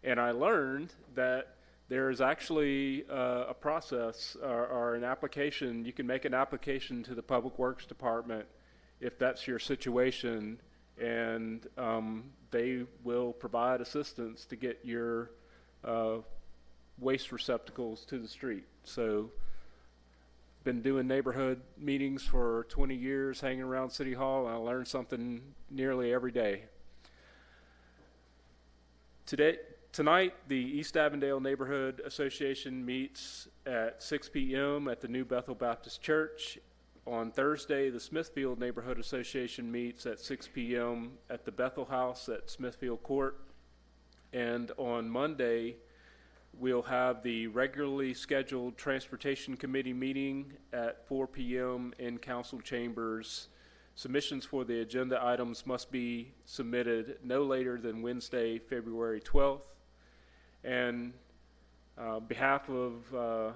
And I learned that there is actually a process or an application. You can make an application to the Public Works Department if that's your situation, and they will provide assistance to get your waste receptacles to the street. So been doing neighborhood meetings for 20 years, hanging around City Hall, and I learn something nearly every day. Tonight, the East Avondale Neighborhood Association meets at 6 p.m. at the New Bethel Baptist Church. On Thursday, the Smithfield Neighborhood Association meets at 6 p.m. at the Bethel House at Smithfield Court. And on Monday, we'll have the regularly scheduled Transportation Committee meeting at 4 p.m. in council chambers. Submissions for the agenda items must be submitted no later than Wednesday, February 12th. And on behalf of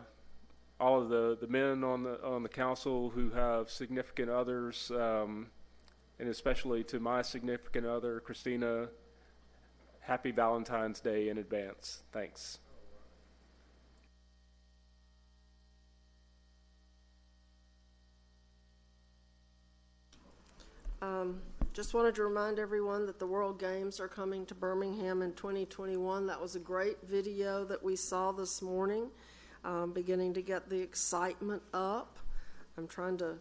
all of the men on the council who have significant others, and especially to my significant other, Christina, happy Valentine's Day in advance. Thanks. Just wanted to remind everyone that the World Games are coming to Birmingham in 2021. That was a great video that we saw this morning, beginning to get the excitement up. I'm trying to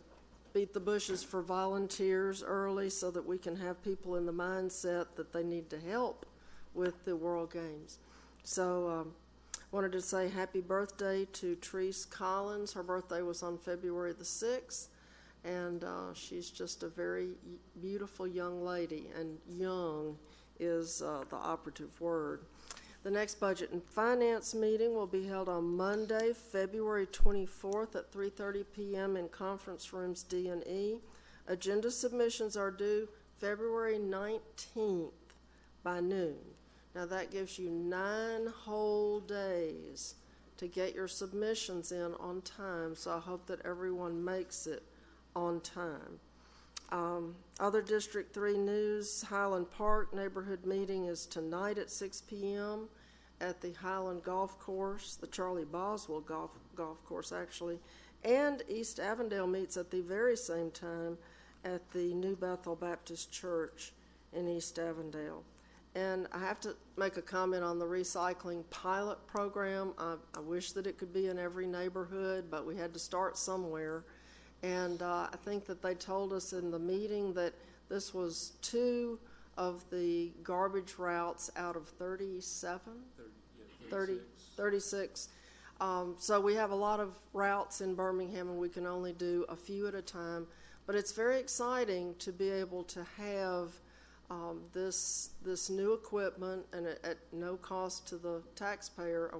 beat the bushes for volunteers early so that we can have people in the mindset that they need to help with the World Games. So wanted to say happy birthday to Treese Collins. Her birthday was on February the 6th. And she's just a very beautiful young lady, and young is the operative word. The next Budget and Finance meeting will be held on Monday, February 24th at 3:30 p.m. in conference rooms D and E. Agenda submissions are due February 19th by noon. Now that gives you 9 whole days to get your submissions in on time, so I hope that everyone makes it on time. Other District 3 news, Highland Park neighborhood meeting is tonight at 6 p.m. at the Highland Golf Course, the Charlie Boswell Golf Course actually, and East Avondale meets at the very same time at the New Bethel Baptist Church in East Avondale. And I have to make a comment on the recycling pilot program. I wish that it could be in every neighborhood, but we had to start somewhere. And I think that they told us in the meeting that this was 2 of the garbage routes out of 37? 36. So we have a lot of routes in Birmingham, and we can only do a few at a time. But it's very exciting to be able to have this new equipment, and at no cost to the taxpayer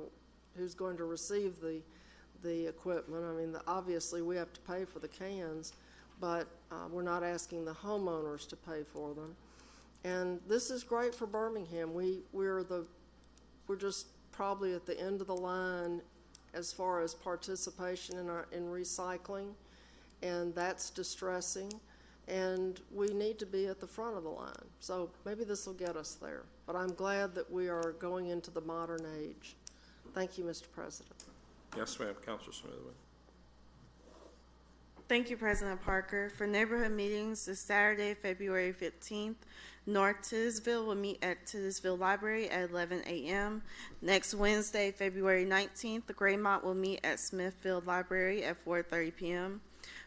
who's going to receive the equipment. I mean, obviously we have to pay for the cans, but we're not asking the homeowners to pay for them. And this is great for Birmingham. We're just probably at the end of the line as far as participation in recycling, and that's distressing. And we need to be at the front of the line. So maybe this will get us there. But I'm glad that we are going into the modern age. Thank you, Mr. President. Yes, ma'am. Councilor Smithwood. Thank you, President Parker. For neighborhood meetings, this Saturday, February 15th, North Titusville will meet at Titusville Library at 11 a.m. Next Wednesday, February 19th, the Graymont will meet at Smithfield Library at 4:30 p.m.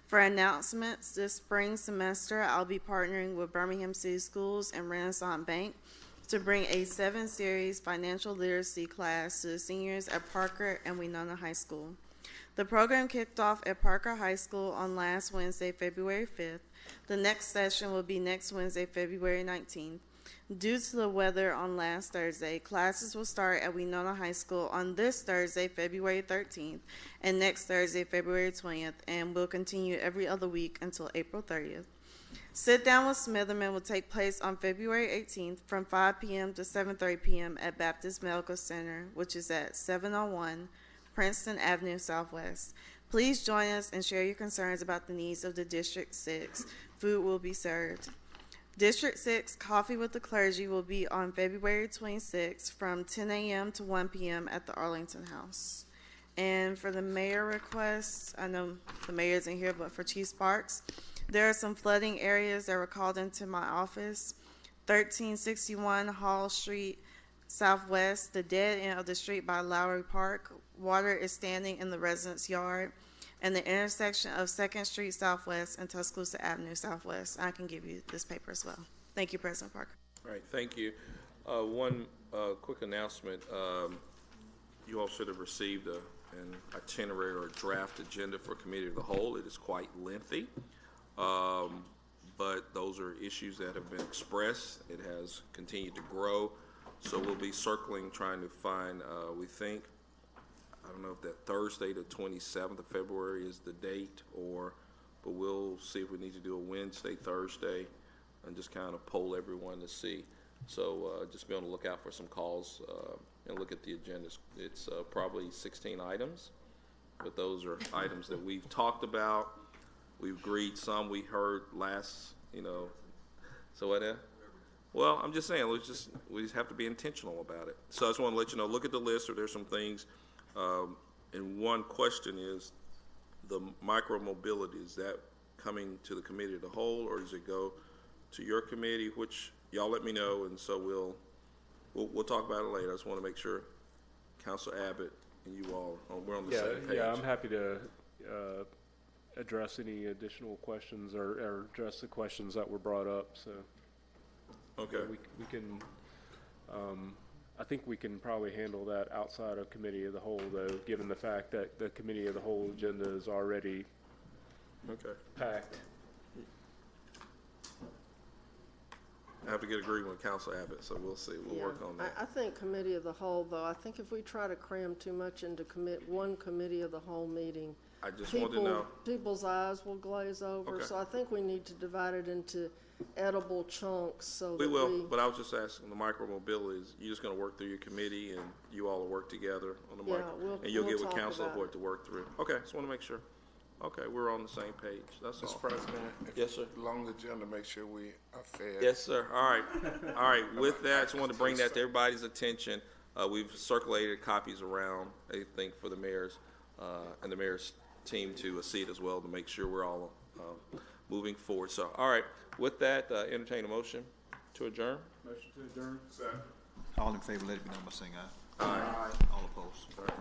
For announcements, this spring semester, I'll be partnering with Birmingham City Schools and Renaissance Bank to bring a 7-series financial literacy class to the seniors at Parker and Winona High School. The program kicked off at Parker High School on last Wednesday, February 5th. The next session will be next Wednesday, February 19th. Due to the weather on last Thursday, classes will start at Winona High School on this Thursday, February 13th, and next Thursday, February 20th, and will continue every other week until April 30th. Sit Down with Smitherman will take place on February 18th from 5 p.m. to 7:30 p.m. at Baptist Medical Center, which is at 701 Princeton Avenue Southwest. Please join us and share your concerns about the needs of the District 6. Food will be served. District 6 Coffee with the Clergy will be on February 26th from 10 a.m. to 1 p.m. at the Arlington House. And for the mayor requests, I know the mayor isn't here, but for Chief Sparks, there are some flooding areas that were called into my office. 1361 Hall Street Southwest, the dead end of the street by Lowry Park. Water is standing in the residence yard. and the intersection of 2nd Street Southwest and Tuscaloosa Avenue Southwest. I can give you this paper as well. Thank you, President Parker. All right, thank you. One quick announcement. You all should have received an itinerary or draft agenda for Committee of the Whole. It is quite lengthy, but those are issues that have been expressed. It has continued to grow, so we'll be circling, trying to find, we think, I don't know if that Thursday, the 27th of February is the date, but we'll see if we need to do a Wednesday, Thursday, and just kind of poll everyone to see. So just be on the lookout for some calls and look at the agenda. It's probably 16 items, but those are items that we've talked about. We've agreed some we heard last, so what? Well, I'm just saying, we just have to be intentional about it. So I just want to let you know, look at the list, or there's some things. And one question is, the micro-mobility, is that coming to the Committee of the Whole, or does it go to your committee? Which y'all let me know, and so we'll talk about it later. I just want to make sure Councilor Abbott and you all we're on the same page. Yeah, I'm happy to address any additional questions or address the questions that were brought up. So, okay, we can. I think we can probably handle that outside of Committee of the Whole, though, given the fact that the Committee of the Whole agenda is already packed. I have to get agreement with Councilor Abbott, so we'll see. We'll work on that. I think Committee of the Whole, though, I think if we try to cram too much into one Committee of the Whole meeting, I just want to know. People's eyes will glaze over. Okay. So I think we need to divide it into edible chunks so We will, but I was just asking, the micro-mobility, you're just going to work through your committee, and you all will work together on the micro, and you'll get with council for it to work through. Okay, just want to make sure. Okay, we're on the same page. That's all. Mr. President, yes, sir. Along the agenda, make sure we are fair. Yes, sir. All right. All right. With that, I just want to bring that to everybody's attention. We've circulated copies around, I think, for the mayors and the mayor's team to see it as well, to make sure we're all moving forward. So, all right. With that, entertain a motion to adjourn. Motion to adjourn. All in favor, let it be known by saying aye. Aye. All opposed. All right.